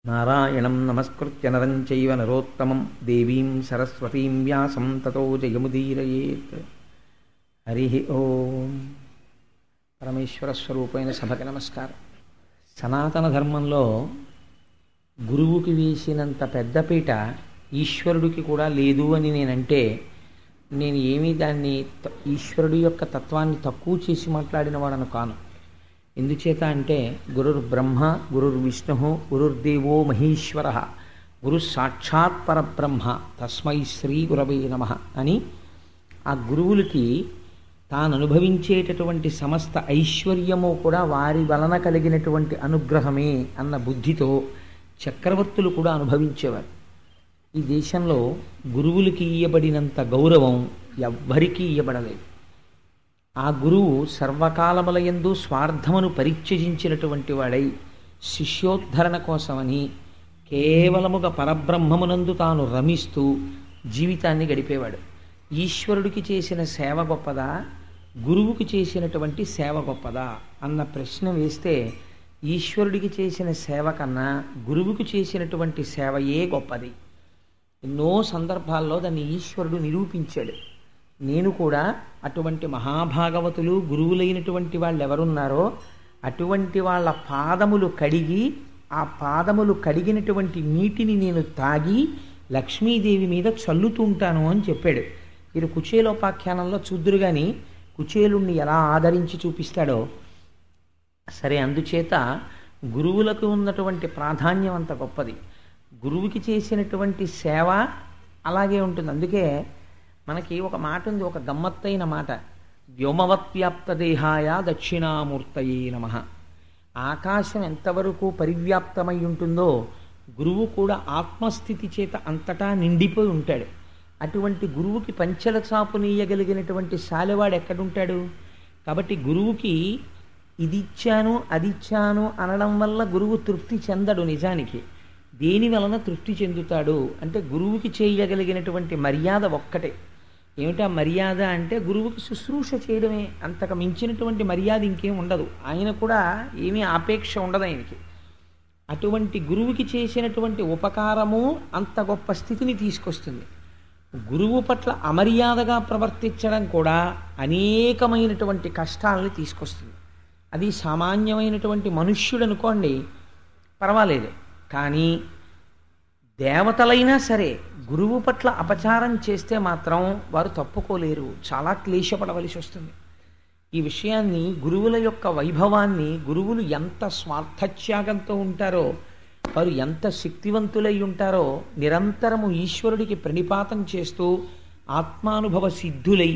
నారాయణం నమస్కృత్య నరం చైవ నరోత్తమం దేవీం సరస్వతీం వ్యాసం తతో జయముదీరయేత్. హరి ఓం. పరమేశ్వర స్వరూపమైన సభకి నమస్కారం. సనాతన ధర్మంలో గురువుకి వేసినంత పెద్దపీట ఈశ్వరుడికి కూడా లేదు అని నేనంటే నేను ఏమీ దాన్ని ఈశ్వరుడి యొక్క తత్వాన్ని తక్కువ చేసి మాట్లాడిన వాడను కాను. ఎందుచేత అంటే గురుర్ బ్రహ్మ గురుర్ విష్ణు గురుర్దేవో మహేశ్వర గురు సాక్షాత్ పరబ్రహ్మ తస్మై శ్రీ గురవే నమః అని ఆ గురువులకి తాను అనుభవించేటటువంటి సమస్త ఐశ్వర్యము కూడా వారి వలన కలిగినటువంటి అనుగ్రహమే అన్న బుద్ధితో చక్రవర్తులు కూడా అనుభవించేవారు. ఈ దేశంలో గురువులకి ఇయ్యబడినంత గౌరవం ఎవ్వరికీ ఇయ్యబడలేదు. ఆ గురువు సర్వకాలములయందు స్వార్థమును పరిత్యజించినటువంటి వాడై శిష్యోద్ధరణ కోసమని కేవలముగా పరబ్రహ్మమునందు తాను రమిస్తూ జీవితాన్ని గడిపేవాడు. ఈశ్వరుడికి చేసిన సేవ గొప్పదా, గురువుకి చేసినటువంటి సేవ గొప్పదా అన్న ప్రశ్న వేస్తే ఈశ్వరుడికి చేసిన సేవ కన్నా గురువుకి చేసినటువంటి సేవయే గొప్పది. ఎన్నో సందర్భాల్లో దాన్ని ఈశ్వరుడు నిరూపించాడు. నేను కూడా అటువంటి మహాభాగవతులు గురువులైనటువంటి వాళ్ళు ఎవరున్నారో అటువంటి వాళ్ళ పాదములు కడిగి ఆ పాదములు కడిగినటువంటి నీటిని నేను తాగి లక్ష్మీదేవి మీద చల్లుతుంటాను అని చెప్పాడు. మీరు కుచేలోపాఖ్యానంలో చూద్దురు కానీ కుచేలుణ్ణి ఎలా ఆదరించి చూపిస్తాడో. సరే, అందుచేత గురువులకు ఉన్నటువంటి ప్రాధాన్యం అంత గొప్పది. గురువుకి చేసినటువంటి సేవ అలాగే ఉంటుంది. అందుకే మనకి ఒక మాట ఉంది, ఒక గమ్మత్తైన మాట, వ్యోమవత్వ్యాప్త దేహాయ దక్షిణామూర్తయే నమః. ఆకాశం ఎంతవరకు పరివ్యాప్తమై ఉంటుందో గురువు కూడా ఆత్మస్థితి చేత అంతటా నిండిపోయి ఉంటాడు. అటువంటి గురువుకి పంచెల చాపునీయగలిగినటువంటి శాలివాడు ఎక్కడుంటాడు? కాబట్టి గురువుకి ఇది ఇచ్చాను అది ఇచ్చాను అనడం వల్ల గురువు తృప్తి చెందడు. నిజానికి దేని వలన తృప్తి చెందుతాడు అంటే గురువుకి చేయగలిగినటువంటి మర్యాద ఒక్కటే. ఏమిటా మర్యాద అంటే గురువుకి శుశ్రూష చేయడమే. అంతకు మించినటువంటి మర్యాద ఇంకేం ఉండదు. ఆయన కూడా ఏమీ ఆపేక్ష ఉండదు ఆయనకి. అటువంటి గురువుకి చేసినటువంటి ఉపకారము అంత గొప్ప స్థితిని తీసుకొస్తుంది. గురువు పట్ల అమర్యాదగా ప్రవర్తించడం కూడా అనేకమైనటువంటి కష్టాలని తీసుకొస్తుంది. అది సామాన్యమైనటువంటి మనుష్యుడు అనుకోండి పర్వాలేదు, కానీ దేవతలైనా సరే గురువు పట్ల అపచారం చేస్తే మాత్రం వారు తప్పుకోలేరు, చాలా క్లేశపడవలసి వస్తుంది. ఈ విషయాన్ని, గురువుల యొక్క వైభవాన్ని, గురువులు ఎంత స్వార్థత్యాగంతో ఉంటారో, వారు ఎంత శక్తివంతులై ఉంటారో, నిరంతరము ఈశ్వరుడికి ప్రణిపాతం చేస్తూ ఆత్మానుభవ సిద్ధులై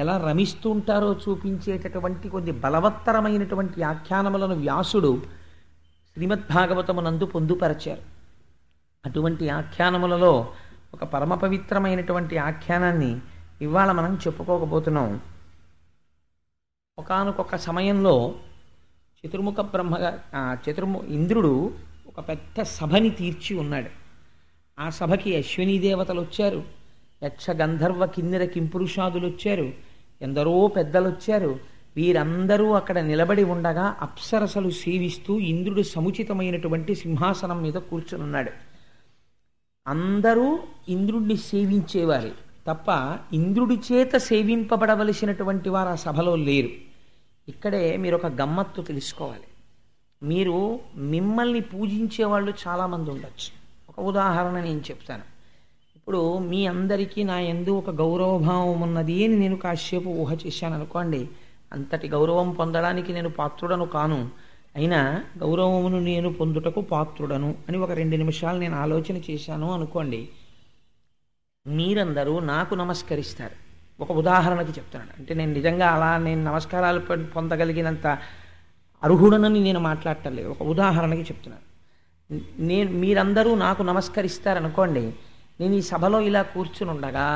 ఎలా రమిస్తూ ఉంటారో చూపించేటటువంటి కొన్ని బలవత్తరమైనటువంటి ఆఖ్యానములను వ్యాసుడు శ్రీమద్భాగవతమునందు పొందుపరచారు. అటువంటి ఆఖ్యానములలో ఒక పరమ పవిత్రమైనటువంటి ఆఖ్యానాన్ని ఇవాళ మనం చెప్పుకోకపోతున్నాం. ఒకానొక సమయంలో ఇంద్రుడు ఒక పెద్ద సభని తీర్చి ఉన్నాడు. ఆ సభకి అశ్వినీ దేవతలు వచ్చారు, యక్ష గంధర్వ కిన్నెర కింపురుషాదులు వచ్చారు, ఎందరో పెద్దలు వచ్చారు. వీరందరూ అక్కడ నిలబడి ఉండగా అప్సరసలు సేవిస్తూ ఇంద్రుడు సముచితమైనటువంటి సింహాసనం మీద కూర్చునున్నాడు. అందరూ ఇంద్రుడిని సేవించేవారు తప్ప ఇంద్రుడి చేత సేవింపబడవలసినటువంటి వారు ఆ సభలో లేరు. ఇక్కడే మీరు ఒక గమ్మత్తు తెలుసుకోవాలి. మీరు మిమ్మల్ని పూజించే వాళ్ళు చాలామంది ఉండొచ్చు. ఒక ఉదాహరణ నేను చెప్తాను. ఇప్పుడు మీ అందరికీ నా యందు ఒక గౌరవభావం ఉన్నది అని నేను కాసేపు ఊహ చేశాను అనుకోండి. అంతటి గౌరవం పొందడానికి నేను పాత్రుడను కాను, అయినా గౌరవమును నేను పొందుటకు పాత్రుడను అని ఒక 2 నిమిషాలు నేను ఆలోచన చేశాను అనుకోండి. మీరందరూ నాకు నమస్కరిస్తారు. ఒక ఉదాహరణకి చెప్తున్నాను. అంటే నేను నిజంగా అలా నేను నమస్కారాలు పొందగలిగినంత అర్హుడనని నేను మాట్లాడటం లేదు. ఒక ఉదాహరణకి చెప్తున్నాను. మీరందరూ నాకు నమస్కరిస్తారనుకోండి. నేను ఈ సభలో ఇలా కూర్చుని ఉండగా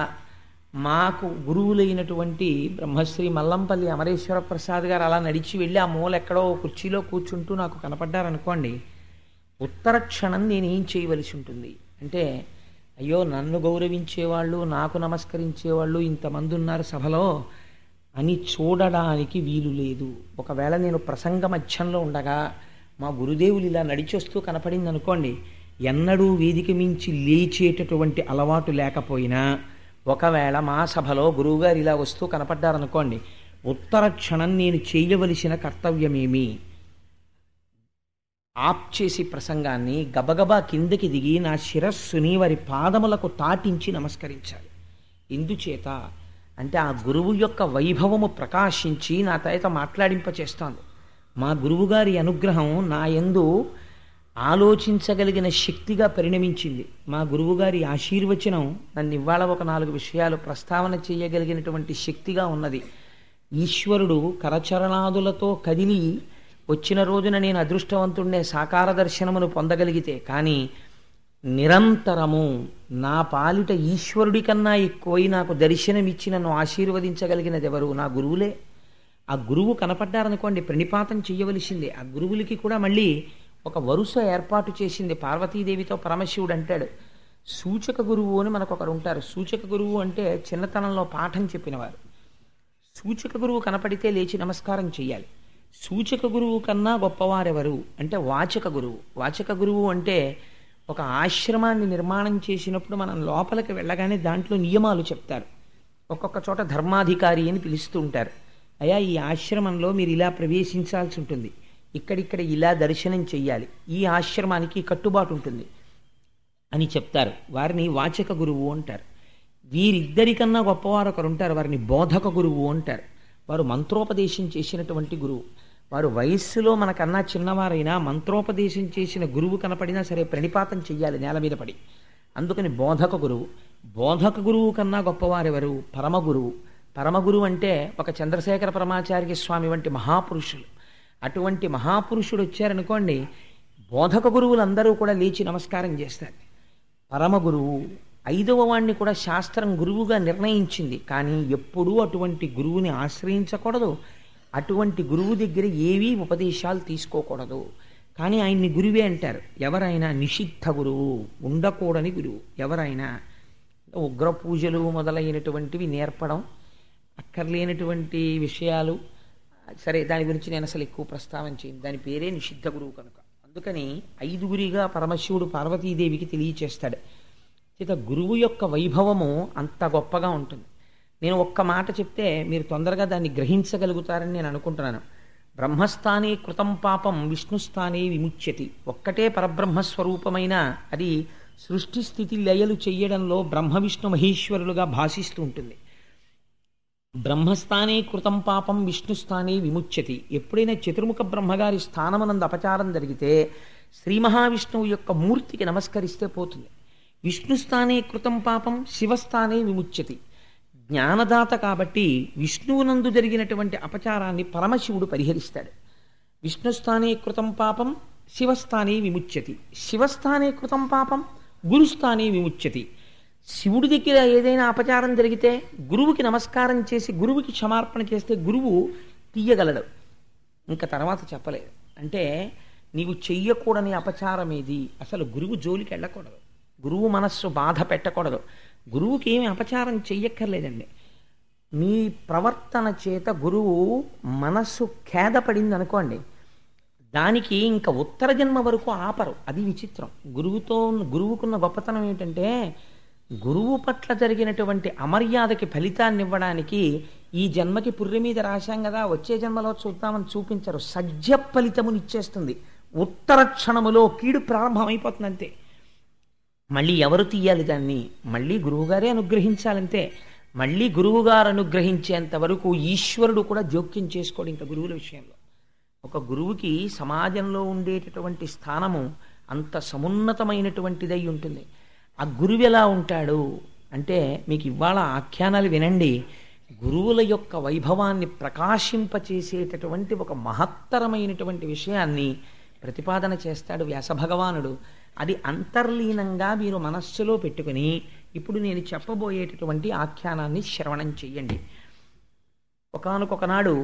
మాకు గురువులైనటువంటి బ్రహ్మశ్రీ మల్లంపల్లి అమరేశ్వర ప్రసాద్ గారు అలా నడిచి వెళ్ళి ఆ మూల ఎక్కడో కుర్చీలో కూర్చుంటూ నాకు కనపడ్డారనుకోండి. ఉత్తర క్షణం నేను ఏం చేయవలసి ఉంటుంది అంటే, అయ్యో నన్ను గౌరవించేవాళ్ళు, నాకు నమస్కరించేవాళ్ళు ఇంతమంది ఉన్నారు సభలో అని చూడడానికి వీలు లేదు. ఒకవేళ నేను ప్రసంగ మధ్యంలో ఉండగా మా గురుదేవులు ఇలా నడిచొస్తూ కనపడింది అనుకోండి, ఎన్నడూ వేదిక మించి లేచేటటువంటి అలవాటు లేకపోయినా ఒకవేళ మా సభలో గురువుగారు ఇలా వస్తూ కనపడ్డారనుకోండి, ఉత్తర క్షణం నేను చేయవలసిన కర్తవ్యమేమి, ఆప్ చేసి ప్రసంగాన్ని గబగబా కిందకి దిగి నా శిరస్సుని వారి పాదములకు తాటించి నమస్కరించాలి. ఎందుచేత అంటే ఆ గురువు యొక్క వైభవము ప్రకాశించి నా చేత మాట్లాడింపచేస్తోంది. మా గురువుగారి అనుగ్రహం నా యందు ఆలోచించగలిగిన శక్తిగా పరిణమించింది. మా గురువుగారి ఆశీర్వచనం నన్ను ఇవాళ ఒక 4 విషయాలు ప్రస్తావన చేయగలిగినటువంటి శక్తిగా ఉన్నది. ఈశ్వరుడు కరచరణాదులతో కదిలి వచ్చిన రోజున నేను అదృష్టవంతుడినే సాకార దర్శనమును పొందగలిగితే, కానీ నిరంతరము నా పాలిట ఈశ్వరుడి కన్నా ఎక్కువై నాకు దర్శనమిచ్చి నన్ను ఆశీర్వదించగలిగినది ఎవరు? నా గురువులే. ఆ గురువు కనపడ్డారనుకోండి, ప్రణిపాతం చెయ్యవలసిందే. ఆ గురువులకి కూడా మళ్ళీ ఒక వరుస ఏర్పాటు చేసింది పార్వతీదేవితో. పరమశివుడు అంటాడు, సూచక గురువు అని మనకు ఒకరు ఉంటారు. సూచక గురువు అంటే చిన్నతనంలో పాఠం చెప్పినవారు. సూచక గురువు కనపడితే లేచి నమస్కారం చెయ్యాలి. సూచక గురువు కన్నా గొప్పవారెవరు అంటే వాచక గురువు. వాచక గురువు అంటే ఒక ఆశ్రమాన్ని నిర్మాణం చేసినప్పుడు మనం లోపలికి వెళ్ళగానే దాంట్లో నియమాలు చెప్తారు. ఒక్కొక్క చోట ధర్మాధికారి అని పిలుస్తూ ఉంటారు. అయ్యా, ఈ ఆశ్రమంలో మీరు ఇలా ప్రవేశించాల్సి ఉంటుంది, ఇక్కడిక్కడ ఇలా దర్శనం చెయ్యాలి, ఈ ఆశ్రమానికి కట్టుబాటు ఉంటుంది అని చెప్తారు. వారిని వాచక గురువు అంటారు. వీరిద్దరికన్నా గొప్పవారు ఒకరు ఉంటారు, వారిని బోధక గురువు అంటారు. వారు మంత్రోపదేశం చేసినటువంటి గురువు. వారు వయస్సులో మనకన్నా చిన్నవారైనా మంత్రోపదేశం చేసిన గురువు కనపడినా సరే ప్రణిపాతం చెయ్యాలి నేల మీద పడి. అందుకని బోధక గురువు. బోధక గురువు కన్నా గొప్పవారెవరు? పరమగురువు. పరమగురువు అంటే ఒక చంద్రశేఖర పరమాచార్య స్వామి వంటి మహాపురుషులు. అటువంటి మహాపురుషుడు వచ్చారనుకోండి, బోధక గురువులందరూ కూడా లేచి నమస్కారం చేస్తారు. పరమగురువు 5వ వాణ్ణి కూడా శాస్త్రం గురువుగా నిర్ణయించింది, కానీ ఎప్పుడూ అటువంటి గురువుని ఆశ్రయించకూడదు, అటువంటి గురువు దగ్గర ఏవీ ఉపదేశాలు తీసుకోకూడదు. కానీ ఆయన్ని గురువే అంటారు. ఎవరైనా నిషిద్ధ గురువు, ఉండకూడని గురువు. ఎవరైనా ఉగ్ర పూజలు మొదలైనటువంటివి నేర్పడం, అక్కర్లేనటువంటి విషయాలు, సరే దాని గురించి నేను అసలు ఎక్కువ ప్రస్తావన చేయను, దాని పేరే నిషిద్ధ గురువు కనుక. అందుకని 5గురిగా పరమశివుడు పార్వతీదేవికి తెలియచేస్తాడు. చేత గురువు యొక్క వైభవము అంత గొప్పగా ఉంటుంది. నేను ఒక్క మాట చెప్తే మీరు తొందరగా దాన్ని గ్రహించగలుగుతారని నేను అనుకుంటున్నాను. బ్రహ్మస్థానే కృతం పాపం విష్ణుస్థానే విముచ్యతి. ఒక్కటే పరబ్రహ్మస్వరూపమైన అది సృష్టి స్థితి లయలు చెయ్యడంలో బ్రహ్మ విష్ణు మహేశ్వరులుగా భాషిస్తూ ఉంటుంది. బ్రహ్మస్థానే కృతం పాపం విష్ణుస్థానే విముచ్యతి. ఎప్పుడైనా చతుర్ముఖ బ్రహ్మగారి స్థానమునందు అపచారం జరిగితే శ్రీ మహావిష్ణువు యొక్క మూర్తికి నమస్కరిస్తే పోతుంది. విష్ణుస్థానే కృతం పాపం శివస్థానే విముచ్యతి. జ్ఞానదాత కాబట్టి విష్ణువునందు జరిగినటువంటి అపచారాన్ని పరమశివుడు పరిహరిస్తాడు. విష్ణుస్థానే కృతం పాపం శివస్థానే విముచ్యతి. శివస్థానే కృతం పాపం గురుస్థానే విముచ్యతి. శివుడి దగ్గర ఏదైనా అపచారం జరిగితే గురువుకి నమస్కారం చేసి గురువుకి క్షమార్పణ చేస్తే గురువు తీయగలడు. ఇంకా తర్వాత చెప్పలేదు. అంటే నీవు చెయ్యకూడని అపచారం ఏది? అసలు గురువు జోలికి వెళ్ళకూడదు, గురువు మనస్సు బాధ పెట్టకూడదు. గురువుకి ఏమి అపచారం చెయ్యక్కర్లేదండి. మీ ప్రవర్తన చేత గురువు మనస్సు ఖేదపడింది అనుకోండి, దానికి ఇంకా ఉత్తర జన్మ వరకు ఆపరు. అది విచిత్రం. గురువుకున్న గొప్పతనం ఏమిటంటే, గురువు పట్ల జరిగినటువంటి అమర్యాదకి ఫలితాన్ని ఇవ్వడానికి ఈ జన్మకి పుర్రె మీద రాశాం కదా, వచ్చే జన్మలో చూద్దామని చూపించరు. సజ్జ ఫలితమునిచ్చేస్తుంది. ఉత్తర క్షణములో కీడు ప్రారంభమైపోతుంది అంతే. మళ్ళీ ఎవరు తీయాలి దాన్ని? మళ్ళీ గురువుగారే అనుగ్రహించాలంతే. మళ్ళీ గురువుగారు అనుగ్రహించేంత వరకు ఈశ్వరుడు కూడా జోక్యం చేసుకోడు ఇంకా గురువుల విషయంలో. ఒక గురువుకి సమాజంలో ఉండేటటువంటి స్థానము అంత సమున్నతమైనటువంటిదై ఉంటుంది. ఆ గురువు ఎలా ఉంటాడు అంటే, మీకు ఇవాళ ఆఖ్యానాలు వినండి, గురువుల యొక్క వైభవాన్ని ప్రకాశింపచేసేటటువంటి ఒక మహత్తరమైనటువంటి విషయాన్ని ప్రతిపాదన చేస్తాడు వ్యాసభగవానుడు. అది అంతర్లీనంగా మీరు మనస్సులో పెట్టుకుని ఇప్పుడు నేను చెప్పబోయేటటువంటి ఆఖ్యానాన్ని శ్రవణం చెయ్యండి. ఒకానొకనాడు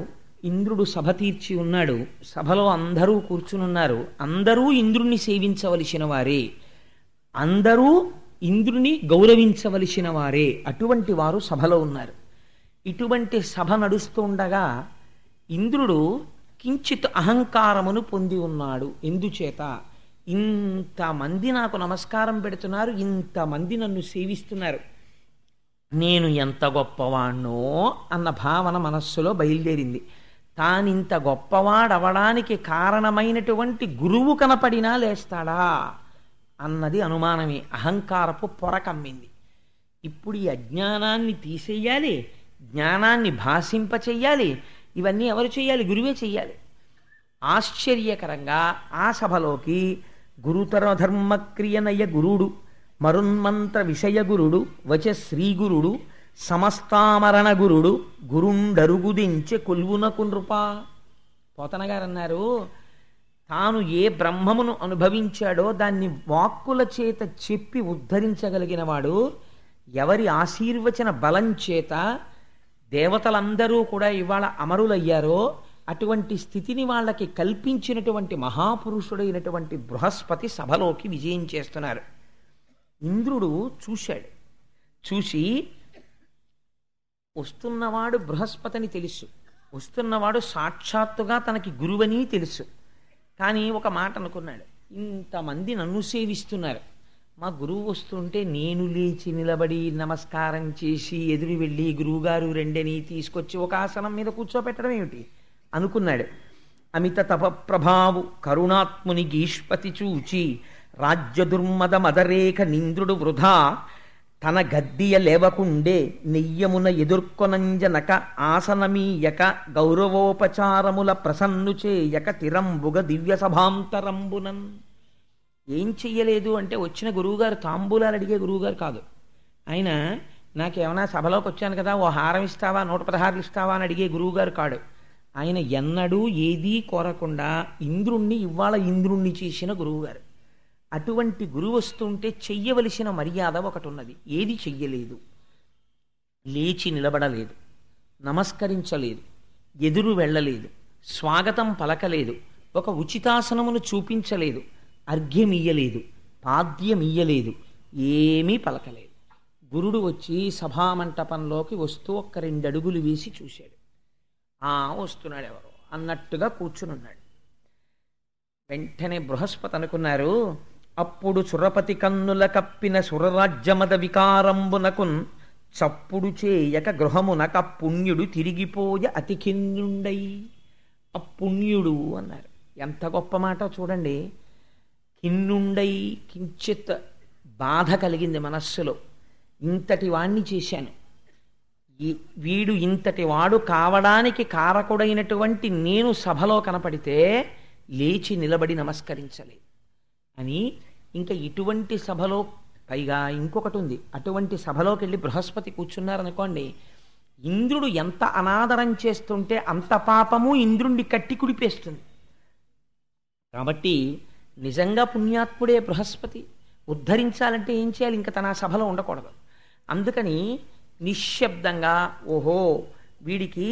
ఇంద్రుడు సభ తీర్చి ఉన్నాడు. సభలో అందరూ కూర్చునున్నారు. అందరూ ఇంద్రుణ్ణి సేవించవలసిన వారే, అందరూ ఇంద్రుని గౌరవించవలసిన వారే. అటువంటి వారు సభలో ఉన్నారు. ఇటువంటి సభ నడుస్తూ ఉండగా ఇంద్రుడు కించిత్ అహంకారమును పొంది ఉన్నాడు. ఎందుచేత? ఇంతమంది నాకు నమస్కారం పెడుతున్నారు, ఇంతమంది నన్ను సేవిస్తున్నారు, నేను ఎంత గొప్పవాణ్ణో అన్న భావన మనస్సులో బయలుదేరింది. తానింత గొప్పవాడవడానికి కారణమైనటువంటి గురువు కనపడినా లేస్తాడా అన్నది అనుమానమే. అహంకారపు పొర కమ్మింది. ఇప్పుడు ఈ అజ్ఞానాన్ని తీసేయాలి, జ్ఞానాన్ని భాషింపచెయ్యాలి. ఇవన్నీ ఎవరు చెయ్యాలి? గురువే చెయ్యాలి. ఆశ్చర్యకరంగా ఆ సభలోకి గురుతర ధర్మక్రియనయ గురుడు, మరున్మంత్ర విషయ గురుడు, వచ శ్రీగురుడు, సమస్తామరణ గురుడు, గురుండరుగుదించె కొల్వునకు నృపా. పోతన గారు అన్నారు, తాను ఏ బ్రహ్మమును అనుభవించాడో దాన్ని వాక్కుల చేత చెప్పి ఉద్ధరించగలిగిన వాడు, ఎవరి ఆశీర్వచన బలం చేత దేవతలందరూ కూడా ఇవాళ అమరులయ్యారో అటువంటి స్థితిని వాళ్ళకి కల్పించినటువంటి మహాపురుషుడైనటువంటి బృహస్పతి సభలోకి విజయం చేస్తున్నారు. ఇంద్రుడు చూశాడు. చూసి వస్తున్నవాడు బృహస్పతిని తెలుసు, వస్తున్నవాడు సాక్షాత్తుగా తనకి గురువని తెలుసు. కానీ ఒక మాట అనుకున్నాడు, ఇంతమంది నన్ను సేవిస్తున్నారు, మా గురువు వస్తుంటే నేను లేచి నిలబడి నమస్కారం చేసి ఎదురు వెళ్ళి గురువుగారు రెండని తీసుకొచ్చి ఒక ఆసనం మీద కూర్చోపెట్టడం ఏమిటి అనుకున్నాడు. అమిత తపప్రభావు కరుణాత్ముని గీష్పతి చూచి రాజ్య దుర్మద మదరేఖ నింద్రుడు వృధా తన గద్దియ లేవకుండే నెయ్యమున ఎదుర్కొనంజనక ఆసనమీయక గౌరవోపచారముల ప్రసన్ను చేయక తిరంబుగ దివ్య సభాంతరంబునన్. ఏం చెయ్యలేదు అంటే, వచ్చిన గురువుగారు తాంబూలాలు అడిగే గురువుగారు కాదు ఆయన. నాకేమైనా సభలోకి వచ్చాను కదా, ఓ హారం ఇస్తావా, 116 ఇస్తావా అని అడిగే గురువుగారు కాడు ఆయన. ఎన్నడూ ఏదీ కోరకుండా ఇంద్రుణ్ణి ఇవాళ ఇంద్రుణ్ణి చేసిన గురువుగారు. అటువంటి గురువు వస్తుంటే చెయ్యవలసిన మర్యాద ఒకటి ఉన్నది. ఏది చెయ్యలేదు. లేచి నిలబడలేదు, నమస్కరించలేదు, ఎదురు వెళ్ళలేదు, స్వాగతం పలకలేదు, ఒక ఉచితాసనమును చూపించలేదు, అర్ఘ్యమియ్యలేదు, పాద్యమియ్యలేదు, ఏమీ పలకలేదు. గురుడు వచ్చి సభామంటపంలోకి వస్తూ ఒక్క 2 అడుగులు వేసి చూశాడు. వస్తున్నాడు ఎవరో అన్నట్టుగా కూర్చునున్నాడు. వెంటనే బృహస్పతి అనుకున్నారు, అప్పుడు సురపతి కన్నుల కప్పిన సురరాజ్యమద వికారంబునకున్ చప్పుడు చేయక గృహమునక పుణ్యుడు తిరిగిపోయ అతికిన్నుండై. అపుణ్యుడు అన్నారు. ఎంత గొప్ప మాట చూడండి. కిన్నుండై, కించిత్ బాధ కలిగింది మనస్సులో. ఇంతటి వాణ్ణి చేశాను, వీడు ఇంతటి వాడు కావడానికి కారకుడైనటువంటి నేను సభలో కనపడితే లేచి నిలబడి నమస్కరించలేదు అని. ఇంకా ఇటువంటి సభలో పైగా ఇంకొకటి ఉంది. అటువంటి సభలోకి వెళ్ళి బృహస్పతి కూర్చున్నారనుకోండి, ఇంద్రుడు ఎంత అనాదరం చేస్తుంటే అంత పాపము ఇంద్రుణ్ణి కట్టి కుడిపేస్తుంది. కాబట్టి నిజంగా పుణ్యాత్ముడే బృహస్పతి. ఉద్ధరించాలంటే ఏం చేయాలి? ఇంకా తన సభలో ఉండకూడదు. అందుకని నిశ్శబ్దంగా, ఓహో వీడికి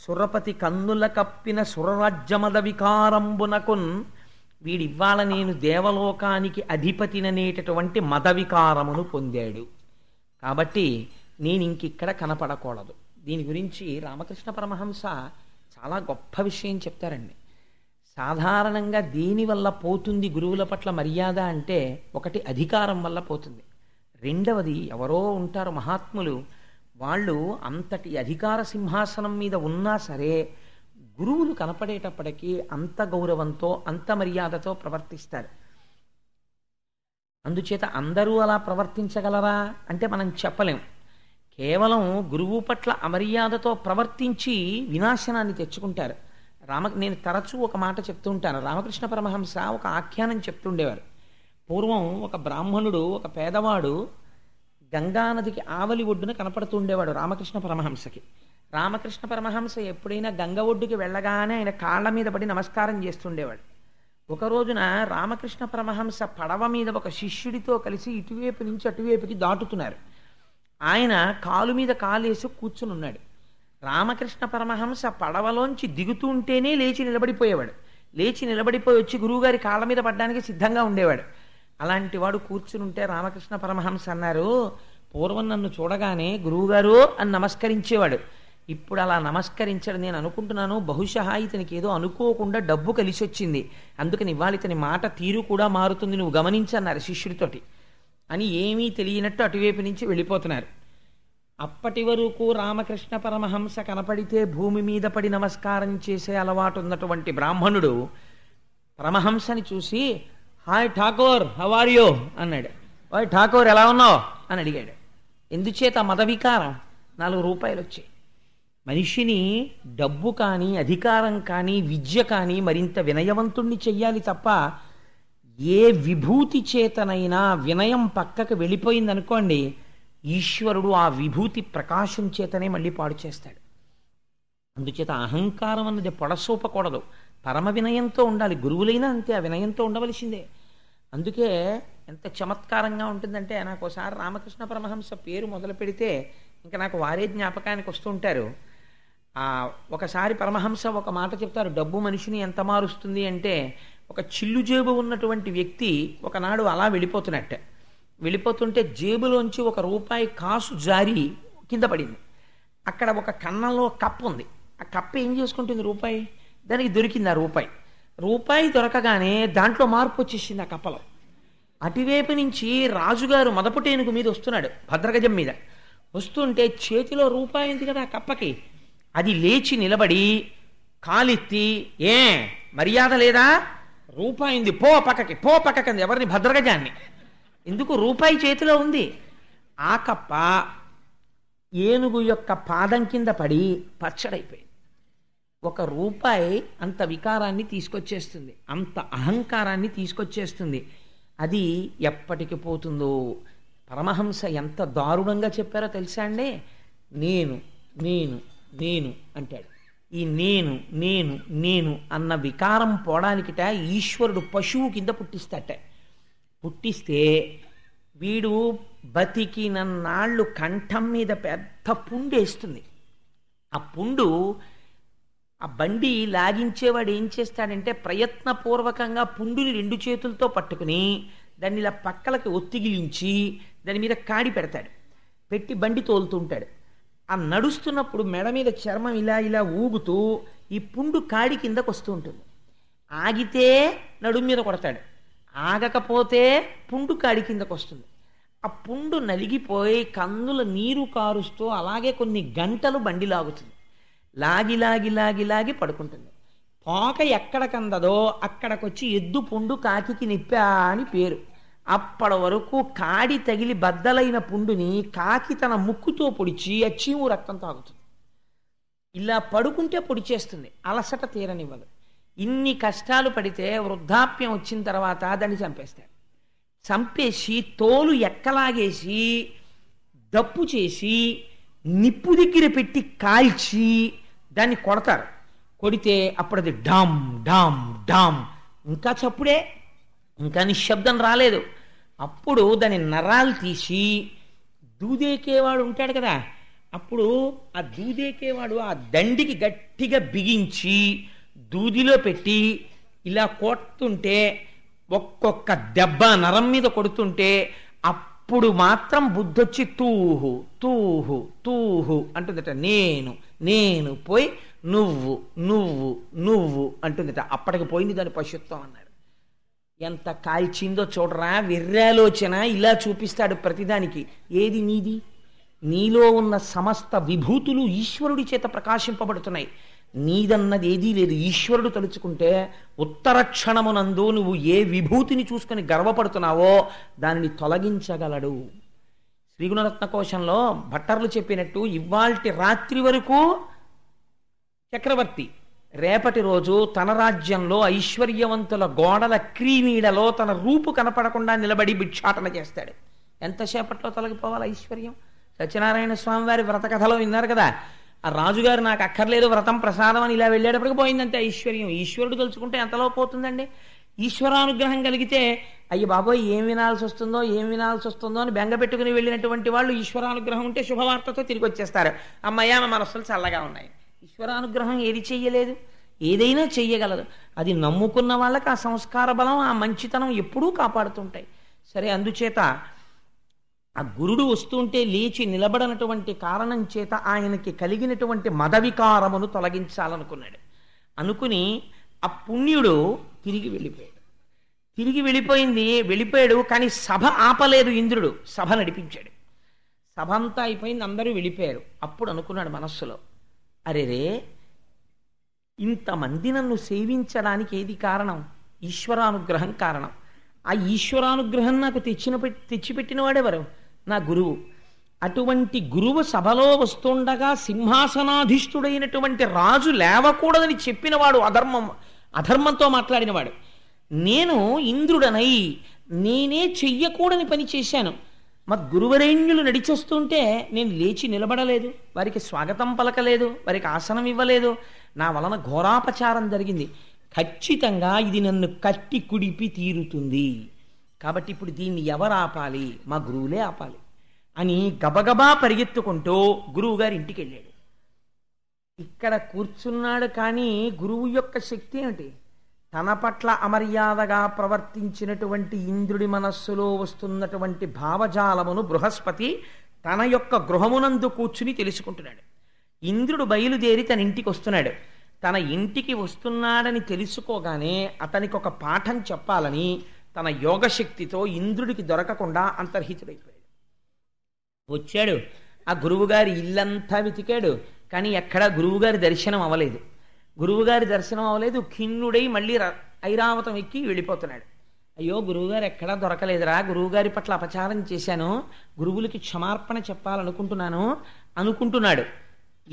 సురపతి కన్నుల కప్పిన సురరాజ్యమద వికారంబునకున్, వీడివ్వాల నేను దేవలోకానికి అధిపతిననేటటువంటి మద వికారమును పొందాడు కాబట్టి నేను ఇంకిక్కడ కనపడకూడదు. దీని గురించి రామకృష్ణ పరమహంస చాలా గొప్ప విషయం చెప్తారండి. సాధారణంగా దేనివల్ల పోతుంది గురువుల పట్ల మర్యాద అంటే, ఒకటి అధికారం వల్ల పోతుంది, రెండవది ఎవరో ఉంటారు మహాత్ములు, వాళ్ళు అంతటి అధికార సింహాసనం మీద ఉన్నా సరే గురువులు కనపడేటప్పటికీ అంత గౌరవంతో అంత మర్యాదతో ప్రవర్తిస్తారు. అందుచేత అందరూ అలా ప్రవర్తించగలరా అంటే మనం చెప్పలేం. కేవలం గురువు పట్ల అమర్యాదతో ప్రవర్తించి వినాశనాన్ని తెచ్చుకుంటారు. నేను తరచూ ఒక మాట చెప్తూ ఉంటాను. రామకృష్ణ పరమహంస ఒక ఆఖ్యానం చెప్తుండేవారు. పూర్వం ఒక బ్రాహ్మణుడు, ఒక పేదవాడు గంగానదికి ఆవలి ఒడ్డున కనపడుతుండేవాడు రామకృష్ణ పరమహంసకి. రామకృష్ణ పరమహంస ఎప్పుడైనా గంగ ఒడ్డుకి వెళ్ళగానే ఆయన కాళ్ళ మీద పడి నమస్కారం చేస్తుండేవాడు. ఒక రోజున రామకృష్ణ పరమహంస పడవ మీద ఒక శిష్యుడితో కలిసి ఇటువైపు నుంచి అటువైపుకి దాటుతున్నారు. ఆయన కాలు మీద కాలేసి కూర్చుని ఉన్నాడు. రామకృష్ణ పరమహంస పడవలోంచి దిగుతుంటేనే లేచి నిలబడిపోయేవాడు. లేచి నిలబడిపోయి వచ్చి గురువుగారి కాళ్ళ మీద పడ్డానికి సిద్ధంగా ఉండేవాడు. అలాంటి వాడు కూర్చుని ఉంటే రామకృష్ణ పరమహంస అన్నారు, పూర్వం నన్ను చూడగానే గురువుగారు అని నమస్కరించేవాడు, ఇప్పుడు అలా నమస్కరించడం నేను అనుకుంటున్నాను, బహుశా ఇతనికి ఏదో అనుకోకుండా డబ్బు కలిసి వచ్చింది, అందుకని ఇవాళ ఇతని మాట తీరు కూడా మారుతుంది, నువ్వు గమనించన్నారు శిష్యుడితోటి అని ఏమీ తెలియనట్టు అటువైపు నుంచి వెళ్ళిపోతున్నారు. అప్పటి వరకు రామకృష్ణ పరమహంస కనపడితే భూమి మీద పడి నమస్కారం చేసే అలవాటు ఉన్నటువంటి బ్రాహ్మణుడు పరమహంసని చూసి hi Thakur how are you అన్నాడు. హాయ్ ఠాకూర్ ఎలా ఉన్నావు అని అడిగాడు. ఎందుచేత మదవికారం. 4 రూపాయలు వచ్చాయి. మనిషిని డబ్బు కానీ అధికారం కానీ విద్య కానీ మరింత వినయవంతుణ్ణి చెయ్యాలి తప్ప ఏ విభూతి చేతనైనా వినయం పక్కకు వెళ్ళిపోయిందనుకోండి, ఈశ్వరుడు ఆ విభూతి ప్రకాశం చేతనే మళ్ళీ పాడు చేస్తాడు. అందుచేత అహంకారం అన్నది పొడసూపకూడదు, పరమ వినయంతో ఉండాలి. గురువులైనా అంతే, ఆ వినయంతో ఉండవలసిందే. అందుకే ఎంత చమత్కారంగా ఉంటుందంటే, నాకు ఒకసారి రామకృష్ణ పరమహంస పేరు మొదలు పెడితే ఇంకా నాకు వారే జ్ఞాపకానికి వస్తుంటారు. ఒకసారి పరమహంస ఒక మాట చెప్తారు, డబ్బు మనిషిని ఎంత మారుస్తుంది అంటే, ఒక చిల్లు జేబు ఉన్నటువంటి వ్యక్తి ఒకనాడు అలా వెళ్ళిపోతుంటే జేబులోంచి 1 రూపాయి కాసు జారి కింద పడింది. అక్కడ ఒక కన్నంలో కప్పు ఉంది. ఆ కప్పు ఏం చేసుకుంటుంది? రూపాయి. దానికి దొరికింది ఆ రూపాయి దొరకగానే దాంట్లో మార్పు వచ్చేసింది ఆ కప్పలో. అటువైపు నుంచి రాజుగారు మదపుటేనుగు మీద వస్తున్నాడు, భద్రగజం మీద వస్తుంటే చేతిలో రూపాయి ఉంది కదా ఆ కప్పకి. అది లేచి నిలబడి కాలెత్తి, ఏ మర్యాద లేదా, రూపాయి ఉంది, పో పక్కకి అంది. ఎవరిని? భద్రగజాన్ని. ఎందుకు? రూపాయి చేతిలో ఉంది. ఆ కప్ప ఏనుగు యొక్క పాదం కింద పడి పచ్చడైపోయింది. 1 రూపాయి అంత వికారాన్ని తీసుకొచ్చేస్తుంది, అంత అహంకారాన్ని తీసుకొచ్చేస్తుంది. అది ఎప్పటికి పోతుందో. పరమహంస ఎంత దారుణంగా చెప్పారో తెలుసా అండి? నేను నేను నేను అంటాడు. ఈ నేను నేను నేను అన్న వికారం పోవడానికిట ఈశ్వరుడు పశువు కింద పుట్టిస్తే వీడు బతికినన్నాళ్ళు కంఠం మీద పెద్ద పుండు వేస్తుంది. ఆ పుండు, ఆ బండి లాగించేవాడు ఏం చేస్తాడంటే ప్రయత్నపూర్వకంగా పుండుని 2 చేతులతో పట్టుకుని దాన్ని ఇలా పక్కలకి ఒత్తిగిలించి దాని మీద కాడి పెట్టి బండి తోలుతుంటాడు. ఆ నడుస్తున్నప్పుడు మెడ మీద చర్మం ఇలా ఇలా ఊగుతూ ఈ పుండు కాడి కిందకు వస్తూ ఉంటుంది. ఆగితే నడుము మీద కొడతాడు, ఆగకపోతే పుండు కాడి కిందకు వస్తుంది. ఆ పుండు నలిగిపోయి కన్నుల నీరు కారుస్తూ అలాగే కొన్ని గంటలు బండి లాగుతుంది. లాగి పడుకుంటుంది. తోక ఎక్కడికందదో అక్కడికొచ్చి ఎద్దు పుండు కాకికి నిప్పా అని పేరు. అప్పటి వరకు కాడి తగిలి బద్దలైన పుండుని కాకి తన ముక్కుతో పొడిచి ఆ చీము రక్తం తాగుతుంది. ఇలా పడుకుంటే పొడిచేస్తుంది, అలసట తీరనివ్వదు. ఇన్ని కష్టాలు పడితే వృద్ధాప్యం వచ్చిన తర్వాత దాన్ని చంపేసి తోలు ఎక్కలాగేసి దప్పు చేసి నిప్పు దగ్గర పెట్టి కాల్చి దాన్ని కొడతారు. కొడితే అప్పుడు అది డామ్ డామ్ డామ్, ఇంకా చప్పుడే, ఇంకా నిశ్శబ్దం రాలేదు. అప్పుడు దాని నరాలు తీసి దూదేకేవాడు ఉంటాడు కదా, అప్పుడు ఆ దూదేకేవాడు ఆ దండికి గట్టిగా బిగించి దూదిలో పెట్టి ఇలా కొడుతుంటే, ఒక్కొక్క దెబ్బ నరం మీద కొడుతుంటే అప్పుడు మాత్రం బుద్ధొచ్చి తూహు తూహు తూహు అంటుందట. నేను నేను పోయి నువ్వు నువ్వు నువ్వు అంటుందట. అప్పటికి పోయింది దాని పశుత్వం అన్నారు. ఎంత కాల్చిందో చూడరా, వెర్రాలోచన ఇలా చూపిస్తాడు ప్రతిదానికి. ఏది నీది? నీలో ఉన్న సమస్త విభూతులు ఈశ్వరుడి చేత ప్రకాశింపబడుతున్నాయి. నీదన్నది ఏదీ లేదు. ఈశ్వరుడు తలుచుకుంటే ఉత్తర క్షణమునందు నువ్వు ఏ విభూతిని చూసుకొని గర్వపడుతున్నావో దానిని తొలగించగలడు. శ్రీగుణరత్న కోశంలో భట్టర్లు చెప్పినట్టు ఇవాల్టి రాత్రి వరకు చక్రవర్తి, రేపటి రోజు తన రాజ్యంలో ఐశ్వర్యవంతుల గోడల క్రీమీడలో తన రూపు కనపడకుండా నిలబడి భిక్షాటన చేస్తాడు. ఎంతసేపట్లో తొలగిపోవాలి ఐశ్వర్యం? సత్యనారాయణ స్వామి వారి వ్రత కథలో విన్నారు కదా, ఆ రాజుగారు నాకు అక్కర్లేదు వ్రతం ప్రసాదం అని ఇలా వెళ్ళేటప్పటికి పోయిందంటే ఐశ్వర్యం. ఈశ్వరుడు తలుచుకుంటే ఎంతలో పోతుందండి? ఈశ్వరానుగ్రహం కలిగితే అయ్యి బాబోయ్ ఏం వినాల్సి వస్తుందో అని బెంగ పెట్టుకుని వెళ్ళినటువంటి వాళ్ళు ఈశ్వరానుగ్రహం ఉంటే శుభవార్తతో తిరిగి వచ్చేస్తారు. అమ్మయ్య మా మనస్సులు చల్లగా ఉన్నాయి. ఈశ్వరానుగ్రహం ఏది చెయ్యలేదు, ఏదైనా చెయ్యగలదు. అది నమ్ముకున్న వాళ్ళకి ఆ సంస్కార బలం, ఆ మంచితనం ఎప్పుడూ కాపాడుతుంటాయి. సరే, అందుచేత ఆ గురుడు వస్తుంటే లేచి నిలబడనటువంటి కారణం చేత ఆయనకి కలిగినటువంటి మదవికారమును తొలగించాలనుకున్నాడు. అనుకుని ఆ పుణ్యుడు తిరిగి వెళ్ళిపోయాడు. కానీ సభ ఆపలేదు. ఇంద్రుడు సభ నడిపించాడు. సభ అంతా అయిపోయింది, అందరూ వెళ్ళిపోయారు. అప్పుడు అనుకున్నాడు మనస్సులో, అరేరే, ఇంతమంది నన్ను సేవించడానికి ఏది కారణం? ఈశ్వరానుగ్రహం కారణం. ఆ ఈశ్వరానుగ్రహం నాకు తెచ్చిపెట్టిన వాడెవరు? నా గురువు. అటువంటి గురువు సభలో వస్తుండగా సింహాసనాధీష్ఠుడైనటువంటి రాజు లేవకూడదని చెప్పినవాడు, అధర్మంతో మాట్లాడినవాడు. నేను ఇంద్రుడనై నేనే చెయ్యకూడని పని చేశాను. మా గురువరేణ్యులు నడిచొస్తుంటే నేను లేచి నిలబడలేదు, వారికి స్వాగతం పలకలేదు, వారికి ఆసనం ఇవ్వలేదు. నా వలన ఘోరాపచారం జరిగింది. ఖచ్చితంగా ఇది నన్ను కట్టి కుడిపి తీరుతుంది. కాబట్టి ఇప్పుడు దీన్ని ఎవరు ఆపాలి? మా గురువులే ఆపాలి అని గబగబా పరిగెత్తుకుంటూ గురువుగారి ఇంటికి వెళ్ళాడు. ఇక్కడ కూర్చున్నాడు. కానీ గురువు యొక్క శక్తి ఏమిటి? తన పట్ల అమర్యాదగా ప్రవర్తించినటువంటి ఇంద్రుడి మనస్సులో వస్తున్నటువంటి భావజాలమును బృహస్పతి తన యొక్క గృహమునందు కూర్చుని తెలుసుకుంటున్నాడు. ఇంద్రుడు బయలుదేరి తన ఇంటికి వస్తున్నాడు. తన ఇంటికి వస్తున్నాడని తెలుసుకోగానే అతనికి ఒక పాఠం చెప్పాలని తన యోగశక్తితో ఇంద్రుడికి దొరకకుండా అంతర్హితుడైపోయాడు. వచ్చాడు. ఆ గురువుగారి ఇల్లంతా వెతికాడు. కానీ ఎక్కడా గురువుగారి దర్శనం అవ్వలేదు. ఖిన్నుడై మళ్ళీ ఐరావతం ఎక్కి వెళ్ళిపోతున్నాడు. అయ్యో, గురువుగారు ఎక్కడా దొరకలేదురా, గురువుగారి పట్ల అపచారం చేశాను, గురువులకి క్షమార్పణ అనుకుంటున్నాడు.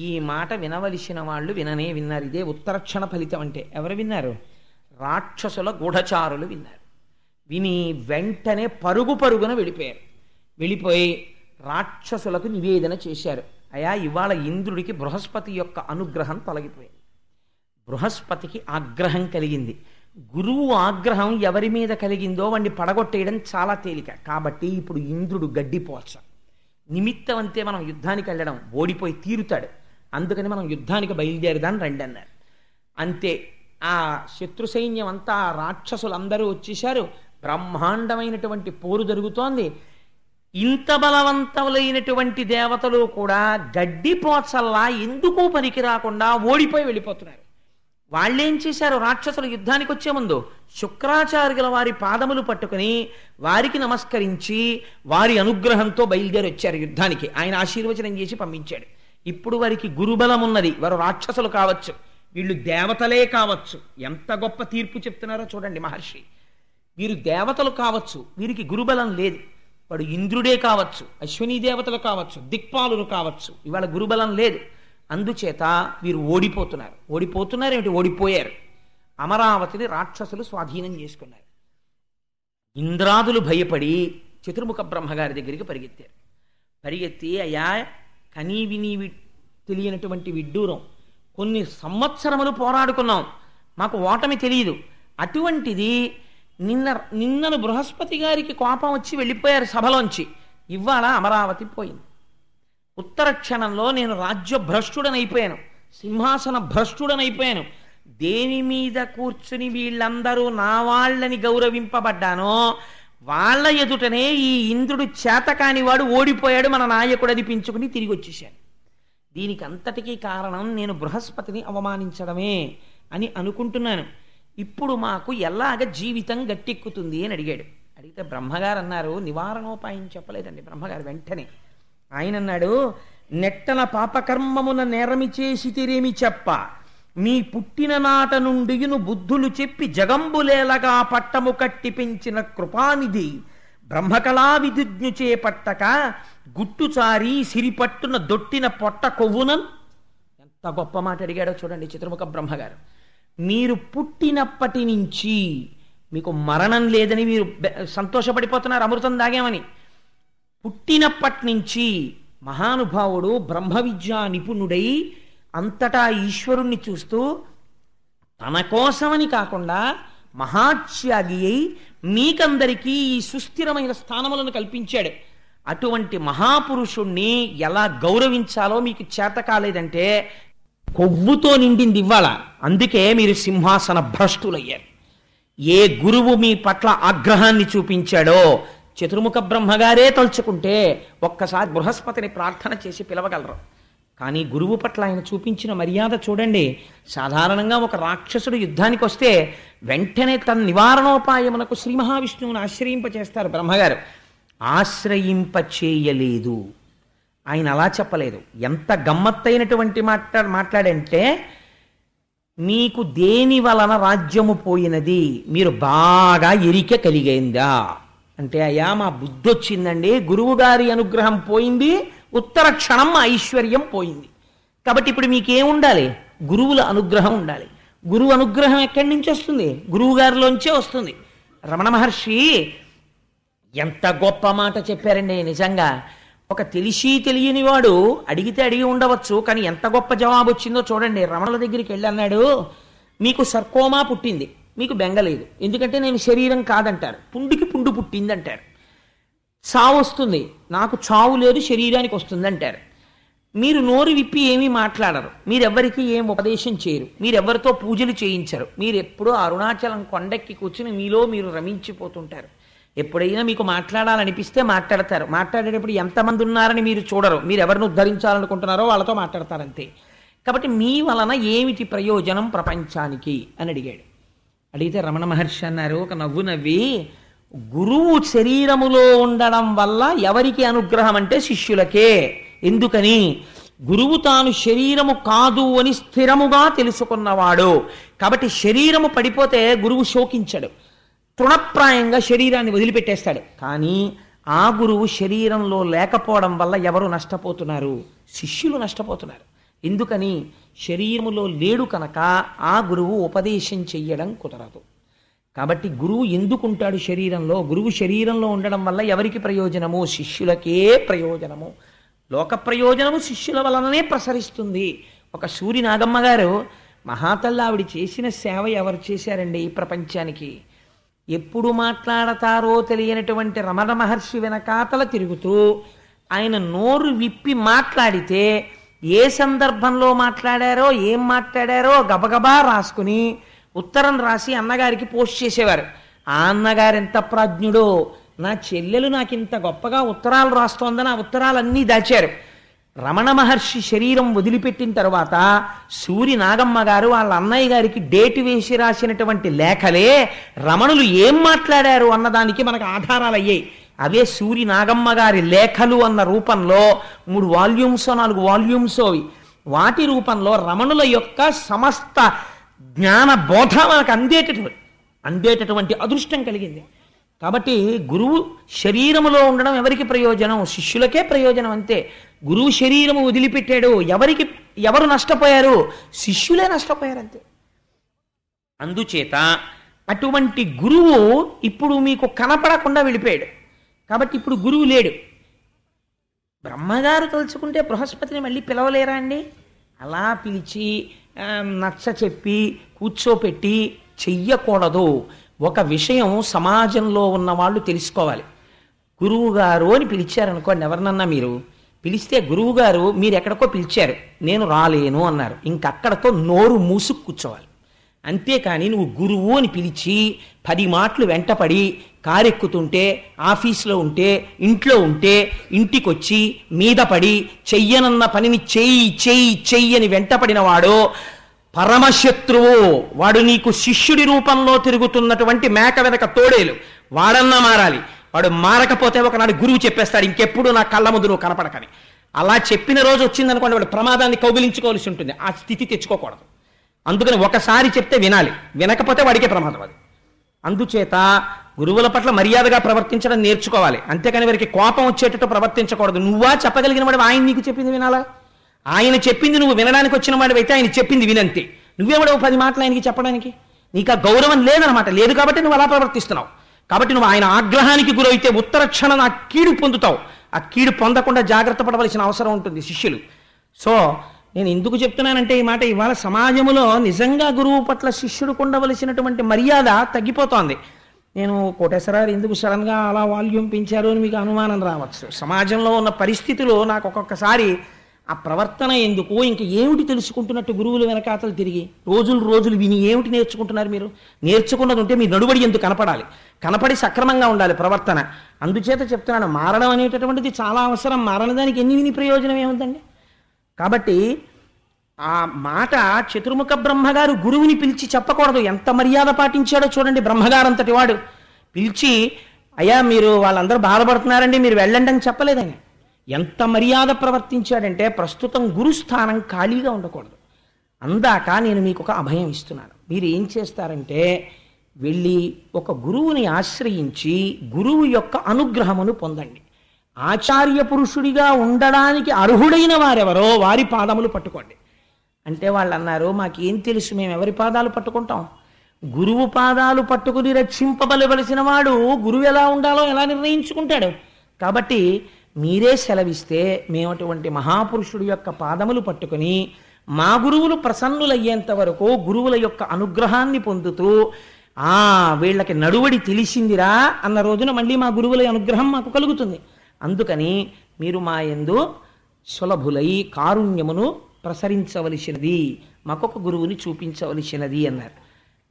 ఈ మాట వినవలసిన వాళ్ళు విన్నారు. ఇదే ఉత్తరక్షణ ఫలితం అంటే. ఎవరు విన్నారు? రాక్షసుల గూఢచారులు విన్నారు. విని వెంటనే పరుగున వెళ్ళిపోయి రాక్షసులకు నివేదన చేశారు. అయా, ఇవాళ ఇంద్రుడికి బృహస్పతి యొక్క అనుగ్రహం తొలగిపోయింది. బృహస్పతికి ఆగ్రహం కలిగింది. గురువు ఆగ్రహం ఎవరి మీద కలిగిందో వాడిని పడగొట్టేయడం చాలా తేలిక. కాబట్టి ఇప్పుడు ఇంద్రుడు గడ్డిపోల్చ నిమిత్తం అంతే మనం యుద్ధానికి వెళ్ళడం, ఓడిపోయి తీరుతాడు. అందుకని మనం యుద్ధానికి బయలుదేరదాన్ని రండి అన్నారు. అంతే. ఆ శత్రు సైన్యం అంతా, రాక్షసులందరూ వచ్చేశారు. బ్రహ్మాండమైనటువంటి పోరు జరుగుతోంది. ఇంత బలవంతులైనటువంటి దేవతలు కూడా గడ్డిపోచల్లా ఎందుకు పనికి రాకుండా ఓడిపోయి వెళ్ళిపోతున్నారు. వాళ్ళేం చేశారు? రాక్షసులు యుద్ధానికి వచ్చే ముందు శుక్రాచార్యుల వారి పాదములు పట్టుకుని వారికి నమస్కరించి వారి అనుగ్రహంతో బయలుదేరి వచ్చారు యుద్ధానికి. ఆయన ఆశీర్వచనం చేసి పంపించాడు. ఇప్పుడు వారికి గురుబలం ఉన్నది. వారు రాక్షసులు కావచ్చు, వీళ్ళు దేవతలే కావచ్చు. ఎంత గొప్ప తీర్పు చెప్తున్నారో చూడండి మహర్షి. వీరు దేవతలు కావచ్చు, వీరికి గురుబలం లేదు. వాడు ఇంద్రుడే కావచ్చు, అశ్విని దేవతలు కావచ్చు, దిక్పాలులు కావచ్చు, ఇవాళ గురుబలం లేదు. అందుచేత వీరు ఓడిపోయారు. అమరావతిని రాక్షసులు స్వాధీనం చేసుకున్నారు. ఇంద్రాదులు భయపడి చతుర్ముఖ బ్రహ్మగారి దగ్గరికి పరిగెత్తి, అయ్యా, కనీ విని తెలియనటువంటి విడ్డూరం, కొన్ని సంవత్సరములు పోరాడుకున్నాం, మాకు ఓటమి తెలియదు. అటువంటిది నిన్నను బృహస్పతి గారికి కోపం వచ్చి వెళ్ళిపోయారు సభలోంచి. ఇవాళ అమరావతి పోయింది. ఉత్తర క్షణంలో నేను రాజ్య భ్రష్టుడనైపోయాను, సింహాసన భ్రష్టుడనైపోయాను. దేని మీద కూర్చుని వీళ్ళందరూ నా వాళ్ళని గౌరవింపబడ్డానో వాళ్ళ ఎదుటనే ఈ ఇంద్రుడు చేతకానివాడు ఓడిపోయాడు, మన నాయకుడు అనిపించుకుని తిరిగి వచ్చేశాను. దీనికి అంతటికీ కారణం నేను బృహస్పతిని అవమానించడమే అని అనుకుంటున్నాను. ఇప్పుడు మాకు ఎలాగ జీవితం గట్టెక్కుతుంది అని అడిగితే బ్రహ్మగారు అన్నారు, నివారణోపాయం చెప్పలేదండి బ్రహ్మగారు. వెంటనే ఆయన అన్నాడు, నెట్టన పాపకర్మమున నేరమి చేసి తిరేమి చెప్ప, మీ పుట్టిన నాట నుండియును బుద్ధులు చెప్పి జగంబులేలగా పట్టము కట్టి పెంచిన కృపానిధి బ్రహ్మకళా విధిజ్ఞు చేపట్టక గుట్టుచారి సిరిపట్టున దొట్టిన పొట్ట కొవ్వునన్. ఎంత గొప్ప మాట అడిగాడో చూడండి చతుర్ముఖ బ్రహ్మగారు. మీరు పుట్టినప్పటి నుంచి మీకు మరణం లేదని మీరు సంతోషపడిపోతున్నారు, అమృతం దాగామని. పుట్టినప్పటి నుంచి మహానుభావుడు బ్రహ్మ విద్యా నిపుణుడై అంతటా ఈశ్వరుణ్ణి చూస్తూ తన కోసమని కాకుండా మహాత్యాగి అయి మీకందరికీ ఈ సుస్థిరమైన స్థానములను కల్పించాడు. అటువంటి మహాపురుషుణ్ణి ఎలా గౌరవించాలో మీకు చేత కాలేదంటే కొవ్వుతో నిండింది ఇవ్వాల. అందుకే మీరు సింహాసన భ్రష్టులయ్యారు. ఏ గురువు మీ పట్ల ఆగ్రహాన్ని చూపించాడో చతుర్ముఖ బ్రహ్మగారే తలుచుకుంటే ఒక్కసారి బృహస్పతిని ప్రార్థన చేసి పిలవగలరు. కానీ గురువు పట్ల ఆయన చూపించిన మర్యాద చూడండి. సాధారణంగా ఒక రాక్షసుడు యుద్ధానికి వస్తే వెంటనే తన నివారణోపాయమునకు శ్రీ మహావిష్ణువుని ఆశ్రయింపచేస్తారు బ్రహ్మగారు. ఆశ్రయింపచేయలేదు. ఆయన అలా చెప్పలేదు. ఎంత గమ్మత్తైనటువంటి మాట్లాడంటే, మీకు దేని వలన రాజ్యము పోయినది, మీరు బాగా ఎరిక కలిగైందా అంటే, అయ్యా మా బుద్ధి వచ్చిందండి, గురువు గారి అనుగ్రహం పోయింది, ఉత్తర క్షణం ఐశ్వర్యం పోయింది. కాబట్టి ఇప్పుడు మీకేం ఉండాలి? గురువుల అనుగ్రహం ఉండాలి. గురువు అనుగ్రహం ఎక్కడి నుంచి వస్తుంది? గురువు గారిలోంచే వస్తుంది. రమణ మహర్షి ఎంత గొప్ప మాట చెప్పారండి. నిజంగా ఒక తెలిసి తెలియని వాడు అడిగితే అడిగి ఉండవచ్చు, కానీ ఎంత గొప్ప జవాబు వచ్చిందో చూడండి. రమణుల దగ్గరికి వెళ్ళి అన్నాడు, మీకు సర్కోమా పుట్టింది, మీకు బెంగలేదు, ఎందుకంటే నేను శరీరం కాదంటారు. పుండికి పుండు పుట్టింది అంటారు. చావు వస్తుంది, నాకు చావు లేదు, శరీరానికి వస్తుంది అంటారు. మీరు నోరు విప్పి ఏమీ మాట్లాడరు, మీరెవ్వరికి ఏం ఉపదేశం చేయరు, మీరెవ్వరితో పూజలు చేయించరు, మీరు ఎప్పుడూ అరుణాచలం కొండెక్కి కూర్చుని మీలో మీరు రమించిపోతుంటారు. ఎప్పుడైనా మీకు మాట్లాడాలనిపిస్తే మాట్లాడతారు. మాట్లాడేటప్పుడు ఎంతమంది ఉన్నారని మీరు చూడరు, మీరు ఎవరిని ఉద్ధరించాలనుకుంటున్నారో వాళ్ళతో మాట్లాడతారంతే. కాబట్టి మీ వలన ఏమిటి ప్రయోజనం ప్రపంచానికి అని అడిగాడు. అడిగితే రమణ మహర్షి అన్నారు, ఒక నవ్వు నవ్వి, గురువు శరీరములో ఉండడం వల్ల ఎవరికి అనుగ్రహం అంటే శిష్యులకే. ఎందుకని? గురువు తాను శరీరము కాదు అని స్థిరముగా తెలుసుకున్నవాడు. కాబట్టి శరీరము పడిపోతే గురువు శోకించడు, తృణప్రాయంగా శరీరాన్ని వదిలిపెట్టేస్తాడు. కానీ ఆ గురువు శరీరంలో లేకపోవడం వల్ల ఎవరు నష్టపోతున్నారు? శిష్యులు నష్టపోతున్నారు. ఎందుకని? శరీరములో లేడు కనుక ఆ గురువు ఉపదేశం చెయ్యడం కుదరదు. కాబట్టి గురువు ఎందుకుంటాడు శరీరంలో? గురువు శరీరంలో ఉండడం వల్ల ఎవరికి ప్రయోజనము? శిష్యులకే ప్రయోజనము. లోక ప్రయోజనము శిష్యుల వలననే ప్రసరిస్తుంది. ఒక సూరి నాగమ్మ గారు, మహాతల్లి ఆవిడ చేసిన సేవ ఎవరు చేశారండి ఈ ప్రపంచానికి? ఎప్పుడు మాట్లాడతారో తెలియనటువంటి రమణ మహర్షి వెనకాతల తిరుగుతూ ఆయన నోరు విప్పి మాట్లాడితే ఏ సందర్భంలో మాట్లాడారో ఏం మాట్లాడారో గబగబా రాసుకుని ఉత్తరం రాసి అన్నగారికి పోస్ట్ చేసేవారు. ఆ అన్నగారు ఎంత ప్రాజ్ఞుడో, నా చెల్లెలు నాకింత గొప్పగా ఉత్తరాలు రాస్తోందని ఆ ఉత్తరాలన్నీ దాచారు. రమణ మహర్షి శరీరం వదిలిపెట్టిన తర్వాత సూరి నాగమ్మ గారు వాళ్ళ అన్నయ్య గారికి డేటు వేసి రాసినటువంటి లేఖలే రమణులు ఏం మాట్లాడారు అన్నదానికి మనకు ఆధారాలు అయ్యాయి. అవే సూరి నాగమ్మ గారి లేఖలు అన్న రూపంలో 3 వాల్యూమ్స్ 4 వాల్యూమ్స్ అవి. వాటి రూపంలో రమణుల యొక్క సమస్త జ్ఞాన బోధ మనకు అందేటటువంటి అదృష్టం కలిగింది. కాబట్టి గురువు శరీరములో ఉండడం ఎవరికి ప్రయోజనం? శిష్యులకే ప్రయోజనం అంతే. గురువు శరీరము వదిలిపెట్టాడు, ఎవరు నష్టపోయారు? శిష్యులే నష్టపోయారు అంతే. అందుచేత అటువంటి గురువు ఇప్పుడు మీకు కనపడకుండా వెళ్ళిపోయాడు. కాబట్టి ఇప్పుడు గురువు లేడు. బ్రహ్మగారు తలుచుకుంటే బృహస్పతిని మళ్ళీ పిలవలేరా అండి? అలా పిలిచి నచ్చ చెప్పి కూర్చోపెట్టి చెయ్యకూడదు. ఒక విషయం సమాజంలో ఉన్న వాళ్ళు తెలుసుకోవాలి. గురువు గారు అని పిలిచారనుకోండి, ఎవరినన్నా మీరు పిలిస్తే గురువు గారు మీరు ఎక్కడికో పిలిచారు, నేను రాలేను అన్నారు, ఇంకక్కడతో నోరు మూసుకు కూర్చోవాలి. అంతేకాని నువ్వు గురువు అని పిలిచి 10 మాటలు వెంటపడి కారెక్కుతుంటే, ఆఫీసులో ఉంటే, ఇంట్లో ఉంటే, ఇంటికొచ్చి మీద పడి చెయ్యనన్న పనిని చెయ్యి అని వెంటపడిన వాడు పరమశత్రువు. వాడు నీకు శిష్యుడి రూపంలో తిరుగుతున్నటువంటి మేక వెనక తోడేలు. వాడన్నా మారాలి. వాడు మారకపోతే ఒకనాడు గురువు చెప్పేస్తాడు, ఇంకెప్పుడు నా కళ్ళ ముందు నువ్వు కనపడకని. అలా చెప్పిన రోజు వచ్చిందనుకోండి, వాడు ప్రమాదాన్ని కౌగిలించుకోవాల్సి ఉంటుంది. ఆ స్థితి తెచ్చుకోకూడదు. అందుకని ఒకసారి చెప్తే వినాలి, వినకపోతే వాడికే ప్రమాదం అది. అందుచేత గురువుల పట్ల మర్యాదగా ప్రవర్తించడం నేర్చుకోవాలి. అంతేకాని వారికి కోపం వచ్చేటట్టు ప్రవర్తించకూడదు. నువ్వా చెప్పగలిగిన వాడు ఆయన నీకు చెప్పింది వినాలా? ఆయన చెప్పింది నువ్వు వినడానికి వచ్చిన వాడు అయితే ఆయన చెప్పింది వినంతే. నువ్వేవాడు 10 మాటలు ఆయనకి చెప్పడానికి? నీకు ఆ గౌరవం లేదనమాట. లేదు కాబట్టి నువ్వు అలా ప్రవర్తిస్తున్నావు. కాబట్టి నువ్వు ఆయన ఆగ్రహానికి గురైతే ఉత్తర క్షణం ఆ కీడు పొందుతావు. ఆ కీడు పొందకుండా జాగ్రత్త పడవలసిన అవసరం ఉంటుంది శిష్యులు. సో నేను ఎందుకు చెప్తున్నానంటే ఈ మాట, ఇవాళ సమాజంలో నిజంగా గురువు పట్ల శిష్యుడికి ఉండవలసినటువంటి మర్యాద తగ్గిపోతోంది. నేను కోటేశ్వరరావు ఎందుకు సడన్గా అలా వాల్యూమ్ పెంచారు అని మీకు అనుమానం రావచ్చు. సమాజంలో ఉన్న పరిస్థితులు నాకు ఒక్కొక్కసారి ఆ ప్రవర్తన ఎందుకు, ఇంక ఏమిటి తెలుసుకుంటున్నట్టు గురువులు వెనకాతలు తిరిగి రోజులు రోజులు విని ఏమిటి నేర్చుకుంటున్నారు మీరు? నేర్చుకున్నది ఉంటే మీ నడుబడి ఎందుకు కనపడాలి, కనపడి సక్రమంగా ఉండాలి ప్రవర్తన. అందుచేత చెప్తున్నాను, మారడం అనేటటువంటిది చాలా అవసరం. మారనదానికి ఎన్ని విని ప్రయోజనం ఏముందండి? కాబట్టి ఆ మాట చతుర్ముఖ బ్రహ్మగారు గురువుని పిలిచి చెప్పకూడదు. ఎంత మర్యాద పాటించాడో చూడండి. బ్రహ్మగారంతటి వాడు పిలిచి, అయ్యా మీరు వాళ్ళందరూ బాధపడుతున్నారండి, మీరు వెళ్ళండి అని చెప్పలేదని. ఎంత మర్యాద ప్రవర్తించాడంటే, ప్రస్తుతం గురుస్థానం ఖాళీగా ఉండకూడదు. అందాక నేను మీకు ఒక అభయం ఇస్తున్నాను. మీరు ఏం చేస్తారంటే, వెళ్ళి ఒక గురువుని ఆశ్రయించి గురువు యొక్క అనుగ్రహమును పొందండి. ఆచార్య పురుషుడిగా ఉండడానికి అర్హుడైన వారెవరో వారి పాదములు పట్టుకోండి. అంటే వాళ్ళు అన్నారు, మాకేం తెలుసు, మేము ఎవరి పాదాలు పట్టుకుంటాం? గురువు పాదాలు పట్టుకుని రక్షింపబలవలసిన వాడు గురువు ఎలా ఉండాలో ఎలా నిర్ణయించుకుంటాడు? కాబట్టి మీరే సెలవిస్తే మేము అటువంటి మహాపురుషుడి యొక్క పాదములు పట్టుకుని మా గురువులు ప్రసన్నులయ్యేంత వరకు గురువుల యొక్క అనుగ్రహాన్ని పొందుతూ, వీళ్ళకి నడువడి తెలిసిందిరా అన్న రోజున మళ్ళీ మా గురువుల అనుగ్రహం మాకు కలుగుతుంది. అందుకని మీరు మా యందు సులభులై కారుణ్యమును ప్రసరించవలసినది, మాకొక గురువుని చూపించవలసినది అన్నారు.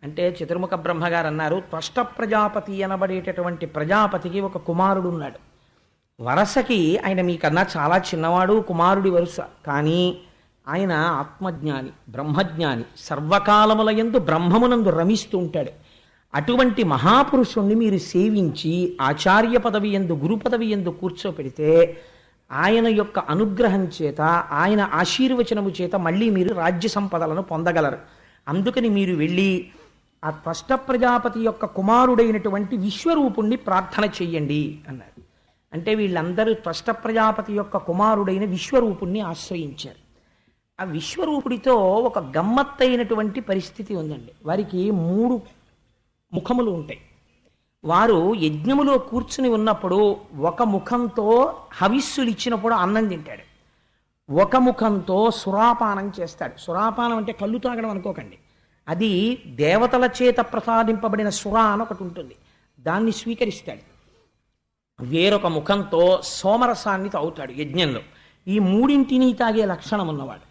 అంటే చతుర్ముఖ బ్రహ్మగారు అన్నారు, త్వష్ట ప్రజాపతి అనబడేటటువంటి ప్రజాపతికి ఒక కుమారుడు ఉన్నాడు. వరసకి ఆయన మీకన్నా చాలా చిన్నవాడు, కుమారుడి వరుస. కానీ ఆయన ఆత్మజ్ఞాని, బ్రహ్మజ్ఞాని, సర్వకాలముల యందు బ్రహ్మమునందు రమిస్తూ ఉంటాడు. అటువంటి మహాపురుషుణ్ణి మీరు సేవించి ఆచార్య పదవి యందు, గురు పదవి యందు కూర్చోపెడితే ఆయన యొక్క అనుగ్రహం చేత, ఆయన ఆశీర్వచనము చేత మళ్ళీ మీరు రాజ్య సంపదలను పొందగలరు. అందుకని మీరు వెళ్ళి ఆ త్వష్ట ప్రజాపతి యొక్క కుమారుడైనటువంటి విశ్వరూపుణ్ణి ప్రార్థన చెయ్యండి అన్నారు. అంటే వీళ్ళందరూ త్వష్ట ప్రజాపతి యొక్క కుమారుడైన విశ్వరూపుణ్ణి ఆశ్రయించారు. ఆ విశ్వరూపుడితో ఒక గమ్మత్తైనటువంటి పరిస్థితి ఉందండి. వారికి 3 ముఖములు ఉంటాయి. వారు యజ్ఞములో కూర్చుని ఉన్నప్పుడు ఒక ముఖంతో హవిస్సులు ఇచ్చినప్పుడు అన్నం తింటాడు, ఒక ముఖంతో సురాపానం చేస్తాడు. సురాపానం అంటే కళ్ళు తాగడం అనుకోకండి, అది దేవతల చేత ప్రసాదింపబడిన సురా అని ఒకటి ఉంటుంది, దాన్ని స్వీకరిస్తాడు. వేరొక ముఖంతో సోమరసాన్ని తాగుతాడు యజ్ఞంలో. ఈ 3 తాగే లక్షణం ఉన్నవాడు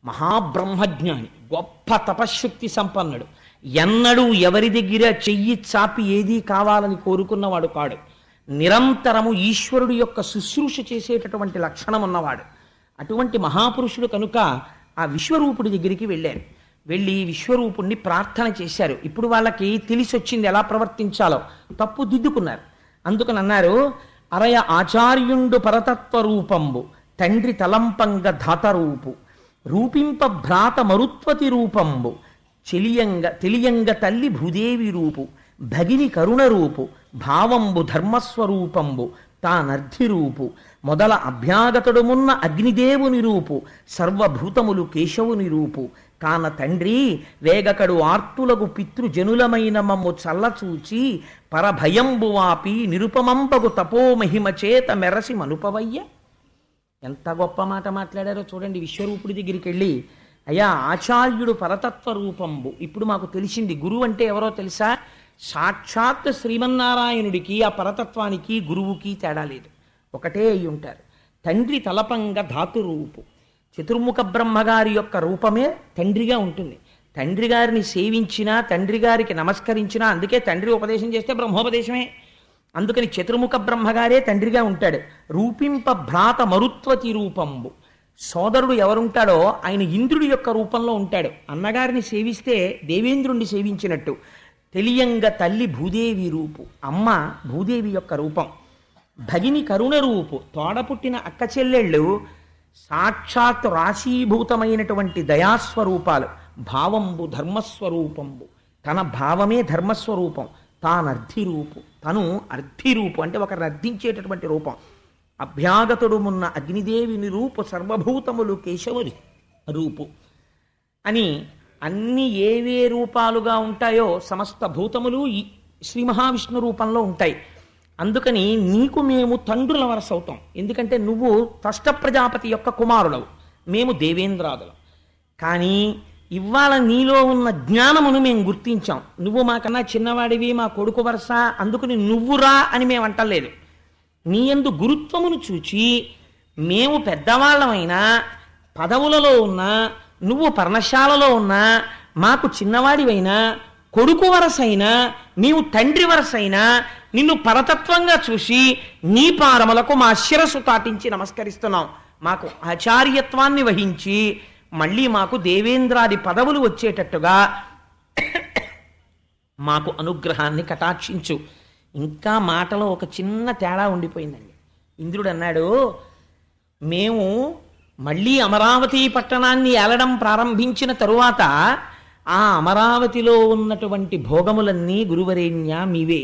మహాబ్రహ్మజ్ఞాని, గొప్ప తపశ్శక్తి సంపన్నుడు. ఎన్నడూ ఎవరి దగ్గర చెయ్యి చాపి ఏదీ కావాలని కోరుకున్నవాడు కాడు. నిరంతరము ఈశ్వరుడు యొక్క శుశ్రూష చేసేటటువంటి లక్షణం ఉన్నవాడు. అటువంటి మహాపురుషుడు కనుక ఆ విశ్వరూపుడి దగ్గరికి వెళ్ళారు. వెళ్ళి విశ్వరూపుణ్ణి ప్రార్థన చేశారు. ఇప్పుడు వాళ్ళకి తెలిసొచ్చింది ఎలా ప్రవర్తించాలో, తప్పు దిద్దుకున్నారు. అందుకని అన్నారు, అరయ ఆచార్యుండు పరతత్వ రూపంబు తండ్రి తలంపంగ ధాతరూపు రూపింప భ్రాత మరుత్వతి రూపంబు తెలియంగ తల్లి భూదేవి రూపు భగిని కరుణ రూపు భావంబు ధర్మస్వరూపంబు తానర్ధి రూపు మొదల అభ్యాగతుడుమున్న అగ్నిదేవుని రూపు సర్వభూతములు కేశవుని రూపు కాన తండ్రి వేగకడు ఆర్తులకు పితృజనులమైన మమ్ము చల్లచూచి పరభయంబు వాపి నిరుపమంపగు తపోమహిమ చేత మెరసి మనుపవయ్య. ఎంత గొప్ప మాట మాట్లాడారో చూడండి. విశ్వరూపుడి దగ్గరికి వెళ్ళి, అయ్యా ఆచార్యుడు పరతత్వ రూపంబు, ఇప్పుడు మాకు తెలిసింది గురువు అంటే ఎవరో తెలుసా? సాక్షాత్ శ్రీమన్నారాయణుడికి ఆ పరతత్వానికి గురువుకి తేడా లేదు, ఒకటే అయి ఉంటారు. తండ్రి తలపంగ ధాతు రూపు, చతుర్ముఖ బ్రహ్మగారి యొక్క రూపమే తండ్రిగా ఉంటుంది. తండ్రి గారిని సేవించినా, తండ్రి గారికి నమస్కరించినా, అందుకే తండ్రి ఉపదేశం చేస్తే బ్రహ్మోపదేశమే. అందుకని చతుర్ముఖ బ్రహ్మగారే తండ్రిగా ఉంటాడు. రూపింప భ్రాత మరుత్వతి రూపంబు, సోదరుడు ఎవరుంటాడో ఆయన ఇంద్రుడి యొక్క రూపంలో ఉంటాడు. అన్నగారిని సేవిస్తే దేవేంద్రుణ్ణి సేవించినట్టు. తెలియంగ తల్లి భూదేవి రూపు, అమ్మ భూదేవి యొక్క రూపం. భగిని కరుణ రూపు, తోడపుట్టిన అక్క చెల్లెళ్ళు సాక్షాత్ రాశీభూతమైనటువంటి దయాస్వరూపాలు. భావంబు ధర్మస్వరూపంబు, తన భావమే ధర్మస్వరూపం. తానర్ధి రూపు, తను అర్ధి రూపు అంటే ఒకరిని అర్థించేటటువంటి రూపం. అభ్యాగతుడుమున్న అగ్నిదేవిని రూపు సర్వభూతములు కేశవుని రూపు అని అన్ని ఏవే రూపాలుగా ఉంటాయో సమస్త భూతములు ఈ శ్రీ మహావిష్ణు రూపంలో ఉంటాయి. అందుకని నీకు మేము తండ్రుల వరస అవుతాం. ఎందుకంటే నువ్వు త్వష్ట ప్రజాపతి యొక్క కుమారుడవు, మేము దేవేంద్రాదులం. కానీ ఇవాళ నీలో ఉన్న జ్ఞానమును మేము గుర్తించాం. నువ్వు మాకన్నా చిన్నవాడివి, మా కొడుకు వరస, అందుకని నువ్వురా అని మేము అంటలేదు. నీ యందు గురుత్వమును చూచి మేము పెద్దవాళ్ళమైనా పదవులలో ఉన్నా, నువ్వు పర్ణశాలలో ఉన్నా, మాకు చిన్నవాడివైనా, కొడుకు వరసైనా, నీవు తండ్రి వరసైనా, నిన్ను పరతత్వంగా చూసి నీ పాదములకు మా శిరస్సు తాటించి నమస్కరిస్తున్నాం. మాకు ఆచార్యత్వాన్ని వహించి మళ్ళీ మాకు దేవేంద్రాది పదవులు వచ్చేటట్టుగా మాకు అనుగ్రహాన్ని కటాక్షించు. ఇంకా మాటలో ఒక చిన్న తేడా ఉండిపోయిందండి. ఇంద్రుడు అన్నాడు, మేము మళ్ళీ అమరావతి పట్టణాన్ని ఏలడం ప్రారంభించిన తరువాత ఆ అమరావతిలో ఉన్నటువంటి భోగములన్నీ గురువరేణ్య మీవే.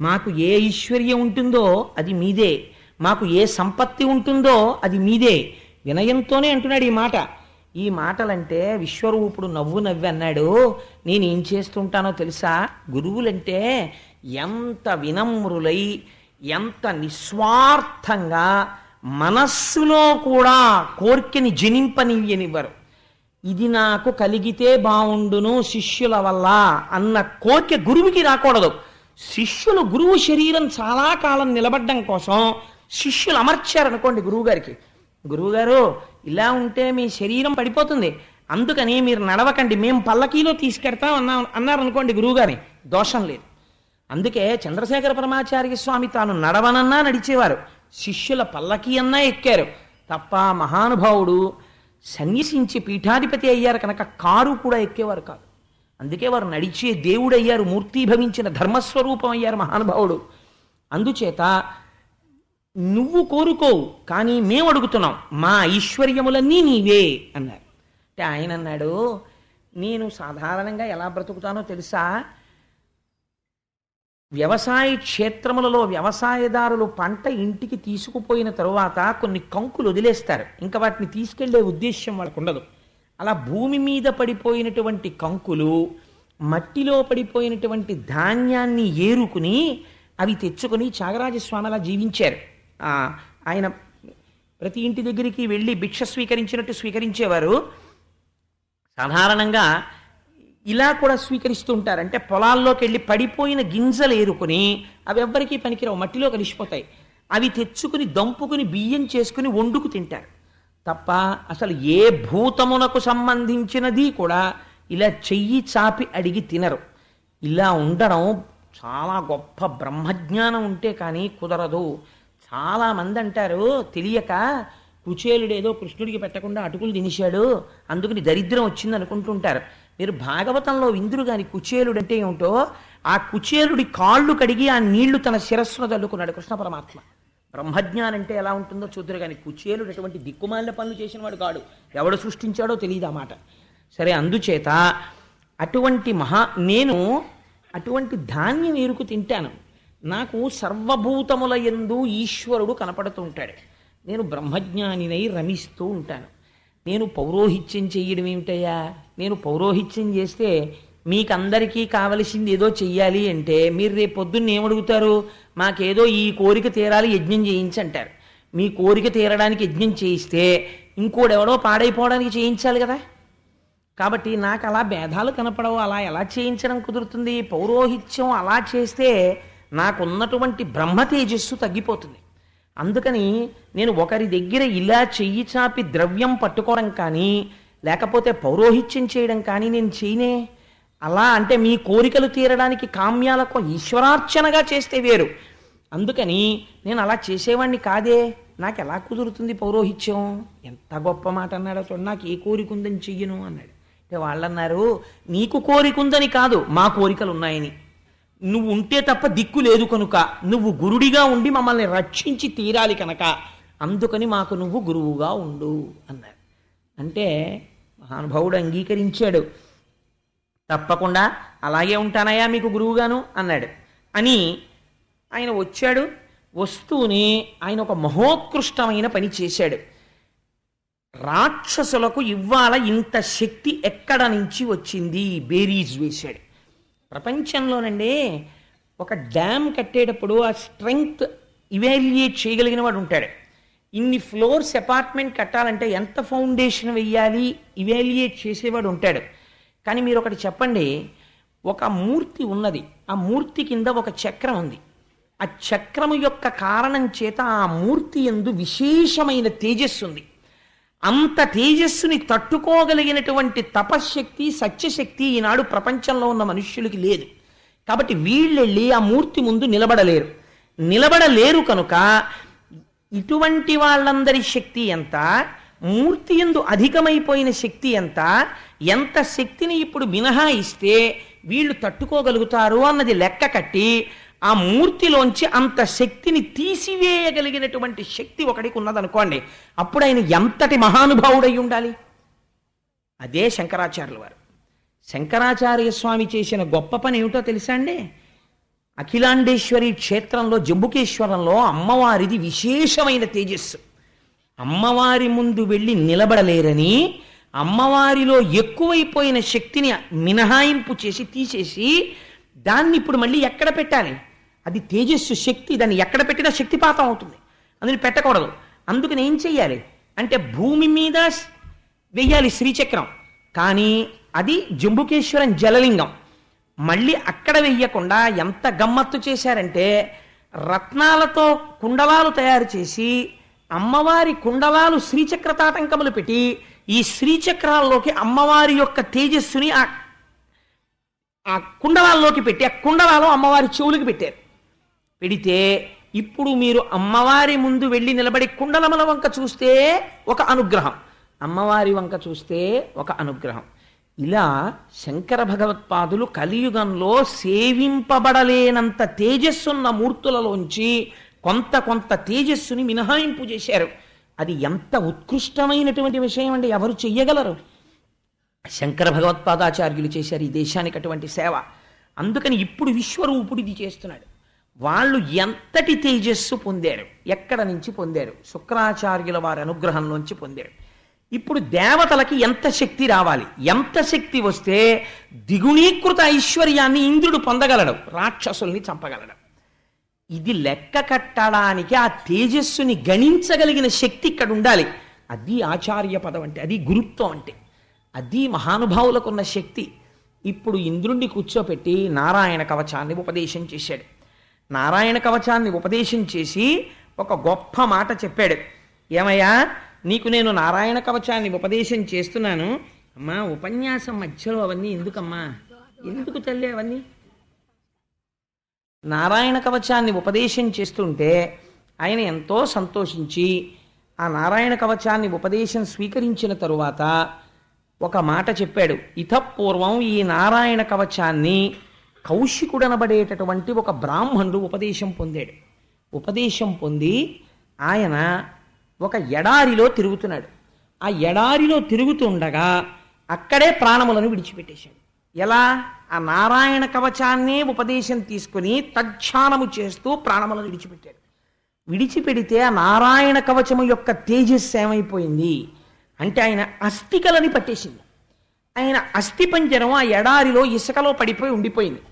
మాకు ఏ ఐశ్వర్యం ఉంటుందో అది మీదే, మాకు ఏ సంపత్తి ఉంటుందో అది మీదే. వినయంతోనే అంటున్నాడు ఈ మాట. ఈ మాటలంటే విశ్వరూపుడు నవ్వు నవ్వి అన్నాడు, నేనేం చేస్తుంటానో తెలుసా? గురువులంటే ఎంత వినమ్రులై, ఎంత నిస్వార్థంగా, మనస్సులో కూడా కోర్కెని జనింపనివ్వనివ్వరు. ఇది నాకు కలిగితే బావుండును శిష్యుల వల్ల అన్న కోరిక గురువుకి రాకూడదు. శిష్యులు గురువు శరీరం చాలా కాలం నిలబడ్డం కోసం శిష్యులు అమర్చారనుకోండి గురువుగారికి, గురువుగారు ఇలా ఉంటే మీ శరీరం పడిపోతుంది, అందుకని మీరు నడవకండి, మేము పల్లకీలో తీసుకెడతాం అన్నారనుకోండి గురువుగారి, దోషం లేదు. అందుకే చంద్రశేఖర పరమాచార్య స్వామి తాను నడవనన్నా నడిచేవారు, శిష్యుల పల్లకీ అన్నా ఎక్కారు తప్ప మహానుభావుడు సన్యసించి పీఠాధిపతి అయ్యారు కనుక కారు కూడా ఎక్కేవారు కాదు. అందుకే వారు నడిచే దేవుడయ్యారు, మూర్తీభవించిన ధర్మస్వరూపం అయ్యారు మహానుభావుడు. అందుచేత నువ్వు కోరుకోవు, కానీ మేము అడుగుతున్నాం, మా ఐశ్వర్యములన్నీ నీవే అన్నారు. అంటే ఆయన అన్నాడు, నేను సాధారణంగా ఎలా బ్రతుకుతానో తెలుసా? వ్యవసాయ క్షేత్రములలో వ్యవసాయదారులు పంట ఇంటికి తీసుకుపోయిన తరువాత కొన్ని కంకులు వదిలేస్తారు, ఇంకా వాటిని తీసుకెళ్లే ఉద్దేశ్యం వాళ్ళకు ఉండదు. అలా భూమి మీద పడిపోయినటువంటి కంకులు, మట్టిలో పడిపోయినటువంటి ధాన్యాన్ని ఏరుకుని అవి తెచ్చుకొని త్యాగరాజస్వామి అలా జీవించారు. ఆయన ప్రతి ఇంటి దగ్గరికి వెళ్ళి భిక్ష స్వీకరించినట్టు స్వీకరించేవారు. సాధారణంగా ఇలా కూడా స్వీకరిస్తూ ఉంటారు. అంటే పొలాల్లోకి వెళ్ళి పడిపోయిన గింజలు ఏరుకుని అవి ఎవ్వరికీ పనికిరావు, మట్టిలో కలిసిపోతాయి, అవి తెచ్చుకుని దంపుకుని బియ్యం చేసుకుని వండుకు తింటారు తప్ప అసలు ఏ భూతమునకు సంబంధించినది కూడా ఇలా చెయ్యి చాపి అడిగి తినరు. ఇలా ఉండడం చాలా గొప్ప బ్రహ్మజ్ఞానం ఉంటే కానీ కుదరదు. చాలామంది అంటారు తెలియక, కుచేలుడేదో కృష్ణుడికి పెట్టకుండా అటుకులు తినేశాడు అందుకని దరిద్రం వచ్చింది అనుకుంటుంటారు. మీరు భాగవతంలో ఇంద్రుడు గాని కుచేలుడు అంటే ఏమిటో, ఆ కుచేలుడి కాళ్ళు కడిగి ఆ నీళ్లు తన శిరస్సును తల్లుకున్నాడు కృష్ణ పరమాత్మ. బ్రహ్మజ్ఞానం అంటే ఎలా ఉంటుందో చూద్దరు కానీ కుచేలుడు అటువంటి దిక్కుమాలిన పనులు చేసిన వాడు కాడు, ఎవడు సృష్టించాడో తెలియదు ఆ మాట. సరే, అందుచేత నేను అటువంటి ధాన్యం ఏరుకు తింటాను. నాకు సర్వభూతముల యందు ఈశ్వరుడు కనపడుతూ ఉంటాడు. నేను బ్రహ్మజ్ఞానినై రమిస్తూ ఉంటాను. నేను పౌరోహిత్యం చెయ్యడం ఏమిటయ్యా? నేను పౌరోహిత్యం చేస్తే మీకందరికీ కావలసింది ఏదో చెయ్యాలి అంటే మీరు రేపు పొద్దున్న ఏమడుగుతారు? మాకేదో ఈ కోరిక తీరాలి, యజ్ఞం చేయించంటారు. మీ కోరిక తీరడానికి యజ్ఞం చేయిస్తే ఇంకోడెవడో పాడైపోవడానికి చేయించాలి కదా. కాబట్టి నాకు అలా భేదాలు కనపడవు, అలా ఎలా చేయించడం కుదురుతుంది? పౌరోహిత్యం అలా చేస్తే నాకున్నటువంటి బ్రహ్మ తేజస్సు తగ్గిపోతుంది. అందుకని నేను ఒకరి దగ్గర ఇలా చెయ్యి చాపి ద్రవ్యం పట్టుకోవడం కానీ లేకపోతే పౌరోహిత్యం చేయడం కానీ నేను చేయనే. అలా అంటే మీ కోరికలు తీరడానికి కామ్యాలకు ఈశ్వరార్చనగా చేస్తే వేరు. అందుకని నేను అలా చేసేవాడిని కాదే, నాకు ఎలా కుదురుతుంది పౌరోహిత్యం? ఎంత గొప్ప మాట అన్నాడో చూడండి. నాకు ఏ కోరిక ఉందని చెయ్యను అన్నాడు. అంటే వాళ్ళు అన్నారు, నీకు కోరిక ఉందని కాదు, మా కోరికలు ఉన్నాయని. నువ్వు ఉంటే తప్ప దిక్కు లేదు కనుక, నువ్వు గురుడిగా ఉండి మమ్మల్ని రక్షించి తీరాలి కనుక, అందుకని మాకు నువ్వు గురువుగా ఉండు అన్నారు. అంటే మహానుభావుడు అంగీకరించాడు. తప్పకుండా అలాగే ఉంటానయ్యా మీకు గురువుగాను అన్నాడు. అని ఆయన వచ్చాడు. వస్తూనే ఆయన ఒక మహోత్కృష్టమైన పని చేశాడు. రాక్షసులకు ఇవాళ ఇంత శక్తి ఎక్కడ నుంచి వచ్చింది బేరీజ్ వేశాడు. ప్రపంచంలోనండి ఒక డ్యామ్ కట్టేటప్పుడు ఆ స్ట్రెంగ్త్ ఇవాల్యుయేట్ చేయగలిగిన వాడు ఉంటాడు. ఇన్ని ఫ్లోర్స్ అపార్ట్మెంట్ కట్టాలంటే ఎంత ఫౌండేషన్ వెయ్యాలి ఇవాల్యుయేట్ చేసేవాడు ఉంటాడు. కానీ మీరు ఒకటి చెప్పండి, ఒక మూర్తి ఉన్నది, ఆ మూర్తి కింద ఒక చక్రం ఉంది. ఆ చక్రము యొక్క కారణం చేత ఆ మూర్తి యందు విశేషమైన తేజస్సు ఉంది. అంత తేజస్సుని తట్టుకోగలిగినటువంటి తపశ్శక్తి సత్యశక్తి ఈనాడు ప్రపంచంలో ఉన్న మనుష్యులకి లేదు. కాబట్టి వీళ్ళెళ్ళి ఆ మూర్తి ముందు నిలబడలేరు కనుక ఇటువంటి వాళ్ళందరి శక్తి ఎంత, మూర్తి యందు అధికమైపోయిన శక్తి ఎంత శక్తిని ఇప్పుడు మినహాయిస్తే వీళ్ళు తట్టుకోగలుగుతారు అన్నది లెక్క కట్టి ఆ మూర్తిలోంచి అంత శక్తిని తీసివేయగలిగినటువంటి శక్తి ఒకడికి ఉన్నదనుకోండి, అప్పుడు ఆయన ఎంతటి మహానుభావుడై ఉండాలి. అదే శంకరాచార్యుల వారు. శంకరాచార్య స్వామి చేసిన గొప్ప పని ఏమిటో తెలుసా అండి? అఖిలాండేశ్వరి క్షేత్రంలో జంబుకేశ్వరంలో అమ్మవారిది విశేషమైన తేజస్సు. అమ్మవారి ముందు వెళ్ళి నిలబడలేరని అమ్మవారిలో ఎక్కువైపోయిన శక్తిని మినహాయింపు చేసి తీసేసి దాన్ని ఇప్పుడు మళ్ళీ ఎక్కడ పెట్టాలి? అది తేజస్సు శక్తి, దాన్ని ఎక్కడ పెట్టినా శక్తిపాతం అవుతుంది, అందుని పెట్టకూడదు. అందుకని ఏం చెయ్యాలి అంటే భూమి మీద వెయ్యాలి శ్రీచక్రం, కానీ అది జంబుకేశ్వరం జలలింగం. మళ్ళీ అక్కడ వెయ్యకుండా ఎంత గమ్మత్తు చేశారంటే రత్నాలతో కుండలాలు తయారు చేసి అమ్మవారి కుండలాలు శ్రీచక్ర తాటంకములు పెట్టి ఈ శ్రీచక్రాల్లోకి అమ్మవారి యొక్క తేజస్సుని ఆ కుండలాల్లోకి పెట్టి ఆ కుండలాలు అమ్మవారి చెవులకి పెట్టారు. పెడితే ఇప్పుడు మీరు అమ్మవారి ముందు వెళ్ళి నిలబడి కుండలముల వంక చూస్తే ఒక అనుగ్రహం, అమ్మవారి వంక చూస్తే ఒక అనుగ్రహం. ఇలా శంకర భగవత్పాదులు కలియుగంలో సేవింపబడలేనంత తేజస్సున్న మూర్తులలోంచి కొంత తేజస్సుని మినహాయింపు చేశారు. అది ఎంత ఉత్కృష్టమైనటువంటి విషయం అండి, ఎవరు చెయ్యగలరు? శంకర భగవత్పాదాచార్యులు చేశారు ఈ దేశానికి అటువంటి సేవ. అందుకని ఇప్పుడు విశ్వరూపుడు ఇది చేస్తున్నాడు. వాళ్ళు ఎంతటి తేజస్సు పొందారు, ఎక్కడ నుంచి పొందారు? శుక్రాచార్యుల వారి అనుగ్రహంలోంచి పొందారు. ఇప్పుడు దేవతలకి ఎంత శక్తి రావాలి, ఎంత శక్తి వస్తే ద్విగుణీకృత ఐశ్వర్యాన్ని ఇంద్రుడు పొందగలడు, రాక్షసుల్ని చంపగలడు. ఇది లెక్క కట్టడానికి ఆ తేజస్సుని గణించగలిగిన శక్తి ఇక్కడ ఉండాలి. అది ఆచార్య పదం అంటే, అది గురుత్వం అంటే, అది మహానుభావులకు ఉన్న శక్తి. ఇప్పుడు ఇంద్రుణ్ణి కూర్చోపెట్టి నారాయణ కవచాన్ని ఉపదేశం చేశాడు. నారాయణ కవచాన్ని ఉపదేశం చేసి ఒక గొప్ప మాట చెప్పాడు. ఏమయ్యా, నీకు నేను నారాయణ కవచాన్ని ఉపదేశం చేస్తున్నాను, అమ్మా ఉపన్యాసం మధ్యలో అవన్నీ ఎందుకమ్మా, ఎందుకు తల్లి అవన్నీ? నారాయణ కవచాన్ని ఉపదేశం చేస్తుంటే ఆయన ఎంతో సంతోషించి ఆ నారాయణ కవచాన్ని ఉపదేశం స్వీకరించిన తరువాత ఒక మాట చెప్పాడు. ఇతపూర్వం ఈ నారాయణ కవచాన్ని కౌశికుడనబడేటటువంటి ఒక బ్రాహ్మణుడు ఉపదేశం పొందాడు. ఉపదేశం పొంది ఆయన ఒక ఎడారిలో తిరుగుతున్నాడు. ఆ ఎడారిలో తిరుగుతుండగా అక్కడే ప్రాణములను విడిచిపెట్టేశాడు. ఎలా? ఆ నారాయణ కవచాన్నే ఉపదేశం తీసుకుని తజ్ఞానము చేస్తూ ప్రాణములను విడిచిపెట్టాడు. విడిచిపెడితే ఆ నారాయణ కవచము యొక్క తేజస్సు ఏమైపోయింది అంటే ఆయన అస్థికలని పట్టేసింది. ఆయన అస్థిపంజరం ఆ ఎడారిలో ఇసుకలో పడిపోయి ఉండిపోయింది.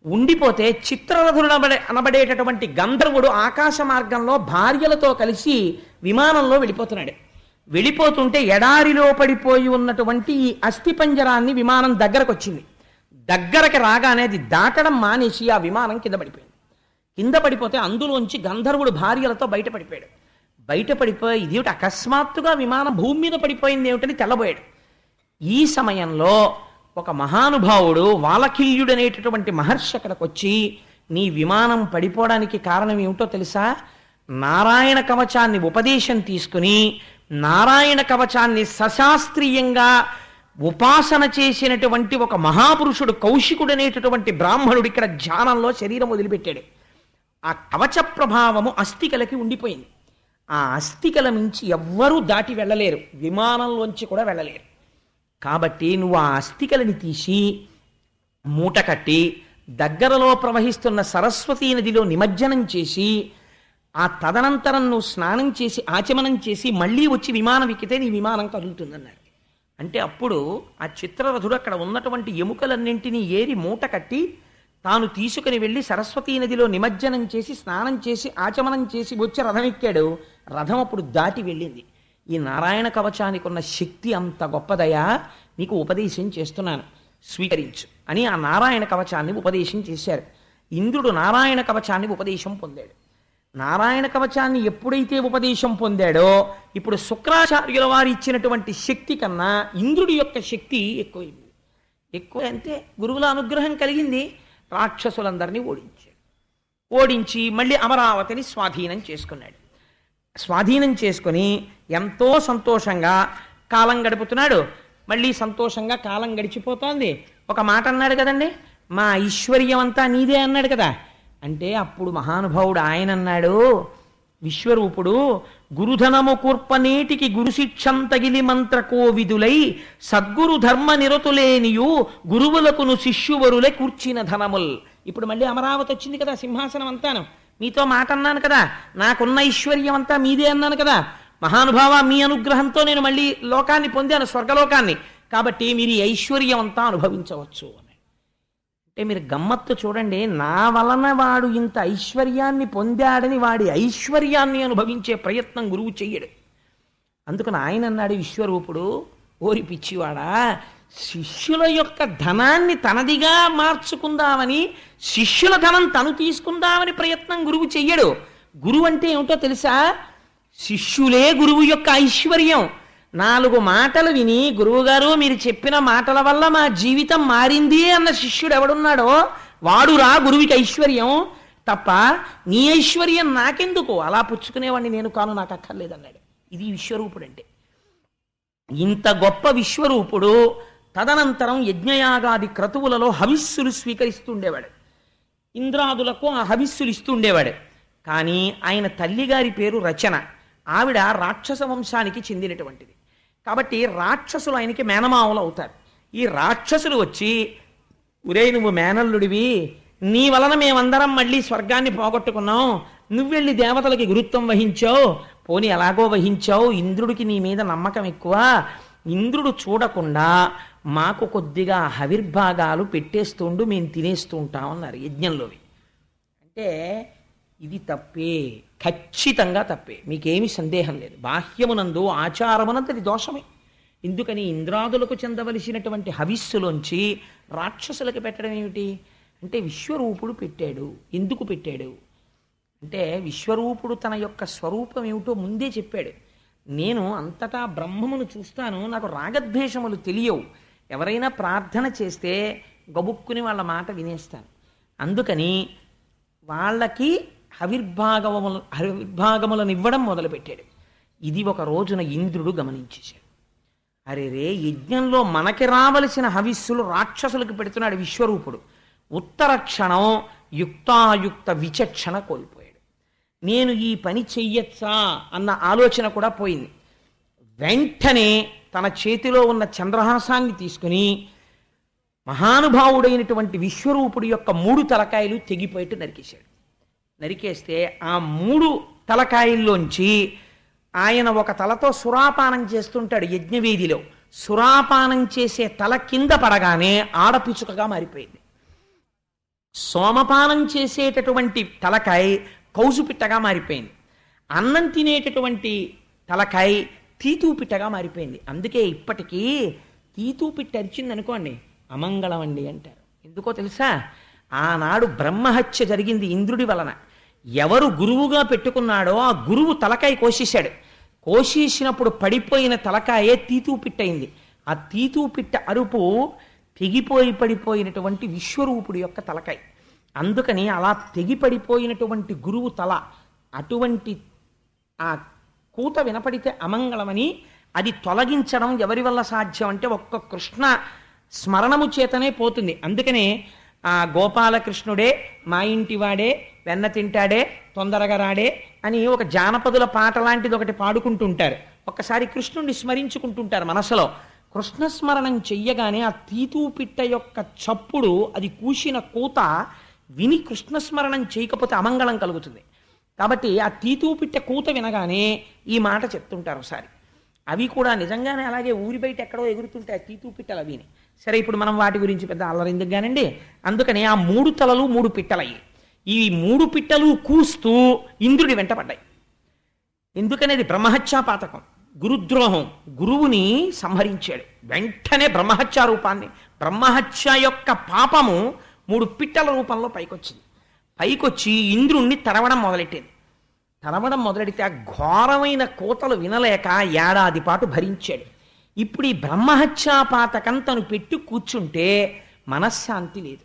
ఉండిపోతే చిత్రరథుడు అనబడేటటువంటి గంధర్వుడు ఆకాశ మార్గంలో భార్యలతో కలిసి విమానంలో వెళ్ళిపోతున్నాడు. వెళ్ళిపోతుంటే ఎడారిలో పడిపోయి ఉన్నటువంటి ఈ అస్థిపంజరాన్ని విమానం దగ్గరకు వచ్చింది. దగ్గరకు రాగానే అది దాటడం మానేసి ఆ విమానం కింద పడిపోయింది. కింద పడిపోతే అందులోంచి గంధర్వుడు భార్యలతో బయటపడిపోయాడు. బయటపడిపోయి ఇదేమిటి అకస్మాత్తుగా విమానం భూమి మీద పడిపోయింది ఏమిటని తెల్లబోయాడు. ఈ సమయంలో ఒక మహానుభావుడు వాలకిల్యుడనేటటువంటి మహర్షి అక్కడికి వచ్చి, నీ విమానం పడిపోవడానికి కారణం ఏమిటో తెలుసా? నారాయణ కవచాన్ని ఉపదేశం తీసుకుని నారాయణ కవచాన్ని సశాస్త్రీయంగా ఉపాసన చేసినటువంటి ఒక మహాపురుషుడు కౌశికుడనేటటువంటి బ్రాహ్మణుడు ఇక్కడ ధ్యానంలో శరీరం వదిలిపెట్టాడు. ఆ కవచ ప్రభావము అస్థికలకి ఉండిపోయింది. ఆ అస్థికల నుంచి ఎవ్వరూ దాటి వెళ్ళలేరు, విమానంలోంచి కూడా వెళ్ళలేరు. కాబట్టి నువ్వు ఆ అస్థికలని తీసి మూట కట్టి దగ్గరలో ప్రవహిస్తున్న సరస్వతీ నదిలో నిమజ్జనం చేసి ఆ తదనంతరం నువ్వు స్నానం చేసి ఆచమనం చేసి మళ్ళీ వచ్చి విమానం ఎక్కితే నీ విమానం కదులుతుందన్నారు. అంటే అప్పుడు ఆ చిత్రరథుడు అక్కడ ఉన్నటువంటి ఎముకలన్నింటినీ ఏరి మూట కట్టి తాను తీసుకుని వెళ్ళి సరస్వతీ నదిలో నిమజ్జనం చేసి స్నానం చేసి ఆచమనం చేసి వచ్చి రథం ఎక్కాడు. రథం అప్పుడు దాటి వెళ్ళింది. ఈ నారాయణ కవచానికి ఉన్న శక్తి అంత గొప్పదయా, నీకు ఉపదేశం చేస్తున్నాను, స్వీకరించు అని ఆ నారాయణ కవచాన్ని ఉపదేశం చేశారు. ఇంద్రుడు నారాయణ కవచాన్ని ఉపదేశం పొందాడు. నారాయణ కవచాన్ని ఎప్పుడైతే ఉపదేశం పొందాడో ఇప్పుడు శుక్రాచార్యుల వారు ఇచ్చినటువంటి శక్తి కన్నా ఇంద్రుడి యొక్క శక్తి ఎక్కువైంది. ఎక్కువ అంటే గురువుల అనుగ్రహం కలిగింది. రాక్షసులందరినీ ఓడించి మళ్ళీ అమరావతిని స్వాధీనం చేసుకున్నాడు. స్వాధీనం చేసుకుని ఎంతో సంతోషంగా కాలం గడుపుతున్నాడు. మళ్ళీ సంతోషంగా కాలం గడిచిపోతోంది. ఒక మాట అన్నాడు కదండి, మా ఐశ్వర్యం అంతా నీదే అన్నాడు కదా. అంటే అప్పుడు మహానుభావుడు ఆయన అన్నాడు, విశ్వరూపుడు, గురుధనము కూర్పనేటికి గురుశిక్షం తగిలి మంత్ర కోవిదులై సద్గురు ధర్మ నిరతులేనియు గురువులకును శిష్యువరులే కూర్చిన ధనముల్. ఇప్పుడు మళ్ళీ అమరావతి వచ్చింది కదా, సింహాసనం అంతాను. మీతో మాట అన్నాను కదా, నాకున్న ఐశ్వర్యం అంతా మీదే అన్నాను కదా. మహానుభావ, మీ అనుగ్రహంతో నేను మళ్ళీ లోకాన్ని పొందాను, స్వర్గలోకాన్ని. కాబట్టి మీరు ఈ ఐశ్వర్యం అంతా అనుభవించవచ్చు అని. అంటే మీరు గమ్మత్తు చూడండి, నా వలన వాడు ఇంత ఐశ్వర్యాన్ని పొందాడని వాడి ఐశ్వర్యాన్ని అనుభవించే ప్రయత్నం గురువు చెయ్యడు. అందుకని ఆయన అన్నాడు విశ్వరూపుడు, ఓరి పిచ్చివాడా, శిష్యుల యొక్క ధనాన్ని తనదిగా మార్చుకుందామని, శిష్యుల ధనం తను తీసుకుందామని ప్రయత్నం గురువు చెయ్యడు. గురువు అంటే ఏమిటో తెలుసా? శిష్యులే గురువు యొక్క ఐశ్వర్యం. 4 మాటలు విని, గురువుగారు మీరు చెప్పిన మాటల వల్ల మా జీవితం మారింది అన్న శిష్యుడు ఎవడున్నాడో వాడురా గురువుకి ఐశ్వర్యం. తప్ప నీ ఐశ్వర్యం నాకెందుకు, అలా పుచ్చుకునేవాడిని నేను కాను, నాకు అక్కర్లేదన్నాడు. ఇది విశ్వరూపుడు అంటే. ఇంత గొప్ప విశ్వరూపుడు తదనంతరం యజ్ఞయాగాది క్రతువులలో హవిస్సులు స్వీకరిస్తుండేవాడు. ఇంద్రాదులకు ఆ హవిస్సులు ఇస్తుండేవాడు. కానీ ఆయన తల్లిగారి పేరు రచన. ఆవిడ రాక్షస వంశానికి చెందినటువంటిది. కాబట్టి రాక్షసులు ఆయనకి మేనమావులు అవుతారు. ఈ రాక్షసులు వచ్చి, ఒరే నువ్వు మేనల్లుడివి, నీ వలన మేమందరం మళ్ళీ స్వర్గాన్ని పోగొట్టుకున్నాం, నువ్వెళ్ళి దేవతలకి గురుత్వం వహించావు, పోనీ ఎలాగో వహించావు, ఇంద్రుడికి నీ మీద నమ్మకం ఎక్కువ, ఇంద్రుడు చూడకుండా మాకు కొద్దిగా హవిర్భాగాలు పెట్టేస్తుండు, మేము తినేస్తూ ఉంటాం అన్నారు యజ్ఞంలోవి. అంటే ఇది తప్పే, ఖచ్చితంగా తప్పే, మీకేమీ సందేహం లేదు. బాహ్యమునందు ఆచారమునంతది దోషమే. ఎందుకని ఇంద్రాదులకు చెందవలసినటువంటి హవిస్సులోంచి రాక్షసులకు పెట్టడం ఏమిటి అంటే విశ్వరూపుడు పెట్టాడు. ఎందుకు పెట్టాడు అంటే విశ్వరూపుడు తన యొక్క స్వరూపం ఏమిటో ముందే చెప్పాడు. నేను అంతటా బ్రహ్మమును చూస్తాను, నాకు రాగద్వేషములు తెలియవు, ఎవరైనా ప్రార్థన చేస్తే గబుక్కుని వాళ్ళ మాట వినేస్తాను. అందుకని వాళ్ళకి హవిర్భాగములను ఇవ్వడం మొదలుపెట్టాడు. ఇది ఒక రోజున ఇంద్రుడు గమనించేశాడు. అరే రే, యజ్ఞంలో మనకి రావలసిన హవిస్సులు రాక్షసులకు పెడుతున్నాడు విశ్వరూపుడు. ఉత్తర క్షణం యుక్తాయుక్త విచక్షణ కోల్పోయాడు. నేను ఈ పని చెయ్యొచ్చా అన్న ఆలోచన కూడా పోయింది. వెంటనే తన చేతిలో ఉన్న చంద్రహాసాన్ని తీసుకుని మహానుభావుడైనటువంటి విశ్వరూపుడి యొక్క 3 తలకాయలు తెగిపోయేట్టు నరికేశాడు. నరికేస్తే ఆ 3 తలకాయల్లోంచి ఆయన ఒక తలతో సురాపానం చేస్తుంటాడు యజ్ఞవేదిలో. సురాపానం చేసే తల కింద పడగానే ఆడపిచుకగా మారిపోయింది. సోమపానం చేసేటటువంటి తలకాయ కౌజుపిట్టగా మారిపోయింది. అన్నం తినేటటువంటి తలకాయ తీతూపిట్టగా మారిపోయింది. అందుకే ఇప్పటికీ తీతూపిట్ట అరిచిందనుకోండి అమంగళం అండి అంటారు. ఎందుకో తెలుసా? ఆనాడు బ్రహ్మహత్య జరిగింది ఇంద్రుడి వలన. ఎవరు గురువుగా పెట్టుకున్నాడో ఆ గురువు తలకాయ కోసేశాడు. కోసేసినప్పుడు పడిపోయిన తలకాయే తీతూపిట్టయింది. ఆ తీతూపిట్ట అరుపు తెగిపోయి పడిపోయినటువంటి విశ్వరూపుడి యొక్క తలకాయ. అందుకని అలా తెగిపడిపోయినటువంటి గురువు తల, అటువంటి ఆ కూత వినపడితే అమంగళమని అది తొలగించడం ఎవరి వల్ల సాధ్యం అంటే ఒక్క కృష్ణ స్మరణము చేతనే పోతుంది. అందుకనే ఆ గోపాలకృష్ణుడే మా ఇంటి వాడే, వెన్న తింటాడే, తొందరగా రాడే అని ఒక జానపదుల పాట లాంటిది ఒకటి పాడుకుంటుంటారు. ఒక్కసారి కృష్ణుడిని స్మరించుకుంటుంటారు మనసులో. కృష్ణస్మరణం చెయ్యగానే ఆ తీతూపిట్ట యొక్క చప్పుడు, అది కూసిన కూత విని కృష్ణస్మరణం చేయకపోతే అమంగళం కలుగుతుంది. కాబట్టి ఆ తీతూపిట్ట కూత వినగానే ఈ మాట చెప్తుంటారు ఒకసారి. అవి కూడా నిజంగానే అలాగే ఊరి బయట ఎక్కడో ఎగురుతుంటాయి తీతూపిట్టలు అవిని. సరే, ఇప్పుడు మనం వాటి గురించి పెద్ద అల్లరెందుకు కానండి. అందుకని ఆ 3 తలలు 3 పిట్టలయ్యి. ఈ 3 పిట్టలు కూస్తూ ఇంద్రుడి వెంట పడ్డాయి. ఎందుకనేది బ్రహ్మహత్యా పాతకం, గురుద్రోహం. గురువుని సంహరించాడు. వెంటనే బ్రహ్మహత్యా రూపాన్ని, బ్రహ్మహత్య యొక్క పాపము 3 పిట్టల రూపంలో పైకొచ్చింది. పైకొచ్చి ఇంద్రుణ్ణి తరవడం మొదలెట్టేది. తరమడం మొదలెడితే ఆ ఘోరమైన కోతలు వినలేక ఏడాది పాటు భరించాడు. ఇప్పుడు ఈ బ్రహ్మహత్యాపాతకం తను పెట్టి కూర్చుంటే మనశ్శాంతి లేదు.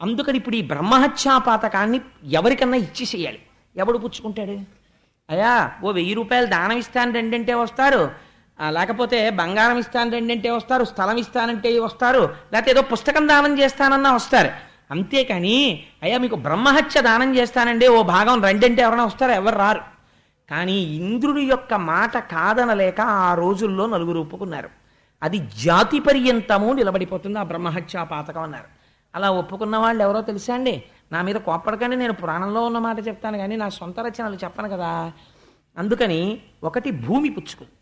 అందుకని ఇప్పుడు ఈ బ్రహ్మహత్యాపాతకాన్ని ఎవరికన్నా ఇచ్చేసేయాలి. ఎవడు పుచ్చుకుంటాడు? అయ్యా ఓ 1000 రూపాయలు దానం ఇస్తాను రెండంటే వస్తారు, లేకపోతే బంగారం ఇస్తాను రెండంటే వస్తారు, స్థలం ఇస్తానంటే వస్తారు, లేకపోతే ఏదో పుస్తకం దానం చేస్తానన్నా వస్తారు. అంతేకాని అయ్యా మీకు బ్రహ్మహత్య దానం చేస్తానండి ఓ భాగం రెండంటే ఎవరైనా వస్తారో? ఎవరు రారు. కానీ ఇంద్రుడి యొక్క మాట కాదనలేక ఆ రోజుల్లో నలుగురు ఒప్పుకున్నారు. అది జాతి పర్యంతము నిలబడిపోతుంది ఆ బ్రహ్మహత్యా పాతకం అన్నారు. అలా ఒప్పుకున్న వాళ్ళు ఎవరో తెలుసా అండి? నా మీద కోప్పడకండి, నేను పురాణంలో ఉన్న మాట చెప్తాను కానీ నా సొంత రచనలు చెప్పను కదా. అందుకని 1 భూమి పుచ్చుకుంది,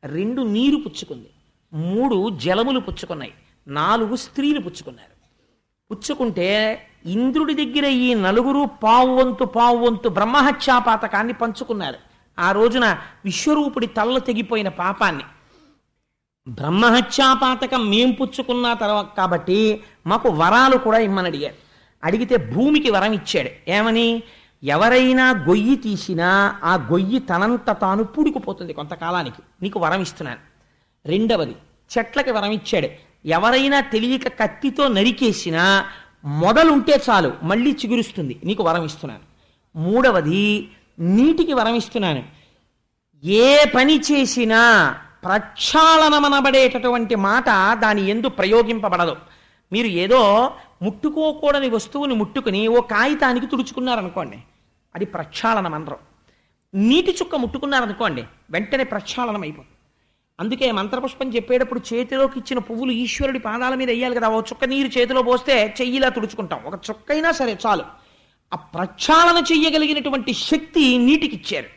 2 నీరు పుచ్చుకుంది, 3 జలములు పుచ్చుకున్నాయి, 4 స్త్రీలు పుచ్చుకున్నారు. పుచ్చుకుంటే ఇంద్రుడి దగ్గర ఈ నలుగురు పావువంతు బ్రహ్మహత్యాపాతకాన్ని పంచుకున్నారు. ఆ రోజున విశ్వరూపుడి తల్ల తెగిపోయిన పాపాన్ని. బ్రహ్మహత్యాపాతకం మేం పుచ్చుకున్న తర్వాత కాబట్టి మాకు వరాలు కూడా ఇమ్మని అడిగారు. అడిగితే భూమికి వరం ఇచ్చాడు. ఏమని? ఎవరైనా గొయ్యి తీసినా ఆ గొయ్యి తనంత తాను పూడుకుపోతుంది కొంతకాలానికి, నీకు వరం ఇస్తున్నాను. 2వది చెట్లకి వరం ఇచ్చాడు. ఎవరైనా తెలియక కత్తితో నరికేసినా మొదలుంటే చాలు మళ్ళీ చిగురుస్తుంది, నీకు వరం ఇస్తున్నాను. 3వది నీటికి వరం ఇస్తున్నాను. ఏ పని చేసినా ప్రక్షాళనమనబడేటటువంటి మాట దాని యందు ప్రయోగింపబడదు. మీరు ఏదో ముట్టుకోకూడని వస్తువుని ముట్టుకుని ఓ కాగితానికి తుడుచుకున్నారనుకోండి, అది ప్రక్షాళనం అనరు. నీటి చుక్క ముట్టుకున్నారనుకోండి, వెంటనే ప్రక్షాళనం అయిపోతుంది. అందుకే మంత్రపుష్పం చెప్పేటప్పుడు చేతిలోకి ఇచ్చిన పువ్వులు ఈశ్వరుడి పాదాల మీద వేయాలి కదా. ఓ చుక్క నీరు చేతిలో పోస్తే చెయ్యిలా తుడుచుకుంటాం, ఒక చుక్క అయినా సరే చాలు. ఆ ప్రక్షాళన చెయ్యగలిగినటువంటి శక్తి నీటికి ఇచ్చారు.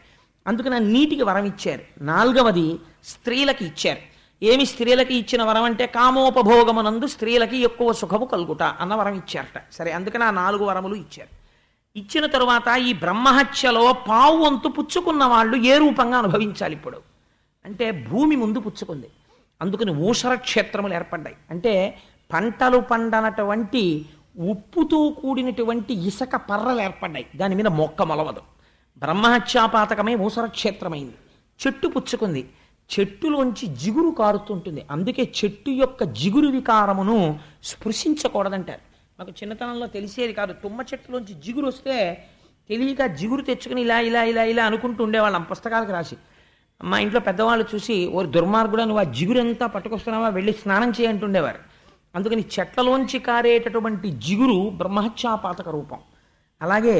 అందుకని ఆ నీటికి వరం ఇచ్చారు. 4వది స్త్రీలకి ఇచ్చారు. ఏమి స్త్రీలకి ఇచ్చిన వరం అంటే కామోపభోగమునందు స్త్రీలకి ఎక్కువ సుఖము కలుగుట అన్న వరం ఇచ్చారట. సరే, అందుకని ఆ 4 వరములు ఇచ్చారు. ఇచ్చిన తరువాత ఈ బ్రహ్మహత్యలో పావువంతు పుచ్చుకున్న వాళ్ళు ఏ రూపంగా అనుభవించాలి ఇప్పుడు అంటే భూమి ముందు పుచ్చుకుంది. అందుకని ఊషర క్షేత్రములు ఏర్పడ్డాయి. అంటే పంటలు పండనటువంటి ఉప్పుతో కూడినటువంటి ఇసక పర్రలు ఏర్పడ్డాయి, దాని మీద మొక్క మొలవదు. బ్రహ్మహత్యాపాతకమే ఊసర క్షేత్రమైంది. చెట్టు పుచ్చుకుంది, చెట్టులోంచి జిగురు కారుతుంటుంది. అందుకే చెట్టు యొక్క జిగురు వికారమును స్పృశించకూడదంటారు. నాకు చిన్నతనంలో తెలిసేది కాదు. తుమ్మ చెట్టులోంచి జిగురు వస్తే తెలియక జిగురు తెచ్చుకుని ఇలా ఇలా ఇలా ఇలా అనుకుంటూ ఉండేవాళ్ళం పుస్తకాలకు రాసి. మా ఇంట్లో పెద్దవాళ్ళు చూసి ఓ దుర్మార్గుడా నువ్వు ఆ జిగురంతా పట్టుకొస్తున్నావా, వెళ్ళి స్నానం చేయంటుండేవారు. అందుకని చెట్లలోంచి కారేటటువంటి జిగురు బ్రహ్మహత్యాపాతక రూపం. అలాగే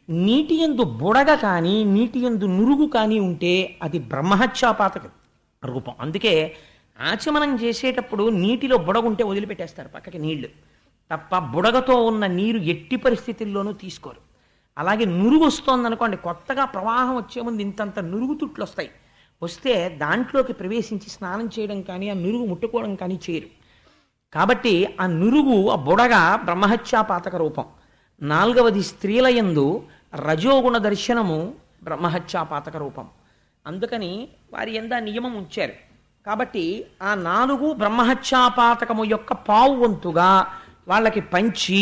నీటి యందు బుడగ కానీ నీటి యందు నురుగు కానీ ఉంటే అది బ్రహ్మహత్యాపాతక రూపం. అందుకే ఆచమనం చేసేటప్పుడు నీటిలో బుడగుంటే వదిలిపెట్టేస్తారు పక్కకి నీళ్లు తప్ప, బుడగతో ఉన్న నీరు ఎట్టి పరిస్థితుల్లోనూ తీసుకోరు. అలాగే నురుగు వస్తోందనుకోండి, కొత్తగా ప్రవాహం వచ్చే ముందు ఇంతంత నురుగు తుట్లు వస్తాయి, వస్తే దాంట్లోకి ప్రవేశించి స్నానం చేయడం కానీ ఆ నురుగు ముట్టుకోవడం కానీ చేయరు. కాబట్టి ఆ నురుగు ఆ బుడగ బ్రహ్మహత్యాపాతక రూపం. 4వది స్త్రీల యందు రజోగుణ దర్శనము బ్రహ్మహత్యాపాతక రూపం. అందుకని వారి యందు నియమం ఉంచారు. కాబట్టి ఆ 4 బ్రహ్మహత్యాపాతకము యొక్క పావువంతుగా వాళ్ళకి పంచి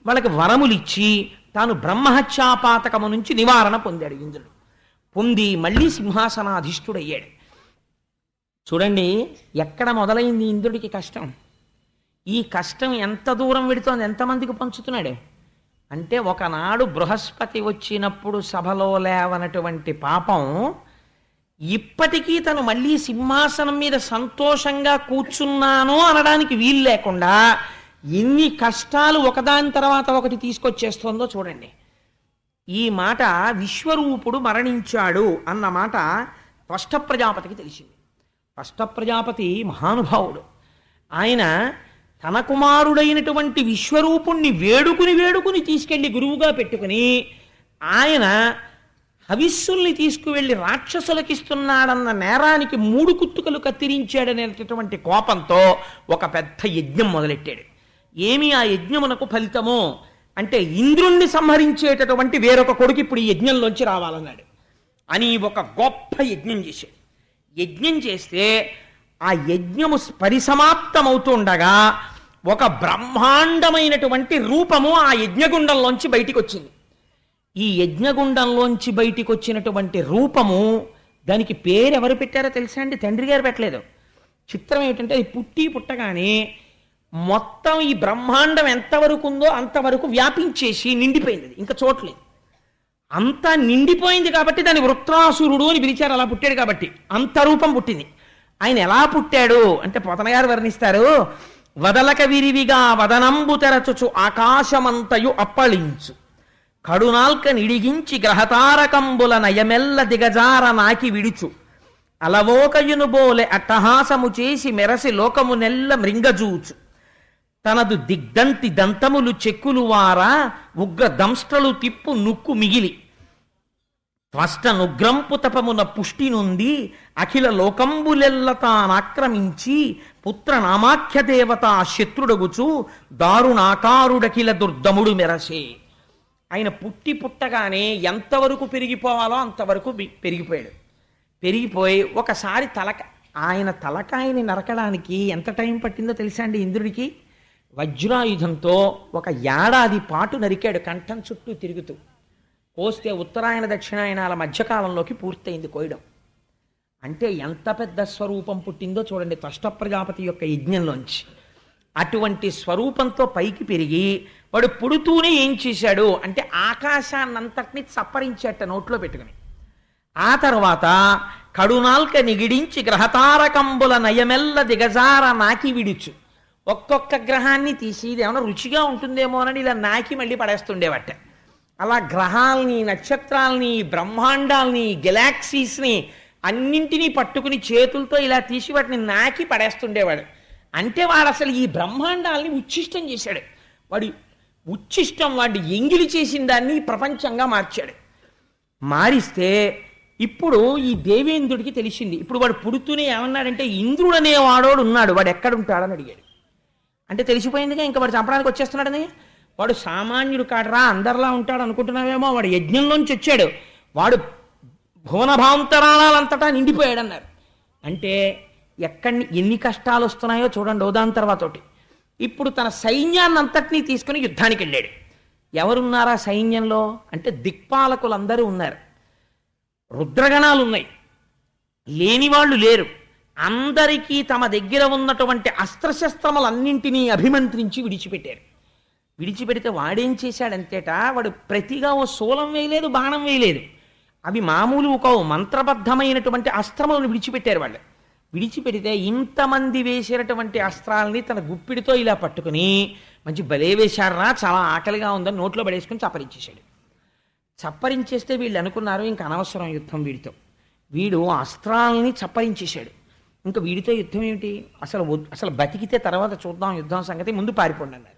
వాళ్ళకి వరములిచ్చి తాను బ్రహ్మహత్యాపాతకము నుంచి నివారణ పొందాడు ఇంద్రుడు. పొంది మళ్ళీ సింహాసనాధిష్ఠుడయ్యాడు. చూడండి ఎక్కడ మొదలైంది ఇంద్రుడికి కష్టం. ఈ కష్టం ఎంత దూరం వెడుతోంది, ఎంతమందికి పంచుతున్నాడు అంటే, ఒకనాడు బృహస్పతి వచ్చినప్పుడు సభలో లేవనటువంటి పాపం ఇప్పటికీ తను మళ్ళీ సింహాసనం మీద సంతోషంగా కూర్చున్నాను అనడానికి వీలు లేకుండా ఎన్ని కష్టాలు ఒకదాని తర్వాత ఒకటి తీసుకొచ్చేస్తోందో చూడండి. ఈ మాట విశ్వరూపుడు మరణించాడు అన్న మాట త్వష్ట ప్రజాపతికి తెలిసింది. త్వష్ట ప్రజాపతి మహానుభావుడు. ఆయన తన కుమారుడైనటువంటి విశ్వరూపుణ్ణి వేడుకుని తీసుకెళ్లి గురువుగా పెట్టుకుని ఆయన హవిస్సుల్ని తీసుకువెళ్ళి రాక్షసులకిస్తున్నాడన్న నేరానికి 3 కుత్తుకలు కత్తిరించాడనేటటువంటి కోపంతో ఒక పెద్ద యజ్ఞం మొదలెట్టాడు. ఏమి ఆ యజ్ఞమునకు ఫలితము అంటే, ఇంద్రుణ్ణి సంహరించేటటువంటి వేరొక కొడుకు ఇప్పుడు ఈ యజ్ఞంలోంచి రావాలన్నాడు అని ఒక గొప్ప యజ్ఞం చేశాడు. యజ్ఞం చేస్తే ఆ యజ్ఞము పరిసమాప్తమవుతూ ఉండగా ఒక బ్రహ్మాండమైనటువంటి రూపము ఆ యజ్ఞగుండంలోంచి బయటికి వచ్చింది. ఈ యజ్ఞగుండంలోంచి బయటికి వచ్చినటువంటి రూపము, దానికి పేరు ఎవరు పెట్టారో తెలుసా అండి? తండ్రి గారు పెట్టలేదు. చిత్రం ఏమిటంటే అది పుట్టగానే మొత్తం ఈ బ్రహ్మాండం ఎంతవరకు ఉందో అంతవరకు వ్యాపించేసి నిండిపోయింది, ఇంకా చోట్లేదు. అంతా నిండిపోయింది కాబట్టి దాన్ని వృత్రాసురుడు అని పిలిచారు. అలా పుట్టాడు కాబట్టి అంత రూపం పుట్టింది. ఆయన ఎలా పుట్టాడు అంటే పోతన గారు వర్ణిస్తారు. వదలక విరివిగా వదనంబు తెరచుచు ఆకాశమంతయు అప్పళించు, కడునాల్క నిడిగించి గ్రహతారకంబుల నయమెల్ల దిగజార నాకి విడుచు, అలవోకయును బోలె అట్టహాసము చేసి మెరసి లోకము నెల్ల మృంగజూచు, తనదు దిగ్దంతి దంతములు చెక్కులు వారా ఉగ్ర దంష్ట్రలు తిప్పు నుక్కు మిగిలి, త్వష్ట నుగ్రంపు తపమున పుష్టి నుండి అఖిల లోకంబులెల్ల తానాక్రమించి పుత్ర నామాఖ్య దేవత శత్రుడగుచు దారుణాకారుడకిల దుర్దముడు మెరసే. ఆయన పుట్టగానే ఎంతవరకు పెరిగిపోవాలో అంతవరకు పెరిగిపోయాడు. పెరిగిపోయి ఒకసారి ఆయన తలకాయని నరకడానికి ఎంత టైం పట్టిందో తెలుసా అండి ఇంద్రుడికి? వజ్రాయుధంతో 1 ఏడాది పాటు నరికాడు, కంఠం చుట్టూ తిరుగుతూ. కోస్తే ఉత్తరాయణ దక్షిణాయనాల మధ్యకాలంలోకి పూర్తయింది కోయడం. అంటే ఎంత పెద్ద స్వరూపం పుట్టిందో చూడండి త్వష్ట ప్రజాపతి యొక్క యజ్ఞంలోంచి. అటువంటి స్వరూపంతో పైకి పెరిగి వాడు పుడుతూనే ఏం చేశాడు అంటే ఆకాశాన్నంతటినీ చప్పరించేట నోట్లో పెట్టుకుని. ఆ తర్వాత కడునాల్క నిగిడించి గ్రహతారకంబుల నయమెల్ల దిగజార నాకి విడుచు, ఒక్కొక్క గ్రహాన్ని తీసి ఇది ఏమైనా రుచిగా ఉంటుందేమోనని ఇలా నాకి మళ్ళీ పడేస్తుండేవట. అలా గ్రహాల్ని, నక్షత్రాల్ని, బ్రహ్మాండాల్ని, గెలాక్సీస్ని అన్నింటినీ పట్టుకుని చేతులతో ఇలా తీసి వాటిని నాకి పడేస్తుండేవాడు. అంటే వాడు అసలు ఈ బ్రహ్మాండాల్ని ఉచ్ఛిష్టం చేశాడు. వాడు ఉచ్ఛిష్టం, వాడు ఎంగిలి చేసిన దాన్ని ప్రపంచంగా మార్చాడు. మారిస్తే ఇప్పుడు ఈ దేవేంద్రుడికి తెలిసింది. ఇప్పుడు వాడు పుడుతూనే ఏమన్నాడంటే ఇంద్రుడు అనేవాడోడు ఉన్నాడు, వాడు ఎక్కడుంటాడని అడిగాడు. అంటే తెలిసిపోయిందిగా ఇంకా వాడు చంపడానికి వచ్చేస్తున్నాడని. వాడు సామాన్యుడు కాడరా, అందరిలా ఉంటాడు అనుకుంటున్నావేమో, వాడు యజ్ఞంలోంచి వచ్చాడు, వాడు భువనభాంతరాలంతటా నిండిపోయాడు అన్నారు. అంటే ఎన్ని కష్టాలు వస్తున్నాయో చూడండి దాని తర్వాతోటి. ఇప్పుడు తన సైన్యాన్ని అంతటినీ తీసుకుని యుద్ధానికి వెళ్ళాడు. ఎవరున్నారా సైన్యంలో అంటే దిక్పాలకులందరూ ఉన్నారు, రుద్రగణాలు ఉన్నాయి, లేనివాళ్ళు లేరు. అందరికీ తమ దగ్గర ఉన్నటువంటి అస్త్రశస్త్రములన్నింటినీ అభిమంత్రించి విడిచిపెట్టారు. విడిచిపెడితే వాడేం చేశాడంతేట, వాడు ప్రతిగా ఓ శూలం వేయలేదు, బాణం వేయలేదు. అవి మామూలు ఒక మంత్రబద్ధమైనటువంటి అస్త్రములను విడిచిపెట్టారు వాళ్ళు. విడిచిపెడితే ఇంతమంది వేసినటువంటి అస్త్రాలని తన గుప్పిడితో ఇలా పట్టుకుని మంచి బలే వేశారా, చాలా ఆకలిగా ఉందని నోట్లో పడేసుకుని చప్పరించేశాడు. చప్పరించేస్తే వీళ్ళు అనుకున్నారు ఇంక అనవసరం యుద్ధం వీడితో. వీడు అస్త్రాలని చప్పరించేశాడు, ఇంకా వీడితో యుద్ధం ఏమిటి, అసలు బతికితే తర్వాత చూద్దాం యుద్ధం సంగతి, ముందు పారిపోండి అన్నారు.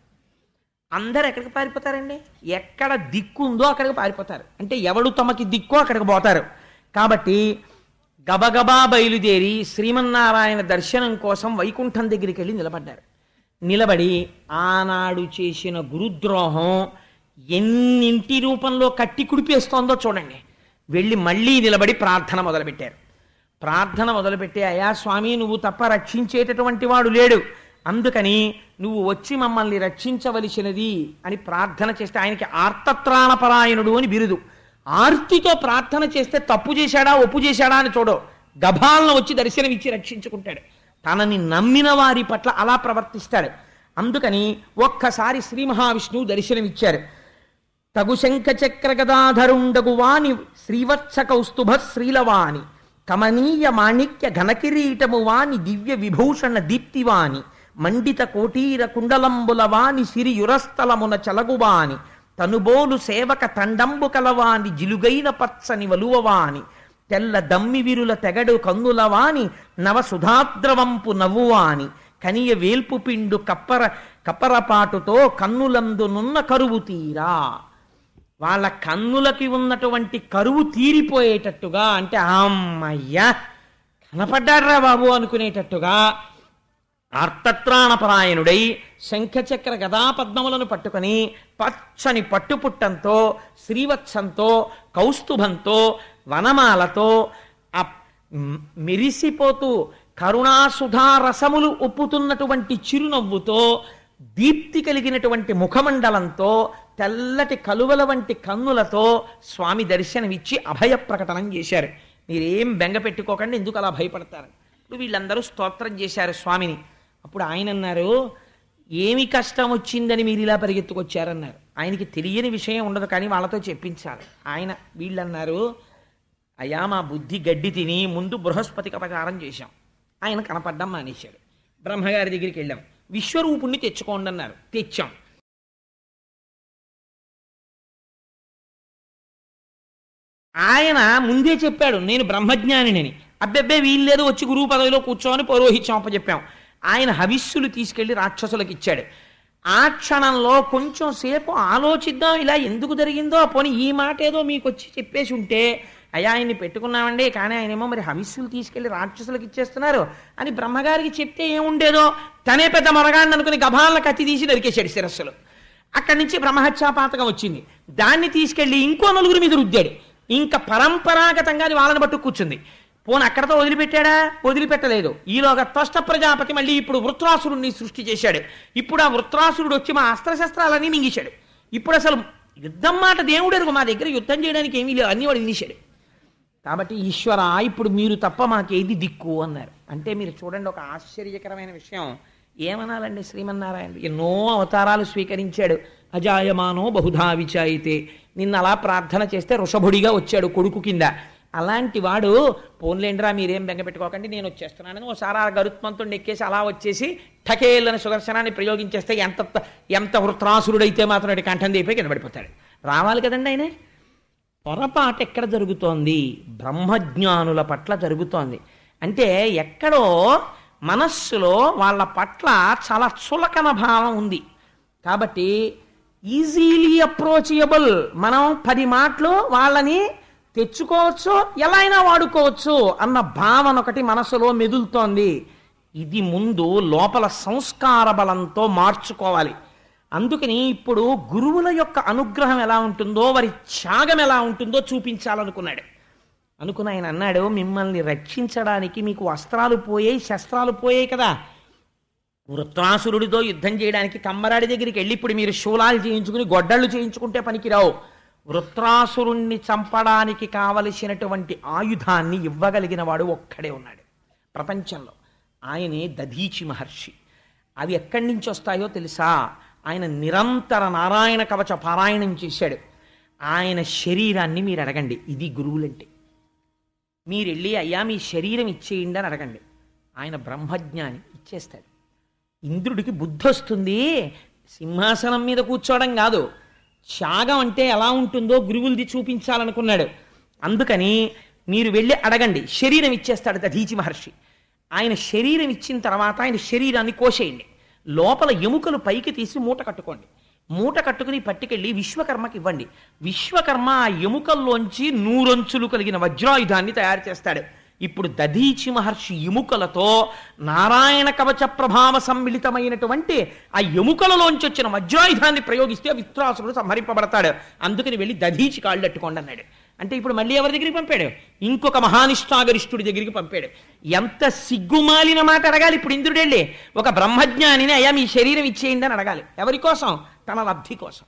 అందరు ఎక్కడికి పారిపోతారండి? ఎక్కడ దిక్కు ఉందో అక్కడికి పారిపోతారు. అంటే ఎవడు తమకి దిక్కో అక్కడికి పోతారు. కాబట్టి గబగబా బయలుదేరి శ్రీమన్నారాయణ దర్శనం కోసం వైకుంఠం దగ్గరికి వెళ్ళి నిలబడ్డారు. నిలబడి ఆనాడు చేసిన గురుద్రోహం ఎన్నింటి రూపంలో కట్టి కుడిపేస్తోందో చూడండి. వెళ్ళి మళ్ళీ నిలబడి ప్రార్థన మొదలుపెట్టారు. ప్రార్థన మొదలుపెట్టి అయ్యా స్వామి, నువ్వు తప్ప రక్షించేటటువంటి వాడు లేడు, అందుకని నువ్వు వచ్చి మమ్మల్ని రక్షించవలసినది అని ప్రార్థన చేస్తే, ఆయనకి ఆర్తత్రాణపరాయణుడు అని బిరుదు. ఆర్తితో ప్రార్థన చేస్తే తప్పు చేశాడా ఒప్పు చేశాడా అని చూడో, గభాలను వచ్చి దర్శనమిచ్చి రక్షించుకుంటాడు. తనని నమ్మిన వారి పట్ల అలా ప్రవర్తిస్తాడు. అందుకని ఒక్కసారి శ్రీ మహావిష్ణువు దర్శనమిచ్చారు. తగు శంఖ చక్ర గదాధరుండగు వాని శ్రీవత్స కౌస్తుభ శ్రీలవాని కమనీయ మాణిక్య ఘనకిరీటము వాని దివ్య విభూషణ దీప్తివాని మండిత కోటీర కుండలంబుల వాని సిరియురస్థలమున చలగువాని తనుబోలు సేవక తండంబు కలవాని జిలుగైన పచ్చని వలువవాని తెల్ల దమ్మి విరుల తెగడు కన్నులవాని నవసుధాద్రవంపు నవ్వువాని కనియ వేల్పు పిండు కప్పరపాటుతో కన్నులందునున్న కరువు తీరా. వాళ్ళ కన్నులకి ఉన్నటువంటి కరువు తీరిపోయేటట్టుగా, అంటే అమ్మయ్యా కనపడ్డాడ్రా బాబు అనుకునేటట్టుగా అర్థత్రాణపరాయణుడై శంఖచక్ర గదాపద్మములను పట్టుకొని పచ్చని పట్టుపుట్టంతో శ్రీవత్సంతో కౌస్తుభంతో వనమాలతో మెరిసిపోతూ కరుణాసుధారసములు ఒప్పుతున్నటువంటి చిరునవ్వుతో దీప్తి కలిగినటువంటి ముఖమండలంతో తెల్లటి కలువల వంటి కన్నులతో స్వామి దర్శనమిచ్చి అభయ ప్రకటనం చేశారు. మీరేం బెంగ పెట్టుకోకండి, ఎందుకు అలా భయపడతారు. ఇప్పుడు వీళ్ళందరూ స్తోత్రం చేశారు స్వామిని. అప్పుడు ఆయన అన్నారు, ఏమి కష్టం వచ్చిందని మీరు ఇలా పరిగెత్తుకొచ్చారన్నారు. ఆయనకి తెలియని విషయం ఉండదు, కానీ వాళ్ళతో చెప్పించాలి. వీళ్ళన్నారు, అయ్యా మా బుద్ధి గడ్డి తిని ముందు బృహస్పతికి అపచారం చేశాం, ఆయన కనపడ్డం మానేశాడు. బ్రహ్మగారి దగ్గరికి వెళ్ళాం, విశ్వరూపుణ్ణి తెచ్చుకోండి అన్నారు, తెచ్చాం. ఆయన ముందే చెప్పాడు నేను బ్రహ్మజ్ఞానిని. అబ్బెబ్బే వీల్లేదు, వచ్చి గురువు పదవిలో కూర్చోని పౌరోహిత్యం అప్పచెప్పాం. ఆయన హవిస్సులు తీసుకెళ్లి రాక్షసులకు ఇచ్చాడు. ఆ క్షణంలో కొంచెం సేపు ఆలోచిద్దాం, ఇలా ఎందుకు జరిగిందో, పోనీ ఈ మాట ఏదో మీకు వచ్చి చెప్పేసి ఉంటే, అయ్యా ఆయన్ని పెట్టుకున్నామండి, కానీ ఆయనేమో మరి హవిస్సులు తీసుకెళ్లి రాక్షసులకు ఇచ్చేస్తున్నారు అని బ్రహ్మగారికి చెప్తే ఏముండేదో, తనే పెద్ద మొరగాడిని అనుకుని గభాలను కత్తి తీసి నరికేశాడు శిరస్సులు. అక్కడి నుంచి బ్రహ్మహత్యాపాతకం వచ్చింది. దాన్ని తీసుకెళ్లి ఇంకో నలుగురి మీద రుద్దాడు. ఇంకా పరంపరాగతంగా అది వాళ్ళని పట్టు కూర్చుంది. పోను అక్కడతో వదిలిపెట్టాడా? వదిలిపెట్టలేదు. ఈలోగా త్వష్ట ప్రజాపతి మళ్ళీ ఇప్పుడు వృత్రాసురుణ్ణి సృష్టి చేశాడు. ఇప్పుడు ఆ వృత్రాసురుడు వచ్చి మా అస్త్రశస్త్రాలన్నీ మింగేశాడు. ఇప్పుడు అసలు యుద్ధం మాట దేవుడు మా దగ్గర యుద్ధం చేయడానికి ఏమీ లేదు, అన్నీ వాడు వినిశాడు. కాబట్టి ఈశ్వర ఇప్పుడు మీరు తప్ప మాకేది దిక్కు అన్నారు. అంటే మీరు చూడండి, ఒక ఆశ్చర్యకరమైన విషయం. ఏమనాలండి, శ్రీమన్నారాయణ ఎన్నో అవతారాలు స్వీకరించాడు. అజాయమానో బహుధా విచాయితే, నిన్న అలా ప్రార్థన చేస్తే వృషభుడిగా వచ్చాడు కొడుకు కింద. అలాంటి వాడు పోన్లేండ్రా మీరేం బెంగ పెట్టుకోకండి, నేను వచ్చేస్తున్నానని ఓసారి ఆ గరుత్మంతుడిని ఎక్కేసి అలా వచ్చేసి ఠకేళ్ళని సుదర్శనాన్ని ప్రయోగించేస్తే ఎంత వృత్రాసురుడైతే మాత్రం కంఠం దీపే కింద పడిపోతాడు. రావాలి కదండి ఆయన. పొరపాటు ఎక్కడ జరుగుతోంది? బ్రహ్మజ్ఞానుల పట్ల జరుగుతోంది. అంటే ఎక్కడో మనస్సులో వాళ్ళ పట్ల చాలా చులకన భావం ఉంది. కాబట్టి ఈజీలీ అప్రోచబుల్, మనం 10 మాటలు వాళ్ళని తెచ్చుకోవచ్చు, ఎలా అయినా వాడుకోవచ్చు అన్న భావన ఒకటి మనసులో మెదులుతోంది. ఇది ముందు లోపల సంస్కార బలంతో మార్చుకోవాలి. అందుకని ఇప్పుడు గురువుల యొక్క అనుగ్రహం ఎలా ఉంటుందో, వారి త్యాగం ఎలా ఉంటుందో చూపించాలనుకున్నాడు. ఆయన అన్నాడు, మిమ్మల్ని రక్షించడానికి మీకు వస్త్రాలు పోయాయి, శస్త్రాలు పోయాయి కదా. వృత్రాసురుడితో యుద్ధం చేయడానికి కమ్మరాడి దగ్గరికి వెళ్ళి ఇప్పుడు మీరు శూలాలు చేయించుకుని గొడ్డళ్ళు చేయించుకుంటే పనికిరావు. వృత్రాసురుణ్ణి చంపడానికి కావలసినటువంటి ఆయుధాన్ని ఇవ్వగలిగిన వాడు ఒక్కడే ఉన్నాడు ప్రపంచంలో, ఆయనే దధీచి మహర్షి. అవి ఎక్కడి నుంచి వస్తాయో తెలుసా? ఆయన నిరంతర నారాయణ కవచ పారాయణం చేశాడు. ఆయన శరీరాన్ని మీరు అడగండి, ఇది గురువులంటే. మీరు వెళ్ళి అయ్యా మీ శరీరం ఇచ్చేయండి అని అడగండి, ఆయన బ్రహ్మజ్ఞాని ఇచ్చేస్తాడు. ఇంద్రుడికి బుద్ధి వస్తుంది, సింహాసనం మీద కూర్చోవడం కాదు, త్యాగం అంటే ఎలా ఉంటుందో గురువులది చూపించాలనుకున్నాడు. అందుకని మీరు వెళ్ళి అడగండి, శరీరం ఇచ్చేస్తాడు దధీచి మహర్షి. ఆయన శరీరం ఇచ్చిన తర్వాత ఆయన శరీరాన్ని కోసేయండి, లోపల ఎముకలు పైకి తీసి మూట కట్టుకోండి. మూట కట్టుకుని పట్టుకెళ్ళి విశ్వకర్మకి ఇవ్వండి. విశ్వకర్మ ఆ ఎముకల్లోంచి 100 అంచులు కలిగిన వజ్రాయుధాన్ని తయారు చేస్తాడు. ఇప్పుడు దధీచి మహర్షి ఎముకలతో నారాయణ కవచ ప్రభావ సమ్మిళితమైనటువంటి ఆ ఎముకలలోంచి వచ్చిన వజ్రాయుధాన్ని ప్రయోగిస్తే విత్రాసురుడు సంహరింపబడతాడు. అందుకని వెళ్ళి దధీచి కాళ్ళు అట్టుకోండి అన్నాడు. అంటే ఇప్పుడు మళ్ళీ ఎవరి దగ్గరికి పంపాడు? ఇంకొక మహానిష్ఠాగరిష్ఠుడి దగ్గరికి పంపాడు. ఎంత సిగ్గుమాలిన మాట అడగాలి ఇప్పుడు ఇంద్రుడు వెళ్ళి, ఒక బ్రహ్మజ్ఞానిని అయ్యా మీ శరీరం ఇచ్చేయండి అని అడగాలి. ఎవరి కోసం? తన లబ్ధి కోసం.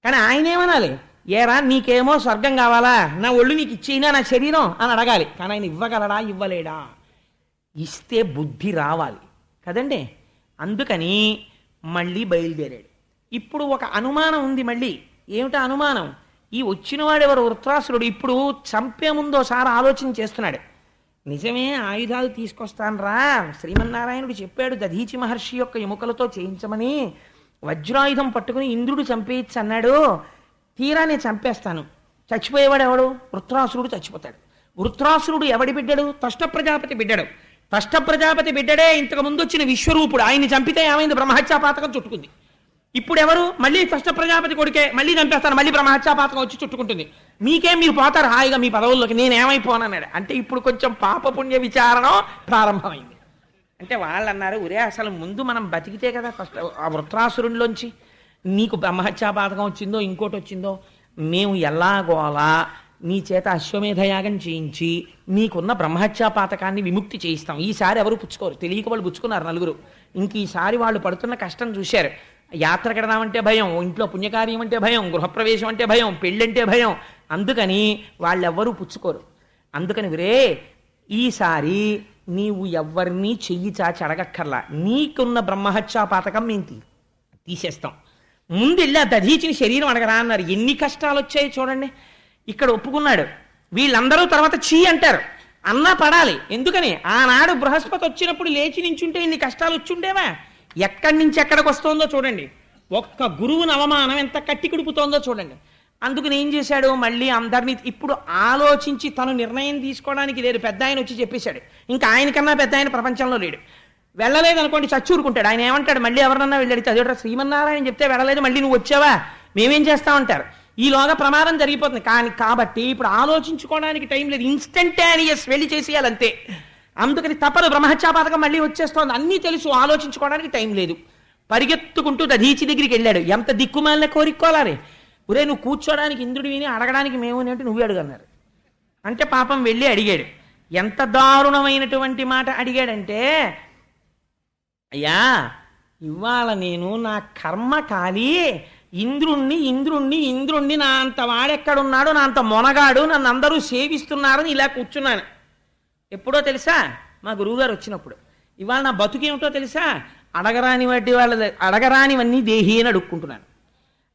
కానీ ఆయన ఏమనాలి? ఏరా నీకేమో స్వర్గం కావాలా, నా ఒళ్ళు నీకు ఇచ్చేయినా నా శరీరం అని అడగాలి. కానీ ఆయన ఇవ్వగలడా? ఇవ్వలేడా? ఇస్తే బుద్ధి రావాలి కదండి. అందుకని మళ్ళీ బయలుదేరాడు. ఇప్పుడు ఒక అనుమానం ఉంది మళ్ళీ. ఏమిటా అనుమానం? ఈ వచ్చినవాడెవరు? వృత్రాసురుడు. ఇప్పుడు చంపే ముందు ఒకసారి ఆలోచన చేస్తున్నాడు. నిజమే ఆయుధాలు తీసుకొస్తానరా, శ్రీమన్నారాయణుడు చెప్పాడు దధీచి మహర్షి యొక్క ఎముకలతో చేయించమని. వజ్రాయుధం పట్టుకుని ఇంద్రుడు చంపేయచ్చు అన్నాడు. తీరా నేను చంపేస్తాను. చచ్చిపోయేవాడు ఎవడు? వృత్రాసురుడు చచ్చిపోతాడు. వృత్రాసురుడు ఎవడి బిడ్డడు? త్వష్ట ప్రజాపతి బిడ్డడు. త్వష్ట ప్రజాపతి బిడ్డడే ఇంతకు ముందు వచ్చిన విశ్వరూపుడు. ఆయన్ని చంపితే ఏమైంది? బ్రహ్మహత్యాపాతకం చుట్టుకుంది. ఇప్పుడు ఎవరు? మళ్ళీ త్వష్ట ప్రజాపతి కొడుకే. మళ్ళీ చంపేస్తాను, మళ్ళీ బ్రహ్మహత్యాపాతకం వచ్చి చుట్టుకుంటుంది. మీకేం, మీరు పోతారు హాయిగా మీ పదవుల్లోకి, నేనేమైపోనన్నాడు. అంటే ఇప్పుడు కొంచెం పాపపుణ్య విచారణ ప్రారంభమైంది. అంటే వాళ్ళు అన్నారు, ఒరే అసలు ముందు మనం బతికితే కదా ఫస్ట్ ఆ వృత్రాసురునిలోంచి నీకు బ్రహ్మహత్యాపాతకం వచ్చిందో ఇంకోటి వచ్చిందో, మేము ఎలాగోలా నీ చేత అశ్వమేధయాగం చేయించి నీకున్న బ్రహ్మహత్యాపాతకాన్ని విముక్తి చేయిస్తాం. ఈసారి ఎవరు పుచ్చుకోరు, తెలియక వాళ్ళు పుచ్చుకున్నారు నలుగురు. ఇంక ఈసారి వాళ్ళు పడుతున్న కష్టం చూశారు. యాత్రకు వెడదామంటే భయం, ఇంట్లో పుణ్యకార్యం అంటే భయం, గృహప్రవేశం అంటే భయం, పెళ్ళంటే భయం. అందుకని వాళ్ళెవ్వరూ పుచ్చుకోరు. అందుకని రే ఈసారి నీవు ఎవరినీ చెయ్యి చాచి అడగక్కర్లా, నీకున్న బ్రహ్మహత్యా పాతకం మేము తీసేస్తాం. ముందెళ్ళి ఆ దధీచిని శరీరం అడగరా అన్నారు. ఎన్ని కష్టాలు వచ్చాయి చూడండి. ఇక్కడ ఒప్పుకున్నాడు. వీళ్ళందరూ తర్వాత చీ అంటారు, అన్నా పడాలి. ఎందుకని ఆనాడు బృహస్పతి వచ్చినప్పుడు లేచి నించుంటే ఇన్ని కష్టాలు వచ్చుండేవా? ఎక్కడి నుంచి ఎక్కడికి వస్తోందో చూడండి. ఒక్క గురువుని అవమానం ఎంత కట్టి కుడుపుతోందో చూడండి. అందుకని ఏం చేశాడు, మళ్ళీ అందరినీ ఇప్పుడు ఆలోచించి తను నిర్ణయం తీసుకోవడానికి లేదు. పెద్ద ఆయన వచ్చి చెప్పేశాడు. ఇంకా ఆయనకన్నా పెద్ద ఆయన ప్రపంచంలో లేడు. వెళ్ళలేదు అనుకోండి, చచ్చూరుకుంటాడు. ఆయన ఏమంటాడు, మళ్ళీ ఎవరన్నా వెళ్ళాడు అదేట శ్రీమన్నారాయణ చెప్తే వెళ్ళలేదు, మళ్ళీ నువ్వు వచ్చావా, మేమేం చేస్తామంటారు. ఈలోగా ప్రమాదం జరిగిపోతుంది. కాబట్టి ఇప్పుడు ఆలోచించుకోవడానికి టైం లేదు, ఇన్స్టంటానియస్ వెళ్ళి చేసేయాలంతే. అందుకని తప్పదు, బ్రహ్మహత్యా పథకం మళ్ళీ వచ్చేస్తోంది, అన్నీ తెలుసు, ఆలోచించుకోవడానికి టైం లేదు. పరిగెత్తుకుంటూ దధీచి దగ్గరికి వెళ్ళాడు. ఎంత దిక్కుమాలిన కోరికోవాలి, ఒరే నువ్వు కూర్చోడానికి ఇంద్రుడు విని అడగడానికి మేము అంటే నువ్వే అడుగన్నారు. అంటే పాపం వెళ్ళి అడిగాడు. ఎంత దారుణమైనటువంటి మాట అడిగాడంటే, అయ్యా ఇవాళ నేను నా కర్మ కాలి ఇంద్రుణ్ణి నా అంత వాడెక్కడున్నాడు, నా అంత మొనగాడు, నన్ను అందరూ సేవిస్తున్నారని ఇలా కూర్చున్నాను. ఎప్పుడో తెలుసా, మా గురువుగారు వచ్చినప్పుడు. ఇవాళ నా బతుకేమిటో తెలుసా, అడగరానివన్నీ దేహి అని అడుక్కుంటున్నాను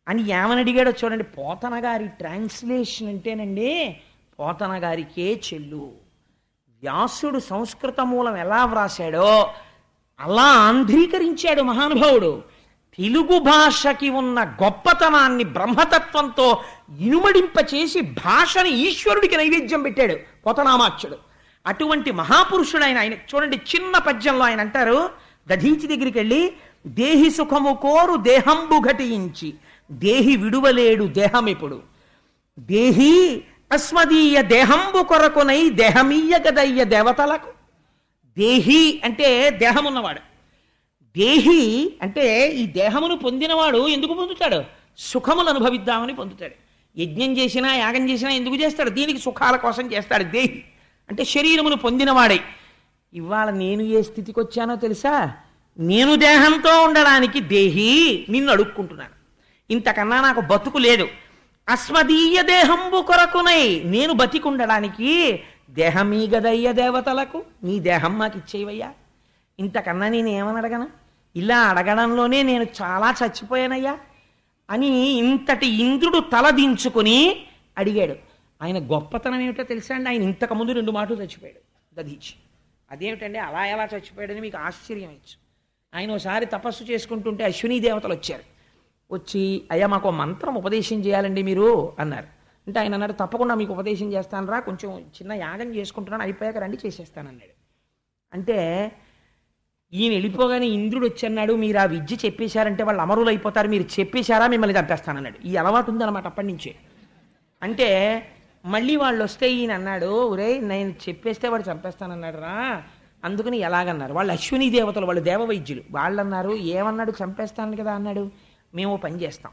అని ఏమని అడిగాడో చూడండి. పోతన గారి ట్రాన్స్లేషన్ అంటేనండి పోతన గారికే చెల్లు. వ్యాసుడు సంస్కృత మూలం ఎలా వ్రాసాడో అలా ఆంధ్రీకరించాడు మహానుభావుడు. తెలుగు భాషకి ఉన్న గొప్పతనాన్ని బ్రహ్మతత్వంతో ఇనుమడింపచేసి భాషని ఈశ్వరుడికి నైవేద్యం పెట్టాడు పోతనామాచ్యుడు. అటువంటి మహాపురుషుడు ఆయన చూడండి. చిన్న పద్యంలో ఆయన అంటారు, దధీచి దగ్గరికి వెళ్ళి, దేహి సుఖము కోరు దేహంబు ఘటించి దేహి విడువలేడు దేహమిప్పుడు, దేహి అస్మదీయ దేహంబు కొరకునై దేహమీయ గదయ్య దేవతలకు. దేహి అంటే దేహమున్నవాడు, దేహి అంటే ఈ దేహమును పొందినవాడు ఎందుకు పొందుతాడు, సుఖములు అనుభవిద్దామని పొందుతాడు. యజ్ఞం చేసినా యాగం చేసినా ఎందుకు చేస్తాడు, దీనికి సుఖాల కోసం చేస్తాడు. దేహి అంటే శరీరమును పొందినవాడై. ఇవాళ నేను ఏ స్థితికి వచ్చానో తెలుసా, నేను దేహంతో ఉండడానికి దేహి నిన్ను అడుక్కుంటున్నాను, ఇంతకన్నా నాకు బతుకు లేదు. అస్మదీయ దేహంబు కొరకునై నేను బతికుండడానికి దేహమీ గదయ్య దేవతలకు, నీ దేహం మాకు ఇచ్చేవయ్యా, ఇంతకన్నా నేను ఏమని అడగను, ఇలా అడగడంలోనే నేను చాలా చచ్చిపోయానయ్యా అని ఇంతటి ఇంద్రుడు తలదించుకుని అడిగాడు. ఆయన గొప్పతనం ఏమిటో తెలుసా అండి, ఆయన ఇంతకుముందు 2 మాటలు చచ్చిపోయాడు దధీచి. అదేమిటండి అలా ఎలా చచ్చిపోయాడని మీకు ఆశ్చర్యం ఇచ్చు. ఆయన ఒకసారి తపస్సు చేసుకుంటుంటే అశ్వినీ దేవతలు వచ్చారు. వచ్చి అయ్యా మాకు మంత్రం ఉపదేశం చేయాలండి మీరు అన్నారు. అంటే ఆయన అన్నాడు, తప్పకుండా మీకు ఉపదేశం చేస్తాను రా, కొంచెం చిన్న యాగం చేసుకుంటున్నాను, అయిపోయాక రండి చేసేస్తానన్నాడు. అంటే ఈయన వెళ్ళిపోగానే ఇంద్రుడు వచ్చి అన్నాడు, మీరు ఆ విద్య చెప్పేశారంటే వాళ్ళు అమరులు అయిపోతారు, మీరు చెప్పేశారా మిమ్మల్ని చంపేస్తానన్నాడు. ఈ అలవాటు ఉందన్నమాట అప్పటి నుంచే. అంటే మళ్ళీ వాళ్ళు వస్తే ఈయన అన్నాడు, ఒరే నేను చెప్పేస్తే వాడు చంపేస్తానన్నాడు రా, అందుకని ఎలాగన్నారు. వాళ్ళు అశ్వినీ దేవతలు, వాళ్ళు దేవవైద్యులు. వాళ్ళు అన్నారు, ఏమన్నాడు, చంపేస్తాను కదా అన్నాడు, మేము పని చేస్తాం.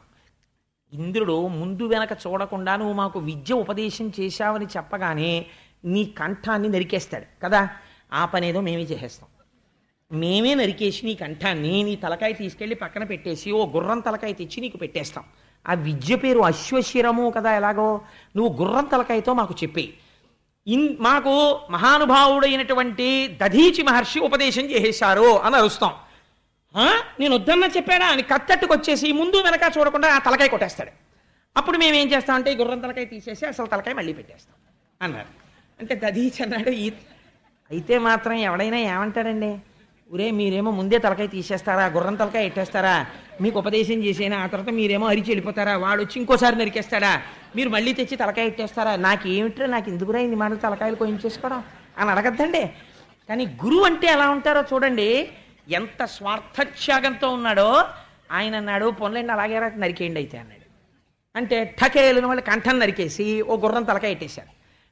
ఇంద్రుడు ముందు వెనక చూడకుండా నువ్వు మాకు విద్య ఉపదేశం చేశావని చెప్పగానే నీ కంఠాన్ని నరికేస్తాడు కదా, ఆ పనేదో మేమే చేసేస్తాం. మేమే నరికేసి నీ కంఠాన్ని, నీ తలకాయ తీసుకెళ్ళి పక్కన పెట్టేసి ఓ గుర్రం తలకాయ తెచ్చి నీకు పెట్టేస్తాం. ఆ విద్య పేరు అశ్వశిరము కదా, ఎలాగో నువ్వు గుర్రం తలకాయతో మాకు చెప్పి మాకు మహానుభావుడైనటువంటి దధీచి మహర్షి ఉపదేశం చేసేశారు అని అరుస్తాం. నేను వద్దన్నా చెప్పాడా అని కత్తట్టుకొచ్చేసి ముందు వెనక చూడకుండా ఆ తలకాయ కొట్టేస్తాడు. అప్పుడు మేమేం చేస్తామంటే ఈ గుర్రం తలకాయ తీసేసి అసలు తలకాయ మళ్ళీ పెట్టేస్తాం అన్నారు. అంటే దధీచి అన్నాడు, అయితే మాత్రం ఎవడైనా ఏమంటాడండి, ఒరే మీరేమో ముందే తలకాయ తీసేస్తారా, గుర్రం తలకాయ ఎట్టేస్తారా, మీకు ఉపదేశం చేసేనా, ఆ తర్వాత మీరేమో అరిచి వెళ్ళిపోతారా, వాడు వచ్చి ఇంకోసారి నరికేస్తాడా, మీరు మళ్ళీ తెచ్చి తలకాయ ఎట్టేస్తారా, నాకేమిట్రా, నాకు ఎందుకురా ఇన్ని మాటలు తలకాయలు కోయించేసుకోవడం అని అడగద్దండి. కానీ గురువు అంటే ఎలా ఉంటారో చూడండి, ఎంత స్వార్థత్యాగంతో ఉన్నాడో. ఆయన అన్నాడు, పొన్లేండి అలాగే నరికేయండి అయితే అన్నాడు. అంటే ఠకేలను వాళ్ళు కంఠం నరికేసి ఓ గుర్రం తలకాయ ఎట్టేశారు.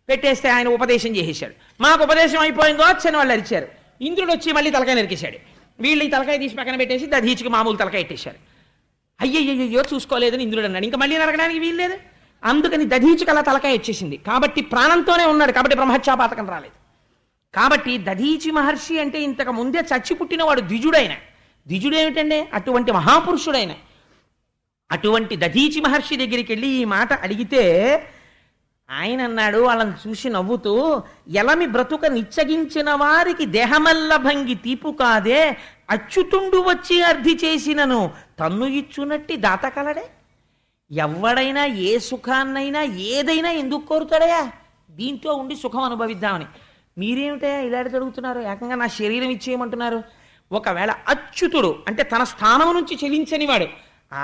పెట్టేస్తే ఆయన ఉపదేశం చేసేశాడు. మాకు ఉపదేశం అయిపోయిందో వచ్చని వాళ్ళు అరిచారు. ఇంద్రుడు వచ్చి మళ్ళీ తలకాయ నరికేశాడు. వీళ్ళు ఈ తలకాయ తీసి పక్కన పెట్టేసి దధీచికి మామూలు తలకాయ ఎట్టేశారు. అయ్యయ్యో చూసుకోలేదని ఇంద్రుడు అన్నాడు. ఇంకా మళ్ళీ నరకడానికి వీల్లేదు. అందుకని దధీచికి అలా తలకాయ వచ్చేసింది. కాబట్టి ప్రాణంతోనే ఉన్నాడు, కాబట్టి బ్రహ్మహత్యాపాతకం రాలేదు. కాబట్టి దధీచి మహర్షి అంటే ఇంతకు ముందే చచ్చి పుట్టినవాడు ద్విజుడైన. ద్విజుడేమిటండి అటువంటి మహాపురుషుడైన అటువంటి దధీచి మహర్షి దగ్గరికి వెళ్ళి ఈ మాట అడిగితే ఆయన అన్నాడు వాళ్ళని చూసి నవ్వుతూ, ఎలమి బ్రతుక నిచ్చగించిన వారికి దేహమల్ల భంగి తీపు కాదే, అచ్యుతుండు వచ్చి అర్థి చేసినను తన్ను ఇచ్చునట్టి దాత కలడే. ఎవడైనా ఏ సుఖాన్నైనా ఏదైనా ఎందుకు కోరుతాడయా? దీంతో ఉండి సుఖం అనుభవిద్దామని. మీరేమిటయా ఇలాంటి అడుగుతున్నారు? ఏకంగా నా శరీరం ఇచ్చేయమంటున్నారు. ఒకవేళ అచ్యుతుడు అంటే తన స్థానం నుంచి చెలించని వాడు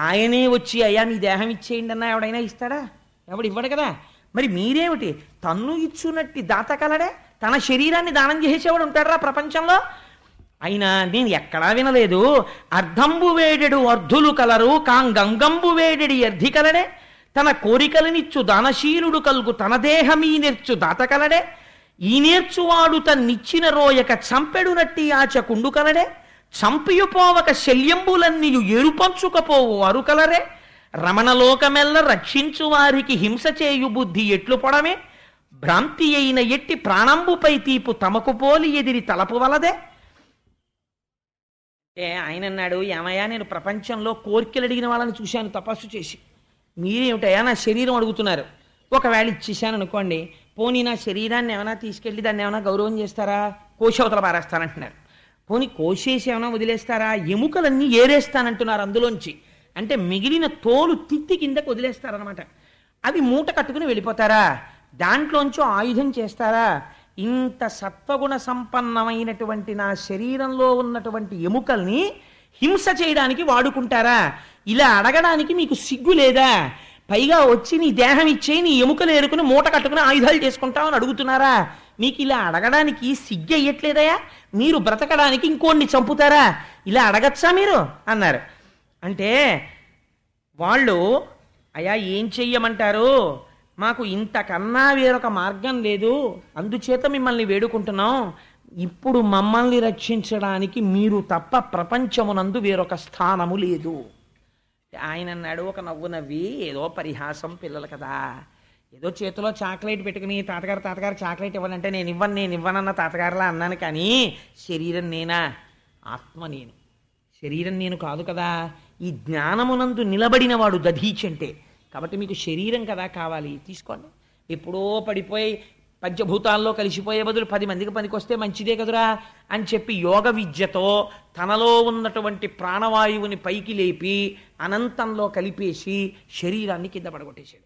ఆయనే వచ్చి అయ్యా మీ దేహం ఇచ్చేయండి అన్నా ఎవడైనా ఇస్తాడా? ఎవడు ఇవ్వడు కదా. మరి మీరేమిటి తన్ను ఇచ్చునట్టి దాత కలడే? తన శరీరాన్ని దానం చేసేవాడు ఉంటాడరా ప్రపంచంలో? అయినా నేను ఎక్కడా వినలేదు. అర్ధంబు వేడెడు అర్ధులు కలరు కాంగంగంబు వేడెడి అర్ధి కలడే, తన కోరికలనిచ్చు దానశీలుడు కలుగు తన దేహమీ నేర్చు దాత కలడే, ఈ నేర్చువాడు తన్నిచ్చిన రోయక చంపెడునట్టి ఆచకుండు కలడే, చంపియుపోవక శల్యంబులన్నీయు ఏరుపంచుకపోవు వారు కలరే, రమణలోకమెల్ల రక్షించు వారికి హింస చేయు బుద్ధి ఎట్లు పొడమే, భ్రాంతి అయిన ఎట్టి ప్రాణంబుపై తీపు తమకు పోలి ఎదిరి తలపు వలదే. అంటే ఆయన అన్నాడు, ఏమయ్యా నేను ప్రపంచంలో కోరికలు అడిగిన వాళ్ళని చూశాను తపస్సు చేసి, మీరేమిటయా నా శరీరం అడుగుతున్నారు? ఒకవేళ ఇచ్చేసాను అనుకోండి, పోనీ నా శరీరాన్ని ఏమైనా తీసుకెళ్ళి దాన్ని ఏమైనా గౌరవం చేస్తారా? కోశవతల పారేస్తానంటున్నారు. పోనీ కోసేసి ఏమైనా వదిలేస్తారా? ఎముకలన్నీ ఏరేస్తానంటున్నారు అందులోంచి. అంటే మిగిలిన తోలు తిత్తి కిందకు వదిలేస్తారనమాట. అవి మూట కట్టుకుని వెళ్ళిపోతారా? దాంట్లోంచి ఆయుధం చేస్తారా? ఇంత సత్వగుణ సంపన్నమైనటువంటి నా శరీరంలో ఉన్నటువంటి ఎముకల్ని హింస చేయడానికి వాడుకుంటారా? ఇలా అడగడానికి మీకు సిగ్గు లేదా? పైగా వచ్చి నీ దేహం ఇచ్చే నీ ఎముకలు ఏరుకుని మూట కట్టుకుని ఆయుధాలు చేసుకుంటామని అడుగుతున్నారా? మీకు ఇలా అడగడానికి సిగ్గు అయ్యట్లేదయా? మీరు బ్రతకడానికి ఇంకోడిని చంపుతారా? ఇలా అడగచ్చా మీరు అన్నారు. అంటే వాళ్ళు అయ్యా ఏం చెయ్యమంటారు, మాకు ఇంతకన్నా వేరొక మార్గం లేదు, అందుచేత మిమ్మల్ని వేడుకుంటున్నాం, ఇప్పుడు మమ్మల్ని రక్షించడానికి మీరు తప్ప ప్రపంచమునందు వేరొక స్థానము లేదు. ఆయన అన్నాడు ఒక నవ్వు నవ్వి, ఏదో పరిహాసం పిల్లలు కదా, ఏదో చేతిలో చాక్లెట్ పెట్టుకుని తాతగారు చాక్లెట్ ఇవ్వాలంటే నేను ఇవ్వనన్న తాతగారులా అన్నాను, కానీ శరీరం నేనా? ఆత్మ నేను, శరీరం నేను కాదు కదా. ఈ జ్ఞానమునందు నిలబడిన వాడు దధీచి అంటే. కాబట్టి మీకు శరీరం కదా కావాలి, తీసుకోండి. ఎప్పుడో పడిపోయి పంచభూతాల్లో కలిసిపోయే బదులు 10 మందికి పనికొస్తే మంచిదే కదురా అని చెప్పి యోగ విద్యతో తనలో ఉన్నటువంటి ప్రాణవాయువుని పైకి లేపి అనంతంలో కలిపేసి శరీరాన్ని కింద పడగొట్టేశాడు.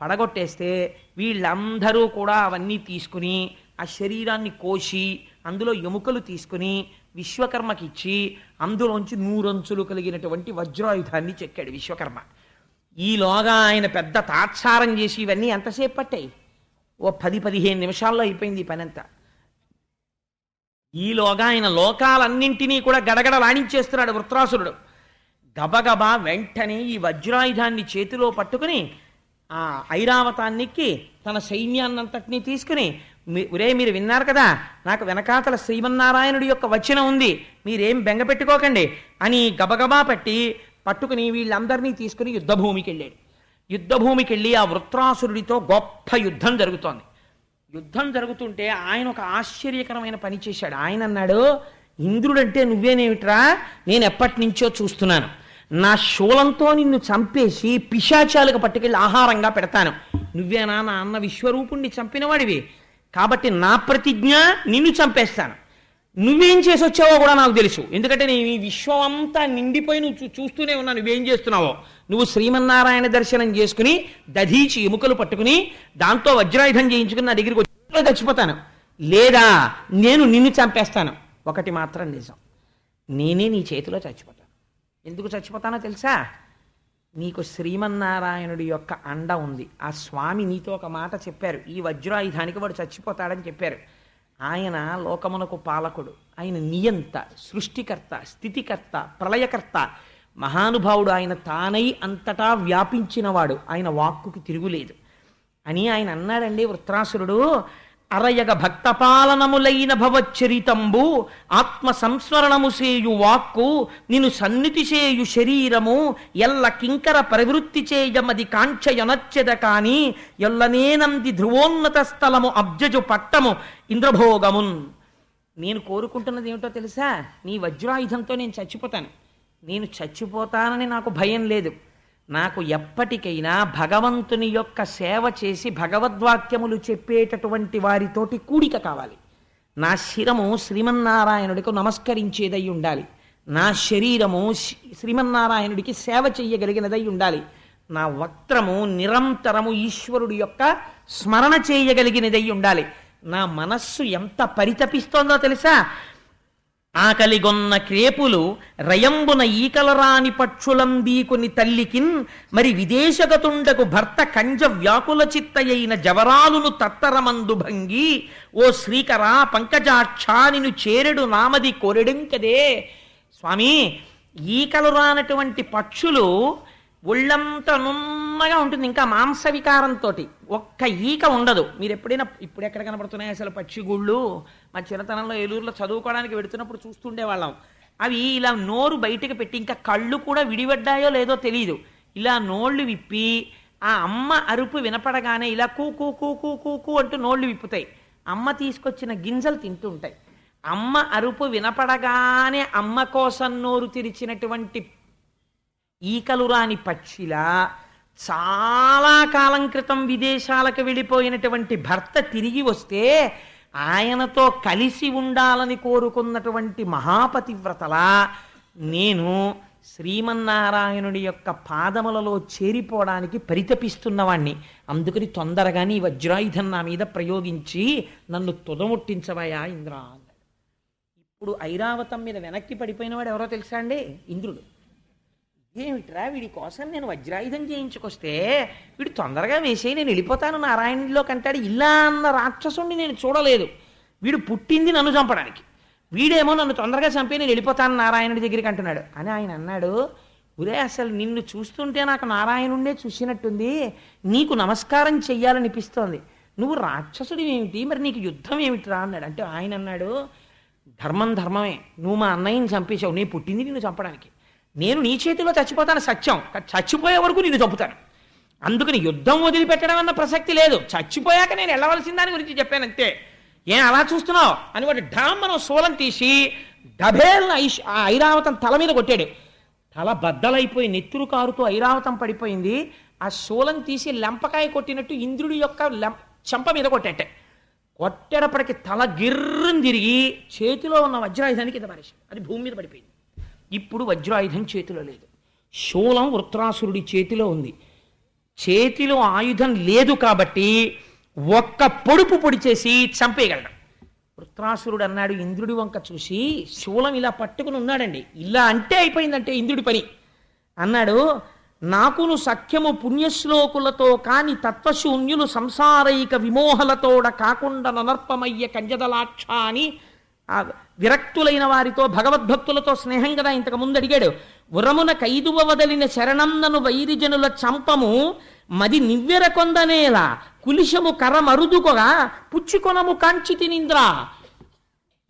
పడగొట్టేస్తే వీళ్ళందరూ కూడా అవన్నీ తీసుకుని ఆ శరీరాన్ని కోసి అందులో ఎముకలు తీసుకుని విశ్వకర్మకిచ్చి అందులోంచి 100 అంచులు కలిగినటువంటి వజ్రాయుధాన్ని చెక్కాడు విశ్వకర్మ. ఈలోగా ఆయన పెద్ద తాత్సారం చేసి ఇవన్నీ ఎంతసేపు పట్టాయి? ఓ 10-15 నిమిషాల్లో అయిపోయింది ఈ పని అంతా. ఈలోగా ఆయన లోకాలన్నింటినీ కూడా గడగడ రాణించేస్తున్నాడు వృత్రాసురుడు. గబగబా వెంటనే ఈ వజ్రాయుధాన్ని చేతిలో పట్టుకుని ఆ ఐరావతాన్నికి తన సైన్యాన్నంతటినీ తీసుకుని, మీరు విన్నారు కదా, నాకు వెనకాతల శ్రీమన్నారాయణుడి యొక్క వచనం ఉంది, మీరేం బెంగ పెట్టుకోకండి అని గబగబా పట్టుకుని వీళ్ళందరినీ తీసుకుని యుద్ధభూమికి వెళ్ళాడు. యుద్ధభూమికి వెళ్ళి ఆ వృత్రాసురుడితో గొప్ప యుద్ధం జరుగుతోంది. యుద్ధం జరుగుతుంటే ఆయన ఒక ఆశ్చర్యకరమైన పని చేశాడు. ఆయన అన్నాడు, ఇంద్రుడంటే నువ్వేనేమిట్రా, నేను ఎప్పటి నుంచో చూస్తున్నాను, నా శూలంతో నిన్ను చంపేసి పిశాచాలకు పట్టుకెళ్ళి ఆహారంగా పెడతాను, నువ్వేనా నా అన్న విశ్వరూపుణ్ణి చంపినవాడివి, కాబట్టి నా ప్రతిజ్ఞ నిన్ను చంపేస్తాను. నువ్వేం చేసి వచ్చావో కూడా నాకు తెలుసు, ఎందుకంటే నేను ఈ విశ్వం అంతా నిండిపోయి నువ్వు చూస్తూనే ఉన్నా నువ్వేం చేస్తున్నావో. నువ్వు శ్రీమన్నారాయణ దర్శనం చేసుకుని దధీచి ఎముకలు పట్టుకుని దాంతో వజ్రాయుధం చేయించుకుని నా దగ్గరికి వచ్చి చచ్చిపోతాను, లేదా నేను నిన్ను చంపేస్తాను. ఒకటి మాత్రం నిజం, నేనే నీ చేతిలో చచ్చిపోతాను. ఎందుకు చచ్చిపోతానో తెలుసా? నీకు శ్రీమన్నారాయణుడి యొక్క అండ ఉంది. ఆ స్వామి నీతో ఒక మాట చెప్పారు, ఈ వజ్రాయుధానికి వాడు చచ్చిపోతాడని చెప్పారు. ఆయన లోకమునకు పాలకుడు, ఆయన నియంత, సృష్టికర్త, స్థితికర్త, ప్రళయకర్త, మహానుభావుడు. ఆయన తానై అంతటా వ్యాపించినవాడు, ఆయన వాక్కుకి తిరుగులేదు అని ఆయన అన్నాడండి వృత్రాసురుడు. అరయగ భక్తపాలనములైన భవచ్చరితంబు ఆత్మ సంస్మరణము చేయు వాక్కు నిన్ను సన్నిధి చేయు శరీరము ఎల్ల కింకర ప్రవృత్తి చేయమది కాంక్షయనచ్చెద కాని ఎల్లనేనంది ధ్రువోన్నత స్థలము అబ్జజు పట్టము ఇంద్రభోగమున్. నేను కోరుకుంటున్నది ఏమిటో తెలుసా? నీ వజ్రాయుధంతో నేను చచ్చిపోతాను. నేను చచ్చిపోతానని నాకు భయం లేదు. నాకు ఎప్పటికైనా భగవంతుని యొక్క సేవ చేసి భగవద్వాక్యములు చెప్పేటటువంటి వారితోటి కూడిక కావాలి. నా శిరము శ్రీమన్నారాయణుడికి నమస్కరించేదై ఉండాలి. నా శరీరము శ్రీమన్నారాయణుడికి సేవ చెయ్యగలిగినదై ఉండాలి. నా వక్త్రము నిరంతరము ఈశ్వరుడి యొక్క స్మరణ చేయగలిగినదై ఉండాలి. నా మనస్సు ఎంత పరితపిస్తోందో తెలుసా? ఆకలిగొన్న క్రేపులు రయంబున ఈకలరాని పక్షులంబీకుని తల్లికిన్ మరి విదేశగతుండకు భర్త కంజ వ్యాకుల చిత్తయైన జవరాలును తత్తరమందు భంగి ఓ శ్రీకరా పంకజాక్షా నిను చేరెడు నామది కోరెడుంకదే. స్వామి, ఈకలు రానటువంటి పక్షులు ఒళ్ళంతా నున్నగా ఉంటుంది, ఇంకా మాంస వికారంతో ఒక్క ఈక ఉండదు. మీరు ఎప్పుడైనా ఇప్పుడు ఎక్కడ కనబడుతున్నాయి అసలు పక్షిగూళ్ళు? మా చిన్నతనంలో ఏలూరులో చదువుకోవడానికి వెడుతున్నప్పుడు చూస్తుండేవాళ్ళం. అవి ఇలా నోరు బయటకు పెట్టి, ఇంకా కళ్ళు కూడా విడిపడ్డాయో లేదో తెలియదు, ఇలా నోళ్ళు విప్పి ఆ అమ్మ అరుపు వినపడగానే ఇలా కూ కూ కూ కూ కూ కూ అంటూ నోళ్ళు విప్పుతాయి. అమ్మ తీసుకొచ్చిన గింజలు తింటూ ఉంటాయి. అమ్మ అరుపు వినపడగానే అమ్మ కోసం నోరు తెరిచినటువంటి ఈకలు రాని పక్షిలా చాలా కాలం క్రితం విదేశాలకు వెళ్ళిపోయినటువంటి భర్త తిరిగి వస్తే ఆయనతో కలిసి ఉండాలని కోరుకున్నటువంటి మహాపతివ్రతలా నేను శ్రీమన్నారాయణుడి యొక్క పాదములలో చేరిపోవడానికి పరితపిస్తున్నవాణ్ణి. అందుకని తొందరగా నీ వజ్రాయుధం నా మీద ప్రయోగించి నన్ను తుదముట్టించవయా ఇంద్ర అన్నాడు. ఇప్పుడు ఐరావతం మీద వెనక్కి పడిపోయినవాడు ఎవరో తెలుసా అండి? ఇంద్రుడు. ఏమిట్రా వీడి కోసం నేను వజ్రాయుధం చేయించుకొస్తే వీడు తొందరగా వేసేయి, నేను వెళ్ళిపోతాను నారాయణుడిలో కంటాడు. ఇలా అన్న రాక్షసుడిని నేను చూడలేదు. వీడు పుట్టింది నన్ను చంపడానికి, వీడేమో నన్ను తొందరగా చంపి నేను వెళ్ళిపోతాను నారాయణుడి దగ్గరికి అంటున్నాడు. అని ఆయన అన్నాడు, ఒరే అసలు నిన్ను చూస్తుంటే నాకు నారాయణుడే చూసినట్టుంది, నీకు నమస్కారం చెయ్యాలనిపిస్తోంది, నువ్వు రాక్షసుడి ఏమిటి, మరి నీకు యుద్ధం ఏమిటిరా అన్నాడు. అంటే ఆయన అన్నాడు, ధర్మం ధర్మమే, నువ్వు మా అన్నయ్యని చంపేశావు, నేను పుట్టింది నిన్ను చంపడానికి, నేను నీ చేతిలో చచ్చిపోతాను సత్యం, చచ్చిపోయే వరకు నిన్ను చంపుతాను, అందుకని యుద్ధం వదిలిపెట్టడం అన్న ప్రసక్తి లేదు, చచ్చిపోయాక నేను వెళ్ళవలసిన దాని గురించి చెప్పాను అంతే, ఏం అలా చూస్తున్నావు అని వాడు ఢామ్మను శూలం తీసి డబేల్న ఐరావతం తల మీద కొట్టాడు. తల బద్దలైపోయి నెత్తురు కారుతూ ఐరావతం పడిపోయింది. ఆ శూలం తీసి లెంపకాయ కొట్టినట్టు ఇంద్రుడి యొక్క చెంప మీద కొట్టేట. కొట్టేటప్పటికి తల గిర్రం తిరిగి చేతిలో ఉన్న వజ్రాయుధానికి కింద పారేశాడు, అది భూమి మీద పడిపోయింది. ఇప్పుడు వజ్రాయుధం చేతిలో లేదు, శూలం వృత్రాసురుడి చేతిలో ఉంది. చేతిలో ఆయుధం లేదు కాబట్టి ఒక్క పొడుపు పొడి చేసి చంపేయగలడు. వృత్రాసురుడు అన్నాడు ఇంద్రుడి వంక చూసి, శూలం ఇలా పట్టుకుని ఉన్నాడండి, ఇలా అంటే అయిపోయిందంటే ఇంద్రుడి పని అన్నాడు, నాకును సఖ్యము పుణ్యశ్లోకులతో కాని తత్వశూన్యులు సంసారైక విమోహలతోడ కాకుండా ననర్పమయ్య కంజదలాక్ష అని ఆ విరక్తులైన వారితో భగవద్భక్తులతో స్నేహం కదా ఇంతకు ముందు అడిగాడు. ఉరమున కైదువ వదలిన శరణన్నను వైరిజనుల చంపము మది నివ్వెర కొందనేలా కులిశము కరమరుదుకొగా పుచ్చుకొనము కాంచితినింద్ర.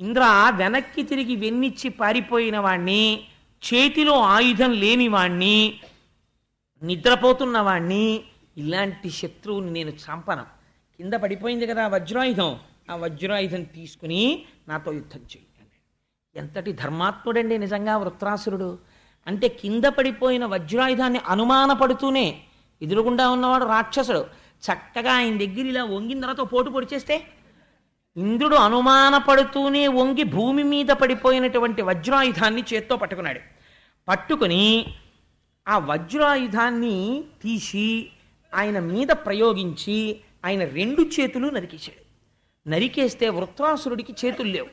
ఇంద్ర వెనక్కి తిరిగి వెన్నిచ్చి పారిపోయిన వాణ్ణి, చేతిలో ఆయుధం లేని వాణ్ణి, నిద్రపోతున్న వాణ్ణి, ఇలాంటి శత్రువుని నేను చంపను. కింద పడిపోయింది కదా వజ్రాయుధం, ఆ వజ్రాయుధం తీసుకుని నాతో యుద్ధం చెయ్యి. ఎంతటి ధర్మాత్ముడండి నిజంగా వృత్రాసురుడు. అంటే కింద పడిపోయిన వజ్రాయుధాన్ని అనుమానపడుతూనే, ఎదురుగుండా ఉన్నవాడు రాక్షసుడు, చక్కగా ఆయన దగ్గర ఇలా వంగిన తర్వాత పోటు పొడిచేస్తే, ఇంద్రుడు అనుమానపడుతూనే వంగి భూమి మీద పడిపోయినటువంటి వజ్రాయుధాన్ని చేత్తో పట్టుకున్నాడు. పట్టుకుని ఆ వజ్రాయుధాన్ని తీసి ఆయన మీద ప్రయోగించి ఆయన రెండు చేతులు నరికేశాడు. నరికేస్తే వృత్రాసురుడికి చేతులు లేవు,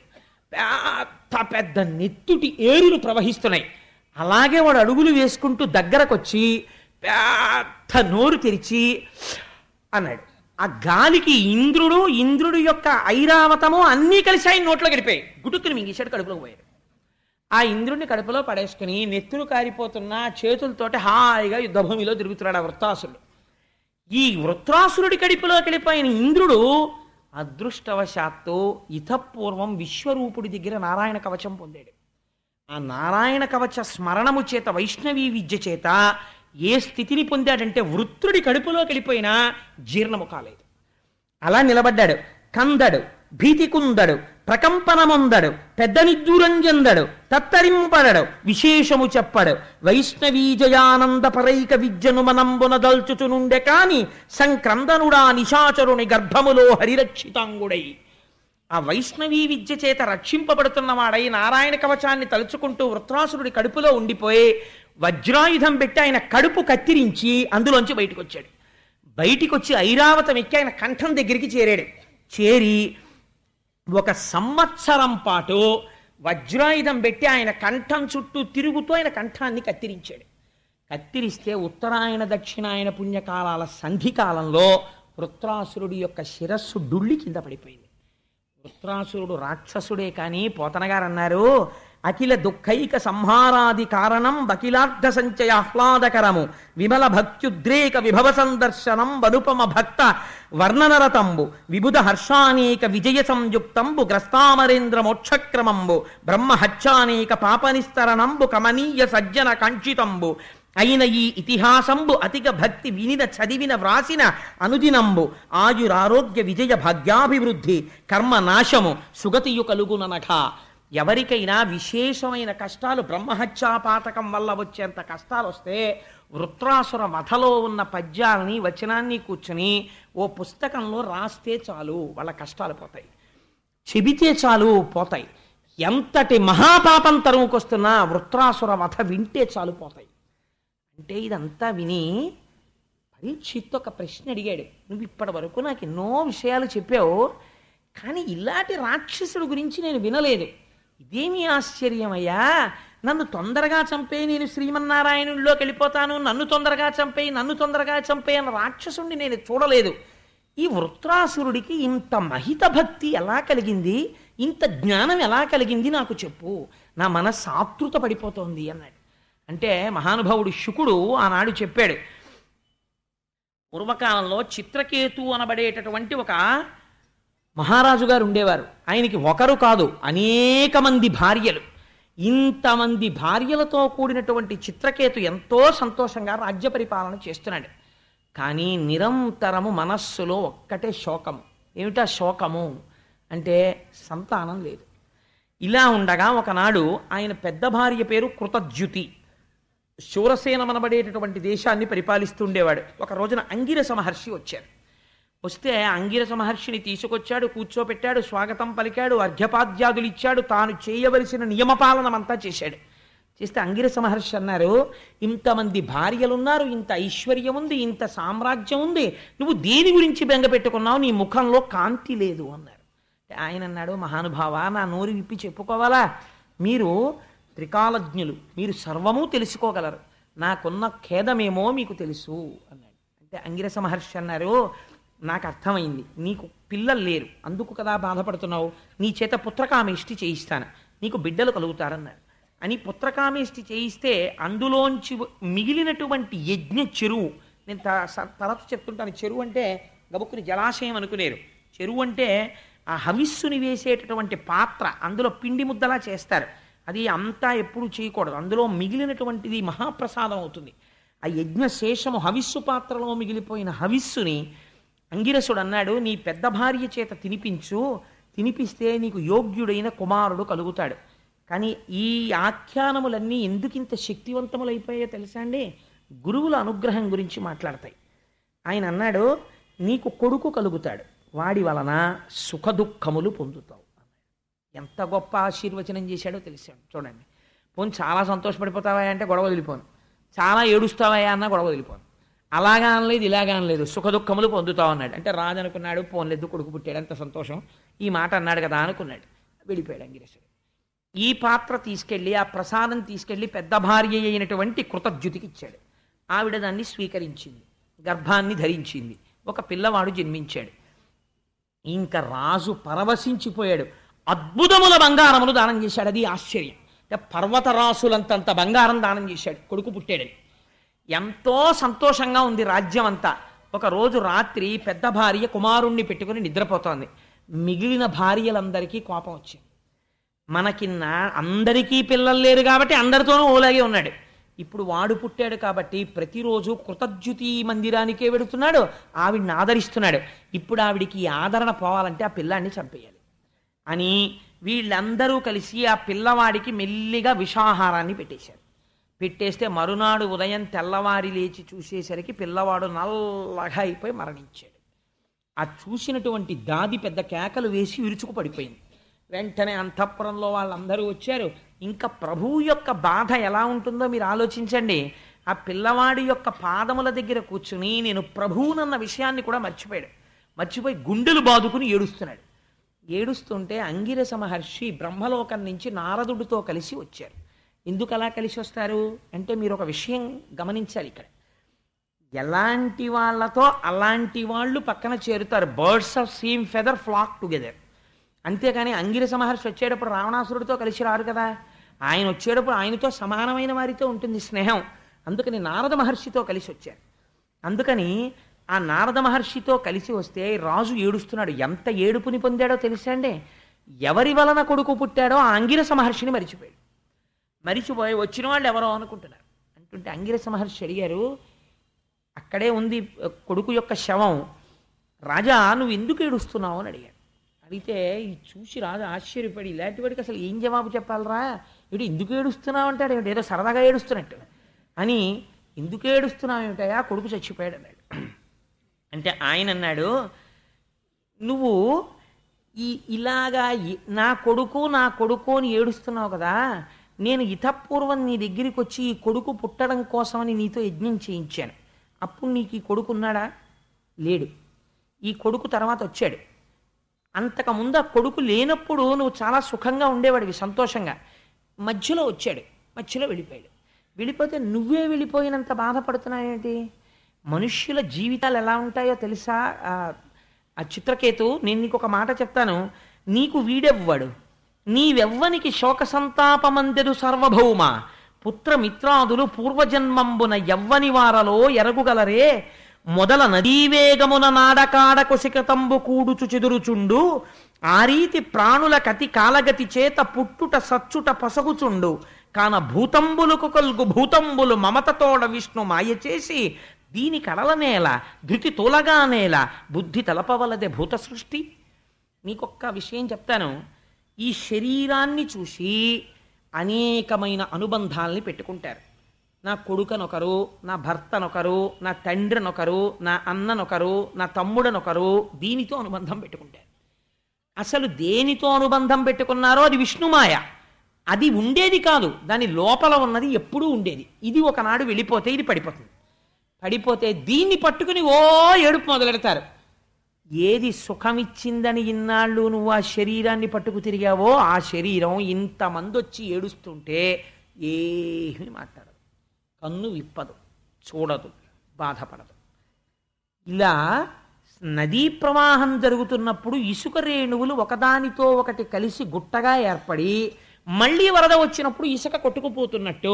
పెద్ద పెద్ద నెత్తుటి ఏరులు ప్రవహిస్తున్నాయి. అలాగే వాడు అడుగులు వేసుకుంటూ దగ్గరకొచ్చి పెద్ద నోరు తెరిచి అన్నాడు. ఆ గాలికి ఇంద్రుడు యొక్క ఐరావతము అన్నీ కలిసి ఆయన నోట్లో గడిపాయి. గుటుక్కుని మింగేశాడు, కడుపులో పోయాడు. ఆ ఇంద్రుడిని కడుపులో పడేసుకుని నెత్తులు కారిపోతున్న చేతులతోటి హాయిగా యుద్ధభూమిలో తిరుగుతున్నాడు ఆ వృత్రాసురుడు. ఈ వృత్రాసురుడి కడుపులో వెళ్ళిపోయిన ఇంద్రుడు అదృష్టవశాత్తు ఇతపూర్వం విశ్వరూపుడి దగ్గర నారాయణ కవచం పొందాడు. ఆ నారాయణ కవచ స్మరణము చేత వైష్ణవీ విద్య చేత ఏ స్థితిని పొందాడంటే వృత్రుడి కడుపులోకి వెళ్ళిపోయినా జీర్ణము కాలేదు. అలా నిలబడ్డాడు. కందడు భీతికుందడు ప్రకంపనమొందడు, పెద్ద నిద్దూరం చెందడు, తత్తరింపడడు, విశేషము చెప్పడు. వైష్ణవీజయానంద పరైక విద్యను మనంబున దల్చుచునుండె కాని సంక్రందనుడా నిశాచరుని గర్భములో హరిరక్షితాంగుడై. ఆ వైష్ణవీ విద్య చేత రక్షింపబడుతున్నవాడై నారాయణ కవచాన్ని తలుచుకుంటూ వృత్రాసురుడి కడుపులో ఉండిపోయి వజ్రాయుధం పెట్టి ఆయన కడుపు కత్తిరించి అందులోంచి బయటకు వచ్చాడు. బయటికి వచ్చి ఐరావతం ఎక్కి ఆయన కంఠం దగ్గరికి చేరాడు. చేరి 1 సంవత్సరం పాటు వజ్రాయుధం పెట్టి ఆయన కంఠం చుట్టూ తిరుగుతూ ఆయన కంఠాన్ని కత్తిరించాడు. కత్తిరిస్తే ఉత్తరాయణ దక్షిణాయన పుణ్యకాలాల సంధికాలంలో వృత్రాసురుడి యొక్క శిరస్సు డుళ్ళి కింద పడిపోయింది. వృత్రాసురుడు రాక్షసుడే కానీ పోతనగారు అన్నారు, అఖిల దుఃఖైక సంహారాది కారణం బకిలార్థ సంచయ ఆహ్లాదకరము విమల భక్త్యుద్రేక విభవ సందర్శనం వనుపమ భక్త వర్ణనరతంబు విబుధ హర్షానేక విజయ సంయుక్తంబు గ్రస్తామరేంద్ర మోక్షక్రమంబు బ్రహ్మహత్యానేక పాపనిస్తరణంబు కమనీయ సజ్జన కాంక్షితంబు అయిన ఈ ఇతిహాసంబు అతిక భక్తి వినిన చదివిన వ్రాసిన అనుదినంబు ఆయురారోగ్య విజయ భాగ్యాభివృద్ధి కర్మ నాశము సుగతియు కలుగుననఖ. ఎవరికైనా విశేషమైన కష్టాలు బ్రహ్మహత్యాపాతకం వల్ల వచ్చేంత కష్టాలు వస్తే వృత్రాసుర వధలో ఉన్న పద్యాలని వచనాన్ని కూర్చుని ఓ పుస్తకంలో రాస్తే చాలు వాళ్ళ కష్టాలు పోతాయి, చెబితే చాలు పోతాయి. ఎంతటి మహాపాపం తరుముకొస్తున్నా వృత్రాసుర వధ వింటే చాలు పోతాయి. అంటే ఇదంతా విని పరీక్షిత్ ఒక ప్రశ్న అడిగాడు, నువ్వు ఇప్పటి వరకు నాకు ఎన్నో విషయాలు చెప్పావు, కానీ ఇలాంటి రాక్షసుడు గురించి నేను వినలేదు. ఇదేమీ ఆశ్చర్యమయ్యా, నన్ను తొందరగా చంపే, నేను శ్రీమన్నారాయణుల్లోకి వెళ్ళిపోతాను, నన్ను తొందరగా చంపే అన్న రాక్షసుడిని నేను చూడలేదు. ఈ వృత్రాసురుడికి ఇంత మహిత భక్తి ఎలా కలిగింది, ఇంత జ్ఞానం ఎలా కలిగింది నాకు చెప్పు, నా మనస్సు ఆతృత పడిపోతోంది అన్నాడు. అంటే మహానుభావుడు శుకుడు ఆనాడు చెప్పాడు, పూర్వకాలంలో చిత్రకేతు అనబడేటటువంటి ఒక మహారాజు గారు ఉండేవారు. ఆయనకి ఒకరు కాదు అనేక మంది భార్యలు. ఇంతమంది భార్యలతో కూడినటువంటి చిత్రకేతు ఎంతో సంతోషంగా రాజ్య పరిపాలన చేస్తున్నాడు. కానీ నిరంతరము మనస్సులో ఒక్కటే శోకము. ఏమిటా శోకము అంటే సంతానం లేదు. ఇలా ఉండగా ఒకనాడు ఆయన పెద్ద భార్య పేరు కృతజ్యుతి, శూరసేనమనబడేటటువంటి దేశాన్ని పరిపాలిస్తుండేవాడు. ఒక రోజున అంగిరస మహర్షి వచ్చారు. వస్తే అంగిరస మహర్షిని తీసుకొచ్చాడు, కూర్చోపెట్టాడు, స్వాగతం పలికాడు, అర్ఘ్యపాద్యాదులు ఇచ్చాడు, తాను చేయవలసిన నియమపాలనమంతా చేశాడు. చేస్తే అంగిరస మహర్షి అన్నారు, ఇంతమంది భార్యలున్నారు, ఇంత ఐశ్వర్యం ఉంది, ఇంత సామ్రాజ్యం ఉంది, నువ్వు దేని గురించి బెంగ పెట్టుకున్నావు, నీ ముఖంలో కాంతి లేదు అన్నారు. ఆయన అన్నాడు, మహానుభావ నా నోరు విప్పి చెప్పుకోవాలా, మీరు త్రికాలజ్ఞులు, మీరు సర్వము తెలుసుకోగలరు, నాకున్న ఖేదమేమో మీకు తెలుసు అన్నాడు. అంటే అంగిరస మహర్షి అన్నారు, నాకు అర్థమైంది, నీకు పిల్లలు లేరు అందుకు కదా బాధపడుతున్నావు, నీ చేత పుత్రకామేష్టి చేయిస్తాను, నీకు బిడ్డలు కలుగుతారన్నారు. అని పుత్రకామేష్టి చేయిస్తే అందులోంచి మిగిలినటువంటి యజ్ఞ చెరువు, నేను తరచు చెప్తుంటాను, చెరువు అంటే గబుక్కుని జలాశయం అనుకునేరు, చెరువు అంటే ఆ హవిస్సుని వేసేటటువంటి పాత్ర, అందులో పిండి ముద్దలా చేస్తారు, అది అంతా ఎప్పుడు చేయకూడదు, అందులో మిగిలినటువంటిది మహాప్రసాదం అవుతుంది. ఆ యజ్ఞశేషము హవిస్సు పాత్రలో మిగిలిపోయిన హవిస్సుని అంగిరసుడు అన్నాడు, నీ పెద్ద భార్య చేత తినిపించు, తినిపిస్తే నీకు యోగ్యుడైన కుమారుడు కలుగుతాడు. కానీ ఈ ఆఖ్యానములన్నీ ఎందుకింత శక్తివంతములైపోయాయో తెలుసా అండి, గురువుల అనుగ్రహం గురించి మాట్లాడతాయి. ఆయన అన్నాడు, నీకు కొడుకు కలుగుతాడు, వాడి వలన సుఖదుఖములు పొందుతావు. ఎంత గొప్ప ఆశీర్వచనం చేశాడో తెలిసాడు చూడండి. పోనీ చాలా సంతోషపడిపోతావా అంటే గొడవ వదిలిపోను, చాలా ఏడుస్తావా అన్నా గొడవ వదిలిపోను, అలాగా అనలేదు ఇలాగా అనలేదు, సుఖదుఖములు పొందుతావు అన్నాడు. అంటే రాజు అనుకున్నాడు, పోన్లేదు కొడుకు పుట్టాడు ఎంత సంతోషం, ఈ మాట అన్నాడు కదా అనుకున్నాడు, వెళ్ళిపోయాడు అంగిరసుడు. ఈ పాత్ర తీసుకెళ్ళి, ఆ ప్రసాదం తీసుకెళ్ళి పెద్ద భార్య అయినటువంటి కృతజ్యుతికి ఇచ్చాడు. ఆవిడ దాన్ని స్వీకరించింది, గర్భాన్ని ధరించింది, ఒక పిల్లవాడు జన్మించాడు. ఇంకా రాజు పరవశించిపోయాడు, అద్భుతముల బంగారములు దానం చేశాడు. అది ఆశ్చర్యం, పర్వతరాసులంతంత బంగారం దానం చేశాడు కొడుకు పుట్టాడని. ఎంతో సంతోషంగా ఉంది రాజ్యం అంతా. ఒకరోజు రాత్రి పెద్ద భార్య కుమారుణ్ణి పెట్టుకుని నిద్రపోతోంది. మిగిలిన భార్యలందరికీ కోపం వచ్చింది, అందరికీ పిల్లలు లేరు కాబట్టి అందరితోనూ ఓలాగే ఉన్నాడు, ఇప్పుడు వాడు పుట్టాడు కాబట్టి ప్రతిరోజు కృతజ్యుతి మందిరానికే వెడుతున్నాడు, ఆవిడ్ని ఆదరిస్తున్నాడు, ఇప్పుడు ఆవిడికి ఆదరణ పోవాలంటే ఆ పిల్లాన్ని చంపేయాలి. అని వీళ్ళందరూ కలిసి ఆ పిల్లవాడికి మెల్లిగా విషాహారాన్ని పెట్టేశారు. పెట్టేస్తే మరునాడు ఉదయం తెల్లవారి లేచి చూసేసరికి పిల్లవాడు నల్లగా అయిపోయి మరణించాడు. ఆ చూసినటువంటి దాది పెద్ద కేకలు వేసి విరుచుకు పడిపోయింది. వెంటనే అంతఃపురంలో వాళ్ళందరూ వచ్చారు. ఇంకా ప్రభువు యొక్క బాధ ఎలా ఉంటుందో మీరు ఆలోచించండి. ఆ పిల్లవాడి యొక్క పాదముల దగ్గర కూర్చుని నేను ప్రభువునన్న విషయాన్ని కూడా మర్చిపోయి గుండెలు బాదుకుని ఏడుస్తున్నాడు. ఏడుస్తుంటే అంగిరస మహర్షి బ్రహ్మలోకం నుంచి నారదుడితో కలిసి వచ్చారు. ఎందుకు అలా కలిసి వస్తారు అంటే మీరు ఒక విషయం గమనించాలి. ఇక్కడ ఎలాంటి వాళ్ళతో అలాంటి వాళ్ళు పక్కన చేరుతారు. Birds of same feather flock together. అంతేకాని అంగిరస మహర్షి వచ్చేటప్పుడు రావణాసురుడితో కలిసి రారు కదా. ఆయన వచ్చేటప్పుడు ఆయనతో సమానమైన వారితో ఉంటుంది స్నేహం. అందుకని నారద మహర్షితో కలిసి వచ్చారు. అందుకని ఆ నారద మహర్షితో కలిసి వస్తే రాజు ఏడుస్తున్నాడు. ఎంత ఏడుపుని పొందాడో తెలుసా అండి. ఎవరి వలన కొడుకు పుట్టాడో ఆ అంగిరస మహర్షిని మరిచిపోయి వచ్చిన వాళ్ళు ఎవరో అనుకుంటున్నారు. అంటుంటే అంగిరస మహర్షి అడిగారు, అక్కడే ఉంది కొడుకు యొక్క శవం, రాజా నువ్వు ఎందుకు ఏడుస్తున్నావు అని అడిగాడు. అడిగితే ఇది చూసి రాజు ఆశ్చర్యపడి ఇలాంటి వాడికి అసలు ఏం జవాబు చెప్పాలరా, ఇటు ఎందుకు ఏడుస్తున్నావు అంటాడు, ఏదో సరదాగా ఏడుస్తున్నట్టు అని. ఎందుకు ఏడుస్తున్నావు ఏమిటయా, కొడుకు చచ్చిపోయాడు అన్నాడు. అంటే ఆయన అన్నాడు, నువ్వు ఇలాగా నా కొడుకు అని ఏడుస్తున్నావు కదా, నేను ఇతపూర్వం నీ దగ్గరికి వచ్చి ఈ కొడుకు పుట్టడం కోసమని నీతో యజ్ఞం చేయించాను. అప్పుడు నీకు ఈ కొడుకు ఉన్నాడా? లేడు. ఈ కొడుకు తర్వాత వచ్చాడు. అంతకుముందు ఆ కొడుకు లేనప్పుడు నువ్వు చాలా సుఖంగా ఉండేవాడివి, సంతోషంగా. మధ్యలో వచ్చాడు, మధ్యలో వెళ్ళిపోతే నువ్వే వెళ్ళిపోయినంత బాధపడుతున్నావేంటి? మనుష్యుల జీవితాలు ఎలా ఉంటాయో తెలుసా? ఆ చిత్రకేతు, నేను నీకు ఒక మాట చెప్తాను. నీకు వీడెవ్వడు, నీవెవ్వనికి శోక సంతాపమందెడు సర్వభౌమ, పుత్రమిత్రాదులు పూర్వజన్మంబున ఎవ్వని వారలో ఎరగుగలరే, మొదల నదీవేగమున నాడకాడ కుశికతంబు కూడుచు చెదురుచుండు, ఆ రీతి ప్రాణుల కతి కాలగతి చేత పుట్టుట సచ్చుట పసగుచుండు, కాన భూతంబులకు కల్గు భూతంబులు మమతతోడ విష్ణు మాయ చేసి, దీని కడలనేల ధృతి తోలగానేల బుద్ధి తలపవలదే భూత సృష్టి. నీకొక్క విషయం చెప్తాను. ఈ శరీరాన్ని చూసి అనేకమైన అనుబంధాలని పెట్టుకుంటారు. నా కొడుకనొకరు, నా భర్తనొకరు, నా తండ్రినొకరు, నా అన్ననొకరు, నా తమ్ముడనొకరు, దీనితో అనుబంధం పెట్టుకుంటారు. అసలు దేనితో అనుబంధం పెట్టుకున్నారో అది విష్ణుమాయ. అది ఉండేది కాదు, దాని లోపల ఉన్నది ఎప్పుడూ ఉండేది. ఇది ఒకనాడు వెళ్ళిపోతే ఇది పడిపోతే దీన్ని పట్టుకుని ఏడుపు మొదలెడతారు. ఏది సుఖమిచ్చిందని ఇన్నాళ్ళు నువ్వు ఆ శరీరాన్ని పట్టుకు తిరిగావో ఆ శరీరం ఇంతమంది వచ్చి ఏడుస్తుంటే ఏమీ మాట్లాడదు, కన్ను విప్పదు, చూడదు, బాధపడదు. ఇలా నదీ ప్రవాహం జరుగుతున్నప్పుడు ఇసుక రేణువులు ఒకదానితో ఒకటి కలిసి గుట్టగా ఏర్పడి మళ్ళీ వరద వచ్చినప్పుడు ఇసుక కొట్టుకుపోతున్నట్టు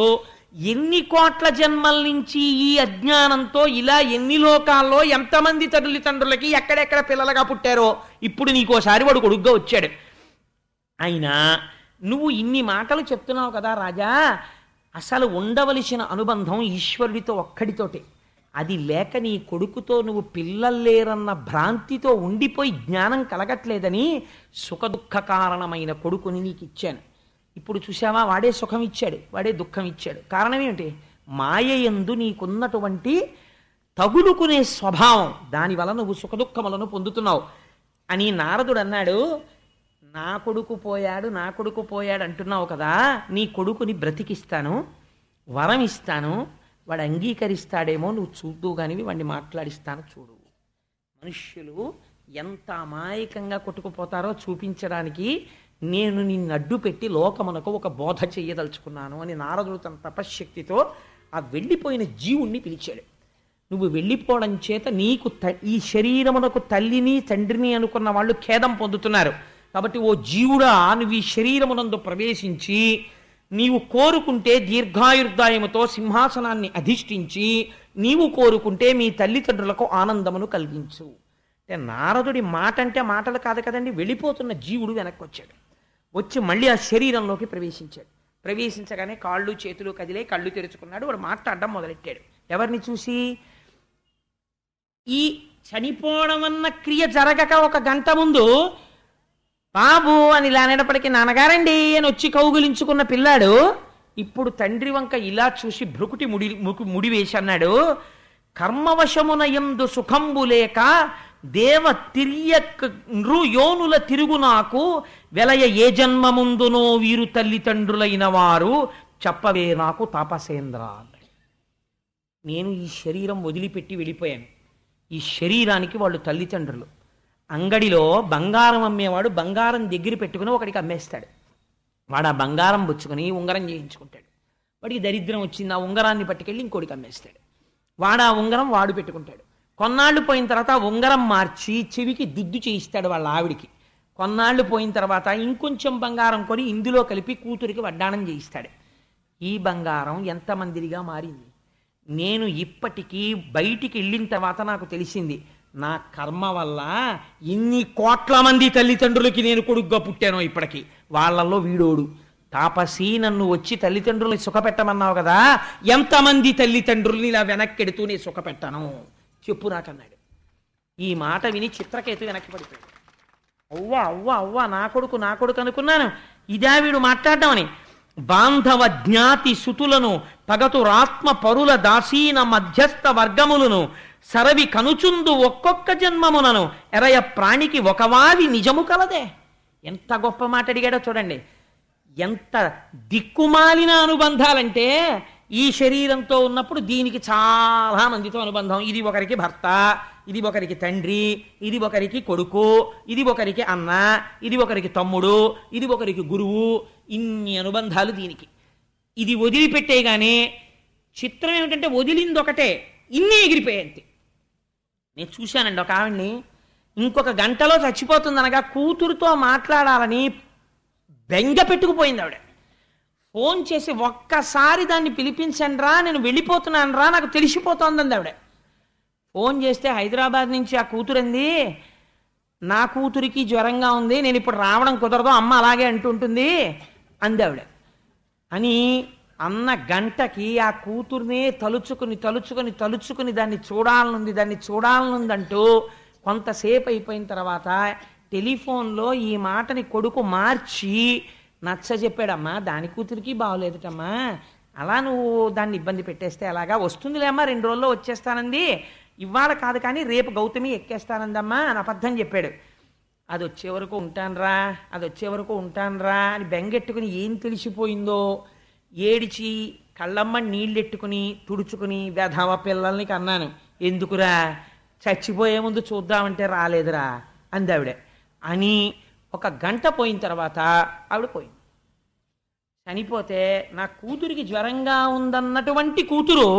ఎన్ని కోట్ల జన్మల నుంచి ఈ అజ్ఞానంతో ఇలా ఎన్ని లోకాల్లో ఎంతమంది తల్లిదండ్రులకి ఎక్కడెక్కడ పిల్లలుగా పుట్టారో ఇప్పుడు నీకోసారి వాడు కొడుగ్గా వచ్చాడు. అయినా నువ్వు ఇన్ని మాటలు చెప్తున్నావు కదా రాజా, అసలు ఉండవలసిన అనుబంధం ఈశ్వరుడితో ఒక్కడితోటే. అది లేక నీ కొడుకుతో నువ్వు పిల్లల్లేరన్న భ్రాంతితో ఉండిపోయి జ్ఞానం కలగట్లేదని సుఖదుఖ కారణమైన కొడుకుని నీకు ఇచ్చాను. ఇప్పుడు చూసావా, వాడే సుఖం ఇచ్చాడు, వాడే దుఃఖం ఇచ్చాడు. కారణం ఏమిటి? మాయయందు నీకున్నటువంటి తగులుకునే స్వభావం, దానివల్ల నువ్వు సుఖదుఖములను పొందుతున్నావు అని నారదుడు అన్నాడు. నా కొడుకు పోయాడు అంటున్నావు కదా, నీ కొడుకుని బ్రతికిస్తాను, వరం ఇస్తాను, వాడు అంగీకరిస్తాడేమో నువ్వు చూద్దు కానివి వాడిని మాట్లాడిస్తాను చూడు. మనుష్యులు ఎంత అమాయకంగా కొట్టుకుపోతారో చూపించడానికి నేను నిన్ను అడ్డు పెట్టి లోకమునకు ఒక బోధ చెయ్యదలుచుకున్నాను అని నారదుడు తన తపశ్శక్తితో ఆ వెళ్ళిపోయిన జీవుణ్ణి పిలిచాడు. నువ్వు వెళ్ళిపోవడం చేత నీకు ఈ శరీరమునకు తల్లిని తండ్రిని అనుకున్న వాళ్ళు ఖేదం పొందుతున్నారు. కాబట్టి ఓ జీవుడా, నువ్వు ఈ శరీరమునందు ప్రవేశించి నీవు కోరుకుంటే దీర్ఘాయుర్దాయముతో సింహాసనాన్ని అధిష్ఠించి నీవు కోరుకుంటే మీ తల్లిదండ్రులకు ఆనందమును కలిగించు. అంటే నారదుడి మాట అంటే మాటలు కాదు కదండి. వెళ్ళిపోతున్న జీవుడు వెనక్కి వచ్చాడు, వచ్చి మళ్ళీ ఆ శరీరంలోకి ప్రవేశించగానే కాళ్ళు చేతులు కదిలే, కళ్ళు తెరుచుకున్నాడు. వాడు మాట్లాడడం మొదలెట్టాడు. ఎవరిని చూసి? ఈ చనిపోవడం అన్న క్రియ జరగక ఒక గంట ముందు బాబు అని ఇలా అనేటప్పటికీ నాన్నగారండి అని వచ్చి కౌగులించుకున్న పిల్లాడు ఇప్పుడు తండ్రి వంక ఇలా చూసి భ్రుకుటి ముడి వేసి అన్నాడు, కర్మవశమునయందు సుఖంబు లేక దేవ తిరియక్ యోనుల తిరుగు నాకు వెలయ ఏ జన్మముందునో వీరు తల్లిదండ్రులైన వారు చెప్పవే నాకు తాపసేంద్ర అన్నాడు. నేను ఈ శరీరం వదిలిపెట్టి వెళ్ళిపోయాను. ఈ శరీరానికి వాళ్ళు తల్లిదండ్రులు. అంగడిలో బంగారం అమ్మేవాడు బంగారం దగ్గర పెట్టుకుని ఒకడికి అమ్మేస్తాడు. వాడు ఆ బంగారం పుచ్చుకొని ఉంగరం చేయించుకుంటాడు. వాడికి దరిద్రం వచ్చింది, ఆ ఉంగరాన్ని పట్టుకెళ్ళి ఇంకోటికి అమ్మేస్తాడు. వాడు ఆ ఉంగరం వాడు పెట్టుకుంటాడు. కొన్నాళ్ళు పోయిన తర్వాత ఉంగరం మార్చి చెవికి దుద్దు చేయిస్తాడు వాళ్ళ ఆవిడికి. కొన్నాళ్ళు పోయిన తర్వాత ఇంకొంచెం బంగారం కొని ఇందులో కలిపి కూతురికి వడ్డాణం చేయిస్తాడు. ఈ బంగారం ఎంతమందిరిగా మారింది. నేను ఇప్పటికీ బయటికి వెళ్ళిన తర్వాత నాకు తెలిసింది, నా కర్మ వల్ల ఇన్ని కోట్ల మంది తల్లిదండ్రులకి నేను కొడుగ్గా పుట్టానో ఇప్పటికీ. వాళ్ళల్లో వీడోడు తాపసి. నన్ను వచ్చి తల్లిదండ్రుల్ని సుఖపెట్టమన్నావు కదా, ఎంతమంది తల్లిదండ్రుల్ని ఇలా వెనక్కెడుతూ నేను సుఖపెట్టాను చెప్పు నాకన్నాడు. ఈ మాట విని చిత్రకేతు వెనక్కి పడిపోయాడు. అవ్వా అవ్వా అవ్వా నా కొడుకు నా కొడుకు అనుకున్నాను, ఇదా వీడు మాట్లాడడం అని. బాంధవ జ్ఞాతి సుతులను పగతురాత్మ పరుల దాసీన మధ్యస్థ వర్గములను సరవి కనుచుందు ఒక్కొక్క జన్మమునను ఎరయ ప్రాణికి ఒకవావి నిజము కలదే. ఎంత గొప్ప మాట అడిగాడో చూడండి. ఎంత దిక్కుమాలిన అనుబంధాలంటే, ఈ శరీరంతో ఉన్నప్పుడు దీనికి చాలా మందితో అనుబంధం. ఇది ఒకరికి భర్త, ఇది ఒకరికి తండ్రి, ఇది ఒకరికి కొడుకు, ఇది ఒకరికి అన్న, ఇది ఒకరికి తమ్ముడు, ఇది ఒకరికి గురువు. ఇన్ని అనుబంధాలు దీనికి. ఇది వదిలిపెట్టేగానే చిత్రం ఏమిటంటే వదిలింది ఒకటే, ఇన్ని ఎగిరిపోయాయి. నేను చూశానండి ఒక ఆవిడ్ని, ఇంకొక గంటలో చచ్చిపోతుందనగా కూతురుతో మాట్లాడాలని బెంగ పెట్టుకుపోయింది ఆవిడ. ఫోన్ చేసి ఒక్కసారి దాన్ని పిలిపించండి రా, నేను వెళ్ళిపోతున్నాను రా, నాకు తెలిసిపోతోందండి ఆవిడ. ఫోన్ చేస్తే హైదరాబాద్ నుంచి ఆ కూతురంది, నా కూతురికి జ్వరంగా ఉంది, నేను ఇప్పుడు రావడం కుదరదు, అమ్మ అలాగే అంటుంటుంది అంది ఆవిడ. అని అన్న గంటకి ఆ కూతుర్నే తలుచుకుని తలుచుకుని తలుచుకుని దాన్ని చూడాలనుందంటూ కొంతసేపు అయిపోయిన తర్వాత టెలిఫోన్లో ఈ మాటని కొడుకు మార్చి నచ్చ చెప్పాడమ్మా, దాని కూతురికి బాగోలేదుటమ్మా, అలా నువ్వు దాన్ని ఇబ్బంది పెట్టేస్తే ఎలాగా, వస్తుందిలేమ్మా 2 రోజుల్లో వచ్చేస్తానంది, ఇవాళ కాదు కానీ రేపు గౌతమి ఎక్కేస్తానందమ్మా అని అబద్ధం చెప్పాడు. అది వచ్చే వరకు ఉంటానురా అని బెంగెట్టుకుని ఏం తెలిసిపోయిందో ఏడిచి కళ్ళమ్మ నీళ్ళెట్టుకుని తుడుచుకుని వెధవ పిల్లల్ని కన్నాను, ఎందుకురా చచ్చిపోయే ముందు చూద్దామంటే రాలేదురా అంది ఆవిడ. అని ఒక గంట పోయిన తర్వాత ఆవిడ పోయింది. చనిపోతే నా కూతురికి జ్వరంగా ఉందన్నటువంటి కూతురు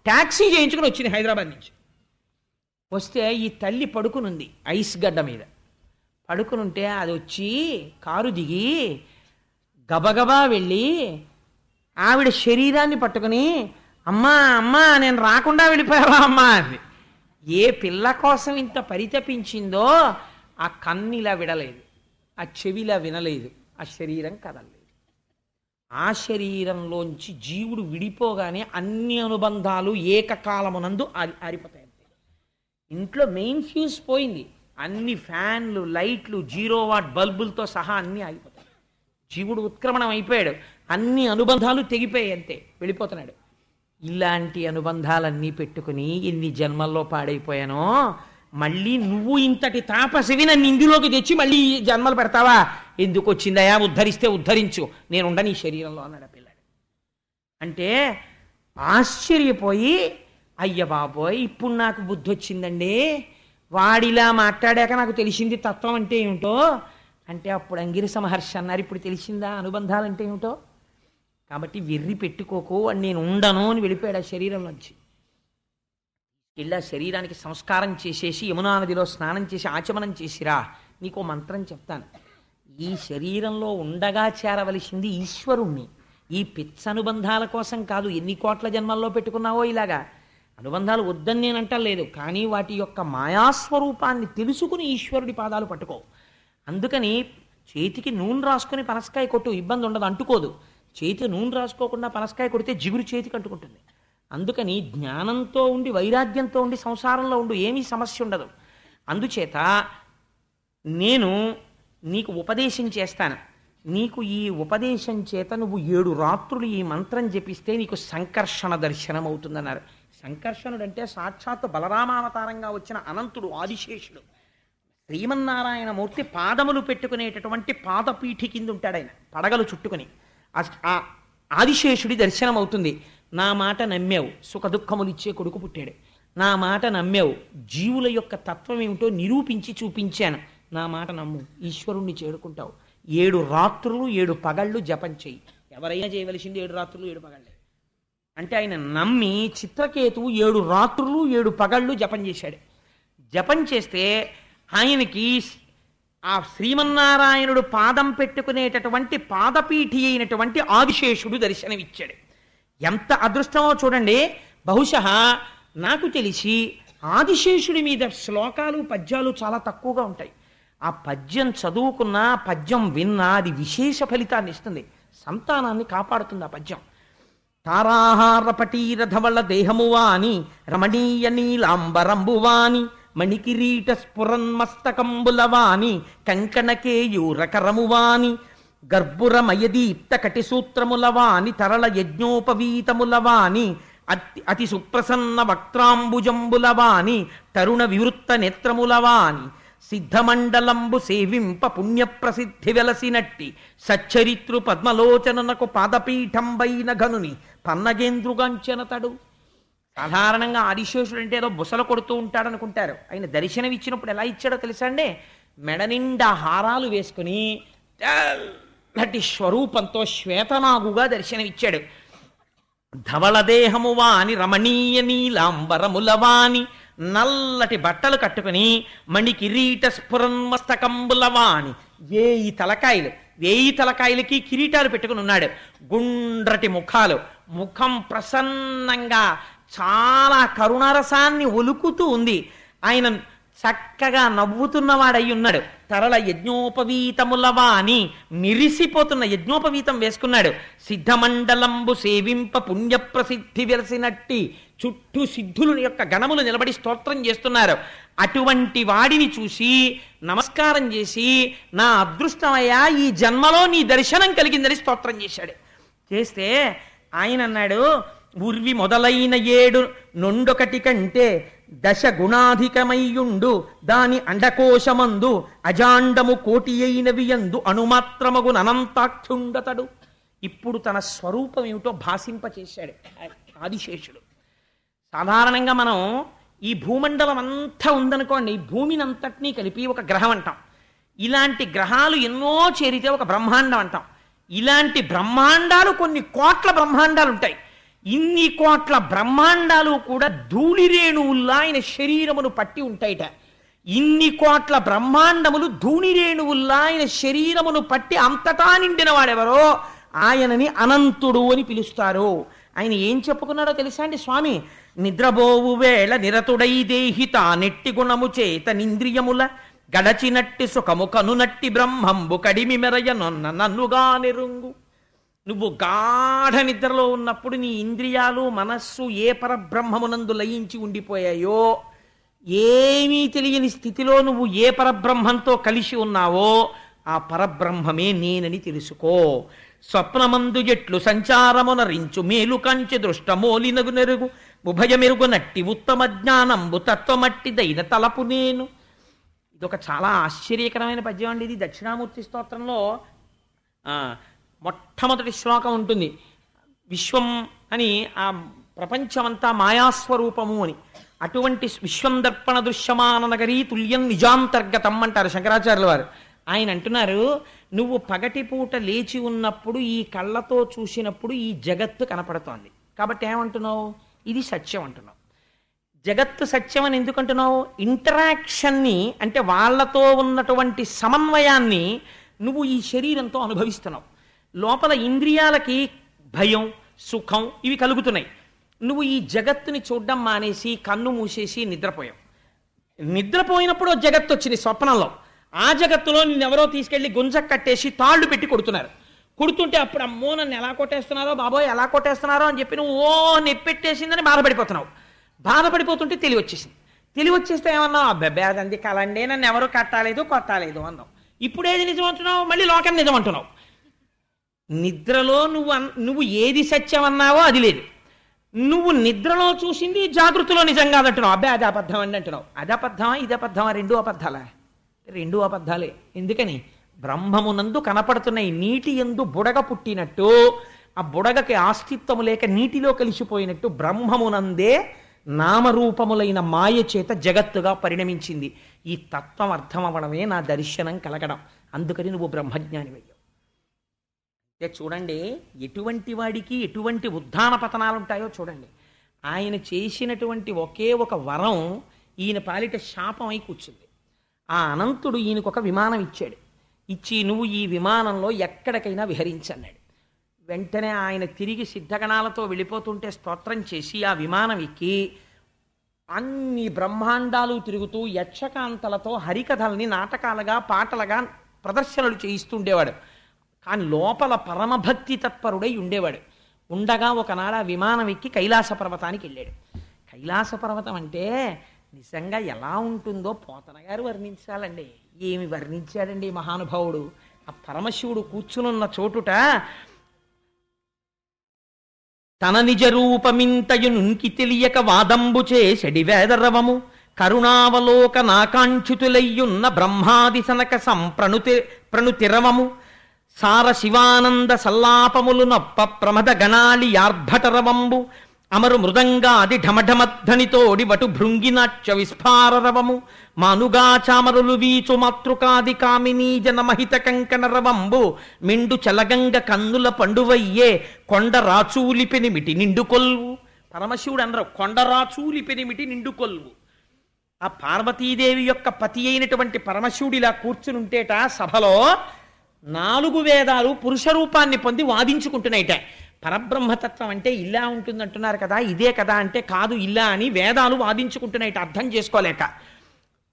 ట్యాక్సీ చేయించుకుని వచ్చింది హైదరాబాద్ నుంచి. వస్తే ఈ తల్లి పడుకునుంది ఐస్ గడ్డ మీద. పడుకునుంటే అది వచ్చి కారు దిగి గబగబా వెళ్ళి ఆవిడ శరీరాన్ని పట్టుకుని, అమ్మా అమ్మా నేను రాకుండా వెళ్ళిపోయావా అమ్మా అంది. ఏ పిల్ల కోసం ఇంత పరితపించిందో ఆ కన్నిలా విడలేదు, ఆ చెవిలా వినలేదు, ఆ శరీరం కదలలేదు. ఆ శరీరంలోంచి జీవుడు విడిపోగానే అన్ని అనుబంధాలు ఏకకాలమునందు ఆరిపోతాయి. ఇంట్లో మెయిన్ ఫ్యూజ్ పోయింది, అన్ని ఫ్యాన్లు లైట్లు 0 వాట్ బల్బులతో సహా అన్నీ ఆగిపోతాయి. జీవుడు ఉత్క్రమణం అయిపోయాడు, అన్ని అనుబంధాలు తెగిపోయాయి, అంతే వెళ్ళిపోతున్నాడు. ఇలాంటి అనుబంధాలన్నీ పెట్టుకుని ఎన్ని జన్మల్లో పాడైపోయానో, మళ్ళీ నువ్వు ఇంతటి తాపసివి నన్ను ఇందులోకి తెచ్చి మళ్ళీ జన్మలు పెడతావా, ఎందుకు వచ్చిందయా, ఉద్ధరిస్తే ఉద్ధరించు, నేను ఉండని ఈ శరీరంలో అన్నాడు పిల్లాడు. అంటే ఆశ్చర్యపోయి, అయ్య బాబోయ్ ఇప్పుడు నాకు బుద్ధి వచ్చిందండి, వాడిలా మాట్లాడాక నాకు తెలిసింది తత్వం అంటే ఏమిటో. అంటే అప్పుడు అంగిరస మహర్షి అన్నారు, ఇప్పుడు తెలిసిందా అనుబంధాలు అంటే ఏమిటో. కాబట్టి వెర్రి పెట్టుకోకు అని నేను ఉండను అని వెళ్ళిపోయాడు ఆ శరీరంలోంచి. ఇలా శరీరానికి సంస్కారం చేసేసి యమునా నదిలో స్నానం చేసి ఆచమనం చేసిరా, నీకు మంత్రం చెప్తాను. ఈ శరీరంలో ఉండగా చేరవలసింది ఈశ్వరుణ్ణి, ఈ పిచ్చనుబంధాల కోసం కాదు. ఎన్ని కోట్ల జన్మల్లో పెట్టుకున్నావో ఇలాగా అనుబంధాలు వద్దని నేను అంటలేదు, కానీ వాటి యొక్క మాయాస్వరూపాన్ని తెలుసుకుని ఈశ్వరుడి పాదాలు పట్టుకో. అందుకని చేతికి నూనె రాసుకొని పనసకాయ కొట్టు, ఇబ్బంది ఉండదు, అంటుకోదు. చేతి నూనె రాసుకోకుండా పనసకాయ కొడితే జిగురు చేతికి అంటుకుంటుంది. అందుకని జ్ఞానంతో ఉండి వైరాగ్యంతో ఉండి సంసారంలో ఉండు, ఏమీ సమస్య ఉండదు. అందుచేత నేను నీకు ఉపదేశం చేస్తాను. నీకు ఈ ఉపదేశం చేత నువ్వు 7 రాత్రులు ఈ మంత్రం జపిస్తే నీకు సంకర్షణ దర్శనం అవుతుందన్నారు. సంకర్షణుడు అంటే సాక్షాత్తు బలరామావతారంగా వచ్చిన అనంతుడు, ఆదిశేషుడు. శ్రీమన్నారాయణమూర్తి పాదములు పెట్టుకునేటటువంటి పాదపీఠి కింద ఉంటాడు ఆయన, పడగలు చుట్టుకుని. ఆ ఆదిశేషుడి దర్శనం అవుతుంది. నా మాట నమ్మావు, సుఖ దుఃఖములు ఇచ్చే కొడుకు పుట్టాడు. నా మాట నమ్మావు, జీవుల యొక్క తత్వం ఏమిటో నిరూపించి చూపించాను. నా మాట నమ్ము, ఈశ్వరుణ్ణి చేరుకుంటావు. 7 రాత్రులు 7 పగళ్ళు జపం చెయ్యి. ఎవరైనా చేయవలసింది 7 రాత్రులు 7 పగళ్ళే. అంటే ఆయన నమ్మి చిత్రకేతువు 7 రాత్రులు 7 పగళ్ళు జపం చేశాడు. జపం చేస్తే ఆయనకి ఆ శ్రీమన్నారాయణుడు పాదం పెట్టుకునేటటువంటి పాదపీఠి అయినటువంటి ఆదిశేషుడు దర్శనమిచ్చాడు. ఎంత అదృష్టమో చూడండి. బహుశः నాకు తెలిసి ఆదిశేషుడి మీద శ్లోకాలు పద్యాలు చాలా తక్కువగా ఉంటాయి. ఆ పద్యం చదువుకున్నా, పద్యం విన్నా అది విశేష ఫలితాన్ని ఇస్తుంది, సంతానాన్ని కాపాడుతుంది ఆ పద్యం. తారాహార పటీరథవళ దేహమువాని రమణీయ నీలాంబరంబువాని మణికిరీట స్ఫురన్మస్తకంబులవాని కంకణకేయూరకరమువాని గర్భురమయదీప్త కటిసూత్రములవాని తరళ యజ్ఞోపవీతములవాని అతి సుప్రసన్న వక్త్రాంబుజంబులవాని తరుణ వివృత్త నేత్రములవాని సిద్ధమండలంబు సేవింప పుణ్యప్రసిద్ధి వెలసినట్టి సచ్చరిత్రు పద్మలోచననకు పాదపీఠంబైన ఘనుని పన్నగేంద్రుగాంచెనతడు. సాధారణంగా ఆదిశేషుడు అంటే ఏదో బుసలు కొడుతూ ఉంటాడనుకుంటారు. ఆయన దర్శనం ఇచ్చినప్పుడు ఎలా ఇచ్చాడో తెలుసా అండి? మెడ నిండా హారాలు వేసుకుని తెల్లటి స్వరూపంతో శ్వేతనాగుగా దర్శనమిచ్చాడు. ధవళదేహము వాని రమణీయ నీలాంబరములవాని నల్లటి బట్టలు కట్టుకుని మణికిరీట స్ఫురన్మస్తకంబులవాని 1000 తలకాయలు, 1000 తలకాయలకి కిరీటాలు పెట్టుకుని ఉన్నాడు. గుండ్రటి ముఖాలు, ముఖం ప్రసన్నంగా చాలా కరుణరసాన్ని ఒలుకుతూ ఉంది. ఆయన చక్కగా నవ్వుతున్నవాడై ఉన్నాడు. తరళ యజ్ఞోపవీతములవాని మిరిసిపోతున్న యజ్ఞోపవీతం వేసుకున్నాడు. సిద్ధమండలంబు సేవింప పుణ్యప్రసిద్ధి వెలసినట్టి చుట్టూ సిద్ధుల యొక్క గణములు నిలబడి స్తోత్రం చేస్తున్నారు. అటువంటి వాడిని చూసి నమస్కారం చేసి, నా అదృష్టమయ్యా, ఈ జన్మలో నీ దర్శనం కలిగిందని స్తోత్రం చేశాడు. చేస్తే ఆయన అన్నాడు, ఉర్వి మొదలైన 7 నొండొకటి కంటే 10 గుణాధికమయ్యుండు దాని అండకోశమందు అజాండము కోటి అయినవియందు అణుమాత్రమగు అనంతాక్షుండతడు. ఇప్పుడు తన స్వరూపం ఏమిటో భాషింపచేశాడు ఆదిశేషుడు. సాధారణంగా మనం ఈ భూమండలం అంతా ఉందనుకోండి, భూమిని అంతటినీ కలిపి ఒక గ్రహం అంటాం. ఇలాంటి గ్రహాలు ఎన్నో చేరితే ఒక బ్రహ్మాండం అంటాం. ఇలాంటి బ్రహ్మాండాలు కొన్ని కోట్ల బ్రహ్మాండాలు ఉంటాయి. ఇన్ని కోట్ల బ్రహ్మాండాలు కూడా ధూళిరేణువుల్లా ఆయన శరీరమును పట్టి ఉంటాయిట. ఇన్ని కోట్ల బ్రహ్మాండములు ధూళిరేణువుల్లా ఆయన శరీరమును పట్టి అంతటా నిండిన వాడెవరో ఆయనని అనంతుడు అని పిలుస్తారు. ఆయన ఏం చెప్పుకున్నాడో తెలుసా అండి స్వామి? నిద్రబోవు వేళ నిరతుడై దేహిత నెట్టి గుణము చేత నింద్రియముల గడచినట్టి సుఖము కనునట్టి బ్రహ్మంబు కడిమి మెరయ నన్నుగా నెరుంగు. నువ్వు గాఢ నిద్రలో ఉన్నప్పుడు నీ ఇంద్రియాలు మనస్సు ఏ పరబ్రహ్మమునందు లయించి ఉండిపోయాయో, ఏమీ తెలియని స్థితిలో నువ్వు ఏ పరబ్రహ్మంతో కలిసి ఉన్నావో ఆ పరబ్రహ్మమే నేనని తెలుసుకో. స్వప్నమందు ఎట్లు సంచారమునరించు మేలు కంచి దృష్టమోలినగు నెరుగు ఉభయమెరుగు నట్టి ఉత్తమ జ్ఞానంబు తత్వమట్టిదైన తలపు నేను. ఇదొక చాలా ఆశ్చర్యకరమైన పద్యం అండి. ఇది దక్షిణామూర్తి స్తోత్రంలో మొట్టమొదటి శ్లోకం ఉంటుంది. విశ్వం అని, ఆ ప్రపంచమంతా మాయాస్వరూపము అని. అటువంటి విశ్వం దర్పణ దృశ్యమాన నగరీ తుల్యం నిజాంతర్గతం అంటారు శంకరాచార్యుల వారు. ఆయన అంటున్నారు, నువ్వు పగటిపూట లేచి ఉన్నప్పుడు ఈ కళ్ళతో చూసినప్పుడు ఈ జగత్తు కనపడుతోంది కాబట్టి ఏమంటున్నావు? ఇది సత్యం అంటున్నావు. జగత్తు సత్యం అని ఎందుకంటున్నావు? ఇంటరాక్షన్ని, అంటే వాళ్ళతో ఉన్నటువంటి సమన్వయాన్ని నువ్వు ఈ శరీరంతో అనుభవిస్తున్నావు. లోపల ఇంద్రియాలకి భయం, సుఖం ఇవి కలుగుతున్నాయి. నువ్వు ఈ జగత్తుని చూడడం మానేసి కన్ను మూసేసి నిద్రపోయావు. నిద్రపోయినప్పుడు జగత్తు వచ్చింది స్వప్నంలో. ఆ జగత్తులో నిన్నెవరో తీసుకెళ్లి గుంజ కట్టేసి తాళ్లు పెట్టి కొడుతున్నారు. కొడుతుంటే అప్పుడు అమ్మో నన్ను ఎలా కొట్టేస్తున్నారో, బాబోయ్ ఎలా కొట్టేస్తున్నారో అని చెప్పి నువ్వు నెప్పెట్టేసిందని బాధపడిపోతున్నావు. బాధపడిపోతుంటే తెలివి వచ్చేసింది. తెలివి వచ్చేస్తే ఏమన్నావు? అబ్బాయి అదంది కలండి, నన్ను ఎవరు కట్టాలేదు కొట్టాలేదు అన్నావు. ఇప్పుడేది నిజం అంటున్నావు, మళ్ళీ లోకం నిజం అంటున్నావు. నిద్రలో నువ్వు ఏది సత్యం అన్నావో అది లేదు. నువ్వు నిద్రలో చూసింది జాగృతిలో నిజం కాదంటున్నావు. అబ్బాయి అది అబద్ధం అండి అంటున్నావు. అది అబద్ధమా ఇది అబద్ధమా? రెండు అబద్ధాలా? రెండు అబద్ధాలే. ఎందుకని? బ్రహ్మమునందు కనపడుతున్నాయి. నీటి యందు బుడగ పుట్టినట్టు, ఆ బుడగకి ఆస్తిత్వము లేక నీటిలో కలిసిపోయినట్టు బ్రహ్మమునందే నామరూపములైన మాయ చేత జగత్తుగా పరిణమించింది. ఈ తత్వం అర్థమవడమే నా దర్శనం కలగడం. అందుకని నువ్వు బ్రహ్మజ్ఞానివయ్యావు. చూడండి, ఎటువంటి వాడికి ఎటువంటి ఉద్ధాన పతనాలు ఉంటాయో చూడండి. ఆయన చేసినటువంటి ఒకే ఒక వరం ఈయన పాలిట శాపం అయి కూర్చుంది. ఆ అనంతుడు ఈయనకు ఒక విమానం ఇచ్చాడు. ఇచ్చి నువ్వు ఈ విమానంలో ఎక్కడికైనా విహరించన్నాడు. వెంటనే ఆయన తిరిగి సిద్ధగణాలతో వెళ్ళిపోతుంటే స్తోత్రం చేసి ఆ విమానం ఎక్కి అన్ని బ్రహ్మాండాలు తిరుగుతూ యక్షకాంతలతో హరికథల్ని నాటకాలుగా పాటలుగా ప్రదర్శనలు చేయిస్తుండేవాడు. కానీ లోపల పరమభక్తి తత్పరుడై ఉండేవాడు. ఉండగా ఒకనాడు ఆ విమానం ఎక్కి కైలాస పర్వతానికి వెళ్ళాడు. కైలాస పర్వతం అంటే నిజంగా ఎలా ఉంటుందో పోతన గారు వర్ణించాలండి. ఏమి వర్ణించాడండి మహానుభావుడు. ఆ పరమశివుడు కూర్చునున్న చోటుట తన నిజ రూపమింతయునుంకి తెలియక వాదంబుచే షడివేదరవము కరుణావలోక నాకాంక్షితులయ్యున్న బ్రహ్మాది సనక ప్రణుతిరవము సార శివానంద సల్లాపములు నొప్ప ప్రమద గణాళి యార్భటరవంబు అమరు మృదంగాది ఢమఢమధ్వనితోడి వటు భృంగినాట్య విస్ఫారరవము మానుగా చామరులు వీచు మాతృకాది కామినీ జనమహిత కంకణ రవంబు మిండు చలగంగ కన్నుల పండువయ్యే కొండ రాచూలి పెనిమిటి నిండు కొల్వు. పరమశివుడు అనరు, కొండ రాచూలి పెనిమిటి నిండు కొల్వు. ఆ పార్వతీదేవి యొక్క పతి అయినటువంటి పరమశివుడు ఇలా కూర్చునుంటేట సభలో 4 వేదాలు పురుష రూపాన్ని పొంది వాదించుకుంటున్నాయిట. పరబ్రహ్మతత్వం అంటే ఇలా ఉంటుందంటున్నారు కదా, ఇదే కదా అంటే కాదు ఇలా అని వేదాలు వాదించుకుంటున్నాయిట అర్థం చేసుకోలేక.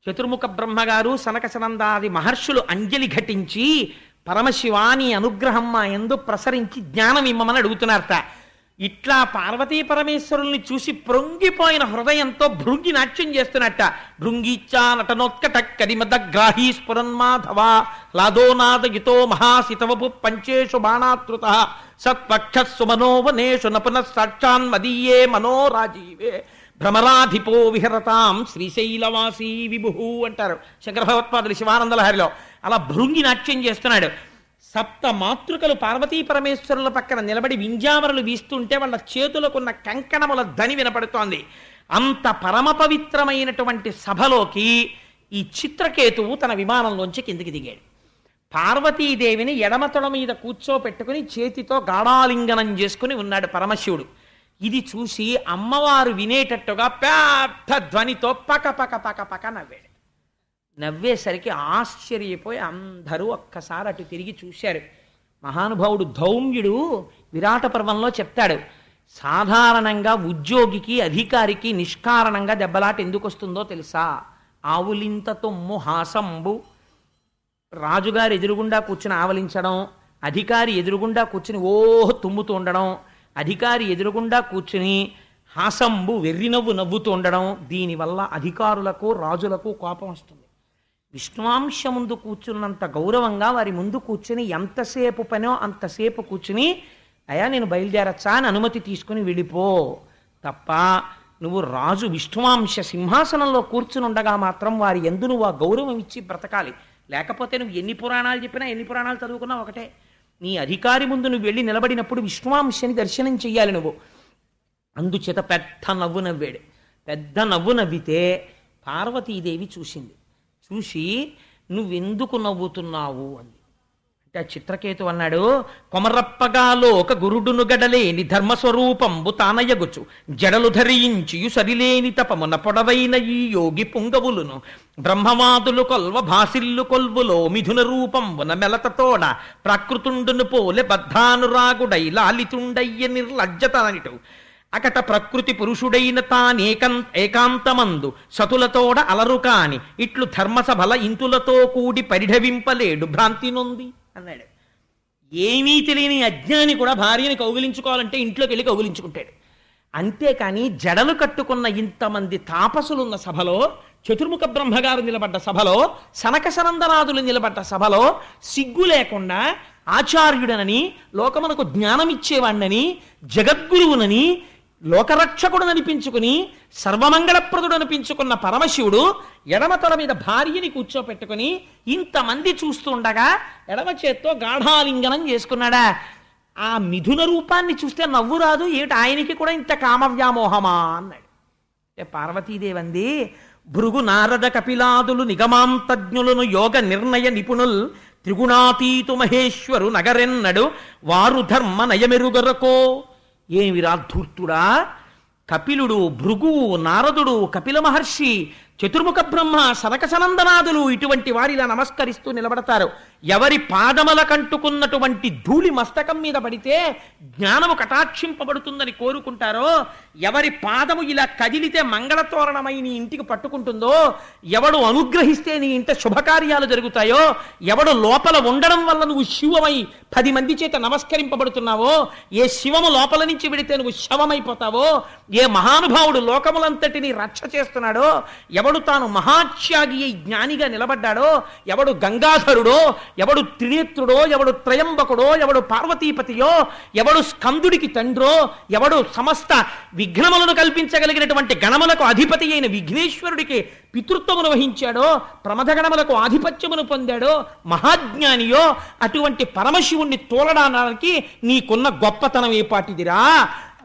చతుర్ముఖ బ్రహ్మగారు సనక సనందాది మహర్షులు అంజలి ఘటించి పరమశివాని అనుగ్రహం మా యందు ప్రసరించి జ్ఞానం ఇమ్మమని అడుగుతున్నారట. ఇట్లా పార్వతీ పరమేశ్వరుల్ని చూసి ప్రొంగిపోయిన హృదయంతో భృంగి నాట్యం చేస్తున్నట్ట. భృంగిచ్చా నటనోత్కట కరిమదగ్రాహీ స్ఫురన్మాధవ లాదోనాదయుతో మహాసితవపు పంచేషు బాణాతృత సత్పక్షస్సు మనోవనేషు నపున సాక్షాన్ మదీయే మనోరాజీవే భ్రమరాధిపో విహరతాం శ్రీశైలవాసీ విభు అంటారు శంకర భగవత్పాదులు శివానందలహరిలో. అలా భృంగి నాట్యం చేస్తున్నాడు. 7 మాతృకలు పార్వతీ పరమేశ్వరుల పక్కన నిలబడి వింజామరలు వీస్తుంటే వాళ్ళ చేతులకున్న కంకణముల ధ్వని వినపడుతోంది. అంత పరమ పవిత్రమైనటువంటి సభలోకి ఈ చిత్రకేతువు తన విమానంలోంచి కిందికి దిగాడు. పార్వతీదేవిని ఎడమతొడ మీద కూర్చోపెట్టుకుని చేతితో గాఢాలింగనం చేసుకుని ఉన్నాడు పరమశివుడు. ఇది చూసి అమ్మవారు వినేటట్టుగా పెద్ద ధ్వనితో పక పక పక పక నవ్వాడు. నవ్వేసరికి ఆశ్చర్యపోయి అందరూ ఒక్కసారి అటు తిరిగి చూశారు. మహానుభావుడు ధౌమ్యుడు విరాట పర్వంలో చెప్తాడు, సాధారణంగా ఉద్యోగికి అధికారికి నిష్కారణంగా దెబ్బలాట ఎందుకు వస్తుందో తెలుసా? ఆవులింత తొమ్ము హాసంబు, రాజుగారు ఎదురుగుండా కూర్చుని ఆవలించడం, అధికారి ఎదురుగుండా కూర్చుని తుమ్ముతూ ఉండడం, అధికారి ఎదురుగుండా కూర్చుని హాసంబు వెర్రినవ్వు నవ్వుతూ ఉండడం. దీనివల్ల అధికారులకు రాజులకు కోపం వస్తుంది. విష్ణువాంశ ముందు కూర్చున్నంత గౌరవంగా వారి ముందు కూర్చుని ఎంతసేపు పనో అంతసేపు కూర్చుని అయ్యా నేను బయలుదేరచ్చా అని అనుమతి తీసుకుని వెళ్ళిపో తప్ప నువ్వు రాజు విష్ణువాంశ సింహాసనంలో కూర్చుని ఉండగా మాత్రం వారి యందు నువ్వు ఆ గౌరవం ఇచ్చి బ్రతకాలి. లేకపోతే నువ్వు ఎన్ని పురాణాలు చెప్పినా ఎన్ని పురాణాలు చదువుకున్నా ఒకటే. నీ అధికారి ముందు నువ్వు వెళ్ళి నిలబడినప్పుడు విష్ణువాంశని దర్శనం చెయ్యాలి నువ్వు. అందుచేత పెద్ద నవ్వు నవ్వాడు. పెద్ద నవ్వు నవ్వితే పార్వతీదేవి చూసింది. చూసి నువ్వెందుకు నవ్వుతున్నావు అంది. అంటే ఆ చిత్రకేతు అన్నాడు, కొమరప్పగాలో ఒక గురుడును గడలేని ధర్మస్వరూపంబు తానయగుచు జడలు ధరించియు సరిలేని తపమున పొడవైన ఈ యోగి పుంగవులును బ్రహ్మవాదులు కొల్వ భాసిల్లు కొల్వులో మిథున రూపంబున మెలతతోడ ప్రకృతుండును పోలె బద్ధానురాగుడై లాలితుండయ్య నిర్లజ్జతనిటు అకట ప్రకృతి పురుషుడైన ఏకాంతమందు సతులతోడ అలరు కాని ఇట్లు ధర్మసభల ఇంతులతో కూడి పరిఢవింపలేడు భ్రాంతి నొంది అన్నాడు. ఏమీ తెలియని అజ్ఞాని కూడా భార్యని కౌగిలించుకోవాలంటే ఇంట్లోకి వెళ్ళి కౌగిలించుకుంటాడు. అంతేకాని జడలు కట్టుకున్న ఇంతమంది తాపసులున్న సభలో చతుర్ముఖ బ్రహ్మగారు నిలబడ్డ సభలో, సనక సనందనాదులు నిలబడ్డ సభలో సిగ్గు లేకుండా ఆచార్యుడనని, లోకమునకు జ్ఞానమిచ్చేవాణ్ణని, జగద్గురువునని, లోకరక్షకుడననిపించుకుని సర్వమంగళప్రదుడనిపించుకున్న పరమశివుడు ఎడమతల మీద భార్యని కూర్చోపెట్టుకుని ఇంతమంది చూస్తూ ఉండగా ఎడమ చేత్తో గాఢాలింగనం చేసుకున్నాడా? ఆ మిథున రూపాన్ని చూస్తే నవ్వు రాదు ఏమిటి? ఆయనకి కూడా ఇంత కామవ్యామోహమా అన్నాడు. అంటే పార్వతీదేవంది, భృగు నారద కపిలాదులు నిగమాంతజ్ఞులను యోగ నిర్ణయ నిపుణుల్ త్రిగుణాతీతు మహేశ్వరు నగరెన్నడు వారు ధర్మ నయమెరుగరకో. ఏమి రాధూర్తుడా! కపిలుడు, భృగువు, నారదుడు, కపిల మహర్షి, చతుర్ముఖ బ్రహ్మ, సనక సనందనాదులు ఇటువంటి వారిలా నమస్కరిస్తూ నిలబడతారు. ఎవరి పాదముల కంటుకున్నటువంటి ధూళి మస్తకం మీద పడితే జ్ఞానము కటాక్షింపబడుతుందని కోరుకుంటారో, ఎవరి పాదము ఇలా కదిలితే మంగళతోరణమై నీ ఇంటికి పట్టుకుంటుందో, ఎవడు అనుగ్రహిస్తే నీ ఇంట శుభకార్యాలు జరుగుతాయో, ఎవడు లోపల ఉండడం వల్ల నువ్వు శివమై 10 మంది చేత నమస్కరింపబడుతున్నావో, ఏ శివము లోపల నుంచి విడితే నువ్వు శవమైపోతావో, ఏ మహానుభావుడు లోకములంతటిని రక్ష చేస్తున్నాడో, ఎవడు తాను మహాత్యాగి జ్ఞానిగా నిలబడ్డాడో, ఎవడు గంగాధరుడో, ఎవడు త్రినేత్రుడో, ఎవడు త్రయంబకుడో, ఎవడు పార్వతీపతియో, ఎవడు స్కందుడికి తండ్రో, ఎవడు సమస్త విఘ్నములను కల్పించగలిగినటువంటి గణములకు అధిపతి అయిన విఘ్నేశ్వరుడికి పితృత్వమును వహించాడో, ప్రమథగణములకు ఆధిపత్యమును పొందాడో, మహాజ్ఞానియో, అటువంటి పరమశివుణ్ణి తోలడానికి నీకున్న గొప్పతనం ఏ పాటిదిరా?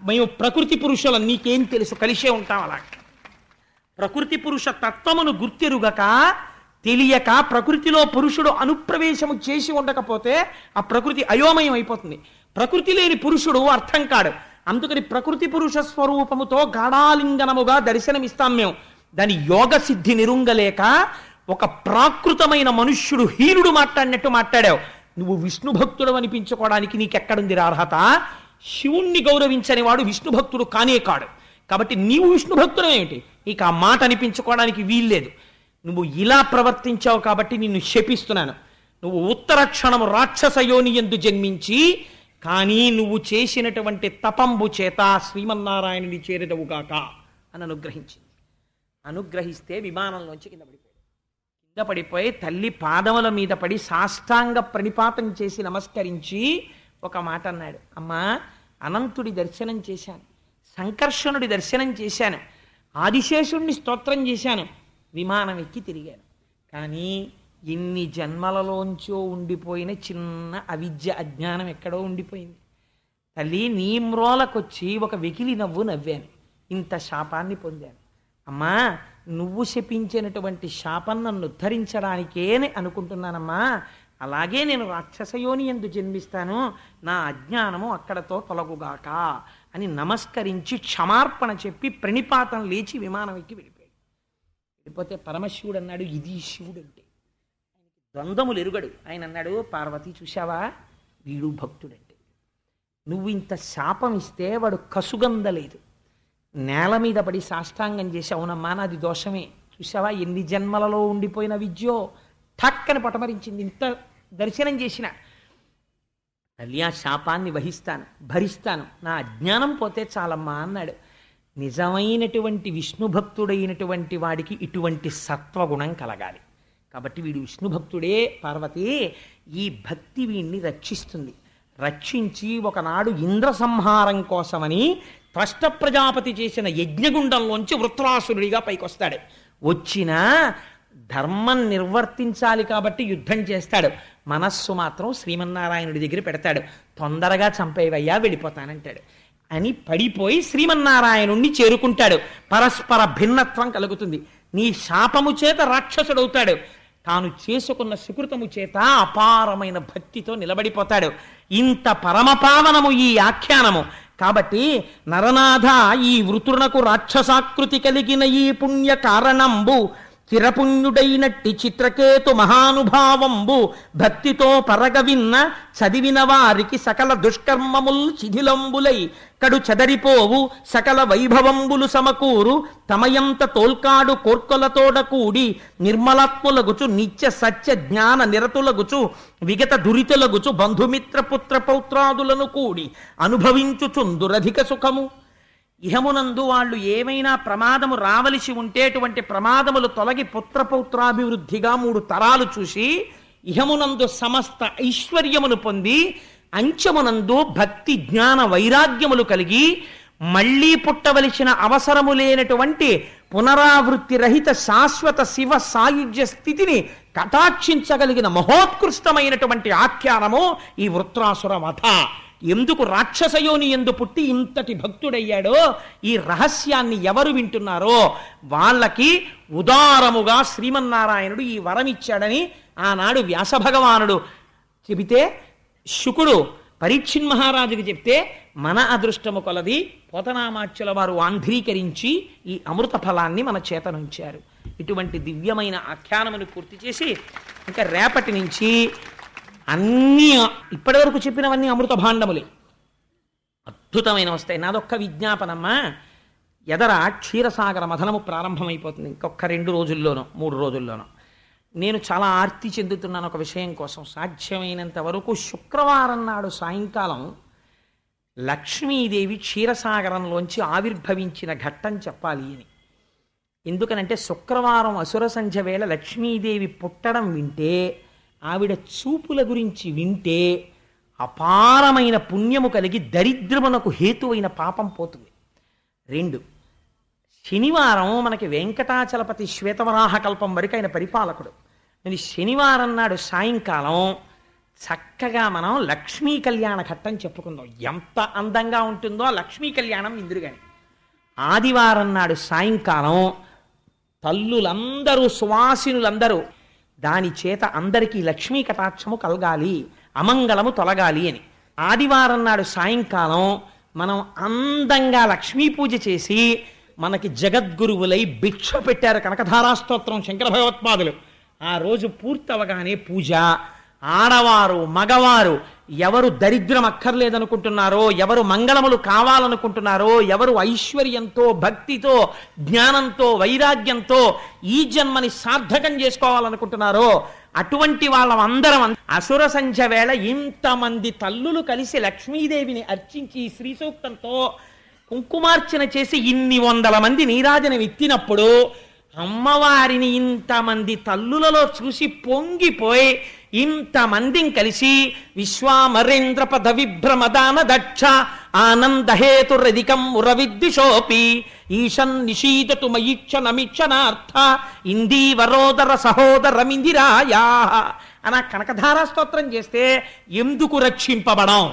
మేము ప్రకృతి పురుషులం, నీకేం తెలుసు? కలిసే ఉంటాం. అలా ప్రకృతి పురుష తత్వమును గుర్తెరుగక, తెలియక, ప్రకృతిలో పురుషుడు అనుప్రవేశము చేసి ఉండకపోతే ఆ ప్రకృతి అయోమయం అయిపోతుంది. ప్రకృతి లేని పురుషుడు అర్థం కాడు. అందుకని ప్రకృతి పురుష స్వరూపముతో గాఢాలింగనముగా దర్శనమిస్తాం మేము. దాని యోగ సిద్ధి నిరుంగలేక ఒక ప్రాకృతమైన మనుష్యుడు హీనుడు మాట్లాడినట్టు మాట్లాడావు. నువ్వు విష్ణు భక్తుడు అనిపించుకోవడానికి నీకెక్కడుంది అర్హత? శివుణ్ణి గౌరవించని వాడు విష్ణు భక్తుడు కానే కాడు. కాబట్టి నీవు విష్ణు భక్తుడు ఏమిటి? ఇక ఆ మాట అనిపించుకోవడానికి వీల్లేదు. నువ్వు ఇలా ప్రవర్తించావు కాబట్టి నిన్ను శపిస్తున్నాను. నువ్వు ఉత్తర క్షణము రాక్షస యోని యందు జన్మించి, కానీ నువ్వు చేసినటువంటి తపంబు చేత శ్రీమన్నారాయణుని చేరేదవుగాక అని అనుగ్రహించింది. అనుగ్రహిస్తే విమానంలోంచి కింద పడిపోయాడు. కింద పడిపోయి తల్లి పాదముల మీద పడి సాష్టాంగ ప్రణిపాతం చేసి నమస్కరించి ఒక మాట అన్నాడు. అమ్మా, అనంతుడి దర్శనం చేశాను, సంకర్షణుడి దర్శనం చేశాను, ఆదిశేషుణ్ణి స్తోత్రం చేశాను, విమానం ఎక్కి తిరిగాను. కానీ ఎన్ని జన్మలలోంచో ఉండిపోయిన చిన్న అవిద్య, అజ్ఞానం ఎక్కడో ఉండిపోయింది. తల్లి, నీ మ్రోలకొచ్చి ఒక వెకిలి నవ్వు నవ్వాను, ఇంత శాపాన్ని పొందాను. అమ్మా, నువ్వు శపించినటువంటి శాపం నన్ను ఉద్ధరించడానికేనే అనుకుంటున్నానమ్మా. అలాగే నేను రాక్షసయోని యందు జన్మిస్తాను, నా అజ్ఞానము అక్కడతో తొలగుగాక అని నమస్కరించి క్షమార్పణ చెప్పి ప్రణిపాతం లేచి విమానం ఎక్కి వెళ్ళిపోయాడు. వెళ్ళిపోతే పరమశివుడు అన్నాడు, ఇది శివుడు అంటే. ఆయనకి ద్వంద్వములు ఎరుగడు. ఆయన అన్నాడు, పార్వతి చూశావా, వీడు భక్తుడంటే. నువ్వు ఇంత శాపం ఇస్తే వాడు కసుగందలేదు, నేల మీద పడి సాష్టాంగం చేసి, అవునమ్మా నాది దోషమే, చూసావా ఎన్ని జన్మలలో ఉండిపోయిన విద్యో, ఠక్కని పటమరించింది. ఇంత దర్శనం చేసిన తల్లి, ఆ శాపాన్ని భరిస్తాను, నా అజ్ఞానం పోతే చాలమ్మా అన్నాడు. నిజమైనటువంటి విష్ణు భక్తుడైనటువంటి వాడికి ఇటువంటి సత్వగుణం కలగాలి. కాబట్టి వీడు విష్ణు భక్తుడే. పార్వతి, ఈ భక్తి వీడిని రక్షిస్తుంది. రక్షించి ఒకనాడు ఇంద్ర సంహారం కోసమని త్వష్ట ప్రజాపతి చేసిన యజ్ఞగుండంలోంచి వృత్రాసురుడిగా పైకొస్తాడు. వచ్చిన ధర్మం నిర్వర్తించాలి కాబట్టి యుద్ధం చేస్తాడు. మనస్సు మాత్రం శ్రీమన్నారాయణుడి దగ్గర పెడతాడు. తొందరగా చంపేవయ్యా, వెళ్ళిపోతానంటాడు అని పడిపోయి శ్రీమన్నారాయణుణ్ణి చేరుకుంటాడు. పరస్పర భిన్నత్వం కలుగుతుంది. నీ శాపము చేత రాక్షసుడవుతాడు, తాను చేసుకున్న సుకృతము చేత అపారమైన భక్తితో నిలబడిపోతాడు. ఇంత పరమపావనము ఈ ఆఖ్యానము. కాబట్టి నరనాథ, ఈ వృతునకు రాక్షసాకృతి కలిగిన ఈ పుణ్య కారణంబు చిరపుణ్యుడైనట్టి చిత్రకేతు మహానుభావంబు భక్తితో పరగవిన్న చదివిన వారికి సకల దుష్కర్మముల్ శిథిలంబులై కడు చెదరిపోవు సకల వైభవంబులు సమకూరు తమయంత తోల్కాడు కోర్కొలతోడ కూడి నిర్మలాత్ములగుచు నిత్య సత్య జ్ఞాన నిరతులగుచు విగత దురితులగుచు బంధుమిత్ర పుత్ర పౌత్రాదులను కూడి అనుభవించుచుందురధిక సుఖము. ఇహమునందు వాళ్ళు ఏమైనా ప్రమాదము రావలసి ఉంటేటువంటి ప్రమాదములు తొలగి పుత్రపౌత్రాభివృద్ధిగా 3 తరాలు చూసి ఇహమునందు సమస్త ఐశ్వర్యమును పొంది అంచమునందు భక్తి జ్ఞాన వైరాగ్యములు కలిగి మళ్లీ పుట్టవలసిన అవసరము లేనటువంటి పునరావృత్తి రహిత శాశ్వత శివ సాయుధ్య స్థితిని కటాక్షించగలిగిన మహోత్కృష్టమైనటువంటి ఆఖ్యానము ఈ వృత్రాసుర వధ. ఎందుకు రాక్షసయోని ఎందు పుట్టి ఇంతటి భక్తుడయ్యాడో ఈ రహస్యాన్ని ఎవరు వింటున్నారో వాళ్ళకి ఉదారముగా శ్రీమన్నారాయణుడు ఈ వరం ఇచ్చాడని ఆనాడు వ్యాసభగవానుడు చెబితే శుకుడు పరీక్షిన్ మహారాజుకి చెప్తే మన అదృష్టము కొలది పోతనామాచ్యుల వారు ఆంధ్రీకరించి ఈ అమృత ఫలాన్ని మన చేతనుంచారు. ఇటువంటి దివ్యమైన ఆఖ్యానమును పూర్తి చేసి ఇంకా రేపటి నుంచి అన్నీ ఇప్పటి వరకు చెప్పినవన్నీ అమృత భాండములే, అద్భుతమైన వస్తాయి. నాదొక్క విజ్ఞాపనమ్మా, ఎదర క్షీరసాగర మథనము ప్రారంభమైపోతుంది ఇంకొక 2 రోజుల్లోనో 3 రోజుల్లోనో. నేను చాలా ఆర్తి చెందుతున్నాను ఒక విషయం కోసం. సాధ్యమైనంత వరకు శుక్రవారం నాడు సాయంకాలం లక్ష్మీదేవి క్షీరసాగరంలోంచి ఆవిర్భవించిన ఘట్టం చెప్పాలి అని. ఎందుకనంటే శుక్రవారం అసుర సంధ్య వేళ లక్ష్మీదేవి పుట్టడం వింటే, ఆవిడ చూపుల గురించి వింటే అపారమైన పుణ్యము కలిగి దరిద్రమునకు హేతువైన పాపం పోతుంది. 2, శనివారం మనకి వెంకటాచలపతి శ్వేతవరాహ కల్పం వరకు ఆయన పరిపాలకుడు. నేను శనివారం నాడు సాయంకాలం చక్కగా మనం లక్ష్మీ కళ్యాణ ఘట్టం చెప్పుకుందాం. ఎంత అందంగా ఉంటుందో ఆ లక్ష్మీ కళ్యాణం ఇందురుగాని. ఆదివారం నాడు సాయంకాలం తల్లులందరూ సువాసినులందరూ దాని చేత అందరికీ లక్ష్మీ కటాక్షము కలగాలి, అమంగళము తొలగాలి అని ఆదివారం నాడు సాయంకాలం మనం అందంగా లక్ష్మీ పూజ చేసి, మనకి జగద్గురువులై భిక్ష పెట్టారు కనకధారాస్తోత్రం శంకర భగవత్పాదులు. ఆ రోజు పూర్తవగానే పూజ, ఆడవారు మగవారు ఎవరు దరిద్రం అక్కర్లేదనుకుంటున్నారో, ఎవరు మంగళములు కావాలనుకుంటున్నారో, ఎవరు ఐశ్వర్యంతో భక్తితో జ్ఞానంతో వైరాగ్యంతో ఈ జన్మని సార్థకం చేసుకోవాలనుకుంటున్నారో అటువంటి వాళ్ళందరం అసుర సంధ్య వేళ ఇంతమంది తల్లులు కలిసి లక్ష్మీదేవిని అర్చించి శ్రీ సూక్తంతో కుంకుమార్చన చేసి ఇన్ని 100 మంది నీరాజనం ఎత్తినప్పుడు అమ్మవారిని ఇంతమంది తల్లులలో చూసి పొంగిపోయి ఇంతమందిని కలిసి విశ్వామరేంద్ర పద విభ్రమదాన దక్ష ఆనందహేతురధికం ఉరవిద్విషోపి ఈశన్ నిషీదతు మయిక్షణమిక్షణార్థ ఇందీవరోదర సహోదరమిందిరాయా అన కనకధారా స్తోత్రం చేస్తే ఎందుకు రక్షింపబడం?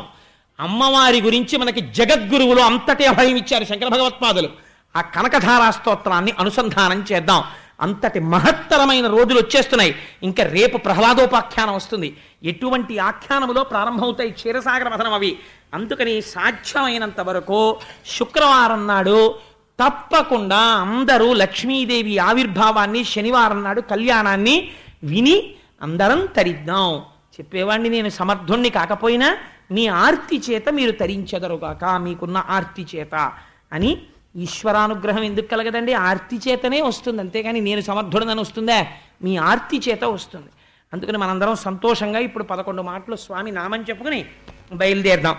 అమ్మవారి గురించి మనకి జగద్గురువులు అంతటి అభయం ఇచ్చారు శంకర భగవత్పాదులు. ఆ కనకధారా స్తోత్రాన్ని అనుసంధానం చేద్దాం. అంతటి మహత్తరమైన రోజులు వచ్చేస్తున్నాయి. ఇంకా రేపు ప్రహ్లాదోపాఖ్యానం వస్తుంది. ఎటువంటి ఆఖ్యానములో ప్రారంభమవుతాయి క్షీరసాగర మథనం అవి. అందుకని సాధ్యమైనంత వరకు శుక్రవారం నాడు తప్పకుండా అందరూ లక్ష్మీదేవి ఆవిర్భావాన్ని, శనివారం నాడు కళ్యాణాన్ని విని అందరం తరిద్దాం. చెప్పేవాడిని నేను సమర్థుణ్ణి కాకపోయినా మీ ఆర్తి చేత మీరు తరించెదరుగాక, మీకున్న ఆర్తి చేత అని. ఈశ్వరానుగ్రహం ఎందుకు కలగదండి? ఆర్తి చేతనే వస్తుంది, అంతేగాని నేను సమర్థుడనని వస్తుందా? మీ ఆర్తి చేత వస్తుంది. అందుకని మనందరం సంతోషంగా ఇప్పుడు 11 మాటలు స్వామి నామం చెప్పుకుని బయలుదేరదాం.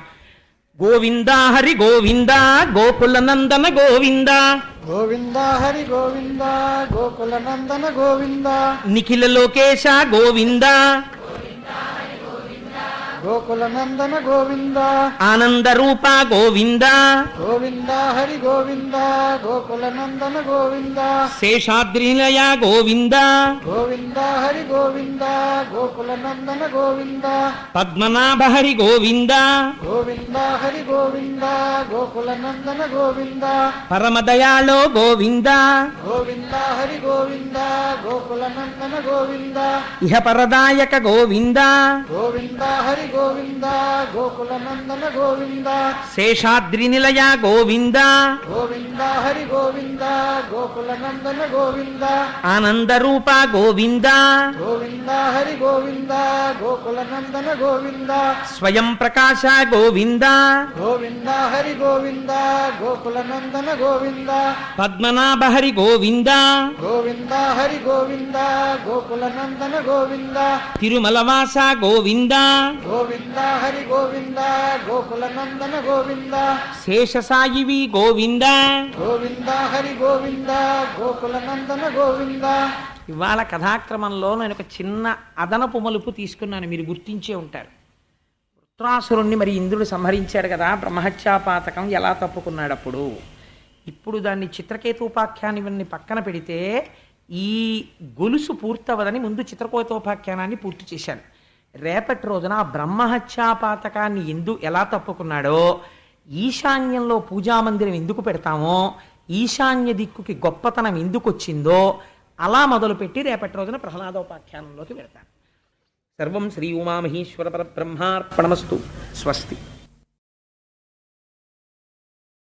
గోవింద హరి గోవింద గోకుల నందన గోవింద, గోవింద హరి గోవింద గోకుల నందన గోవింద, నిఖిల లోకేశ గోవింద గోకుల నందన గోవింద, ఆనంద రూప గోవింద, గోవింద హరి గోవింద గోకుల నందన గోవింద, శేషాద్రినిలయ గోవింద, గోవింద హరి గోవింద గోకుల నందన గోవింద, పద్మనాభ హరి గోవింద, గోవింద హరి గోవింద గోకుల నందన గోవింద, పరమదయాళో గోవింద, గోవింద హరి గోవింద గోకుల నందన గోవింద, ఇహ పరదాయక గోవింద, గోవింద హరి గోవింద గోకుల నందన గోవింద, శేషాద్రి నిలయ గోవింద, గోవింద హరి గోవింద గోకుల నందన గోవింద, ఆనంద రూప గోవింద, గోవింద హరి గోవింద గోకుల నందన గోవింద, స్వయం ప్రకాశ గోవింద, గోవింద హరి గోవింద గోకుల నందన గోవింద, పద్మనాభ హరి గోవింద, గోవింద హరి గోవింద గోకుల నందన గోవింద, తిరుమలవాస గోవింద, గోవింద హరి గోవింద గోకుల నందన గోవింద శేషసాయివి గోవింద గోవింద హరి గోవింద గోకుల నందన గోవింద. ఇవాళ కథాక్రమంలో నేను ఒక చిన్న అదనపు మలుపు తీసుకున్నాను, మీరు గుర్తించే ఉంటారు. వృత్రాసురుణ్ణి మరి ఇంద్రుడు సంహరించాడు కదా, బ్రహ్మహత్యాపాతకం ఎలా తప్పుకున్నాడు అప్పుడు. ఇప్పుడు దాన్ని చిత్రకేతోపాఖ్యానాన్ని పక్కన పెడితే ఈ గొలుసు పూర్తవదని ముందు చిత్రకేతోపాఖ్యానాన్ని పూర్తి చేశాను. రేపటి రోజున ఆ బ్రహ్మహత్యాపాతకాన్ని ఎలా తప్పుకున్నాడో, ఈశాన్యంలో పూజామందిరం ఎందుకు పెడతామో, ఈశాన్య దిక్కుకి గొప్పతనం ఎందుకు వచ్చిందో అలా మొదలుపెట్టి రేపటి రోజున ప్రహ్లాదోపాఖ్యానంలోకి వెళ్తాను. సర్వం శ్రీ ఉమామహేశ్వర పరబ్రహ్మార్పణమస్తు. స్వస్తి.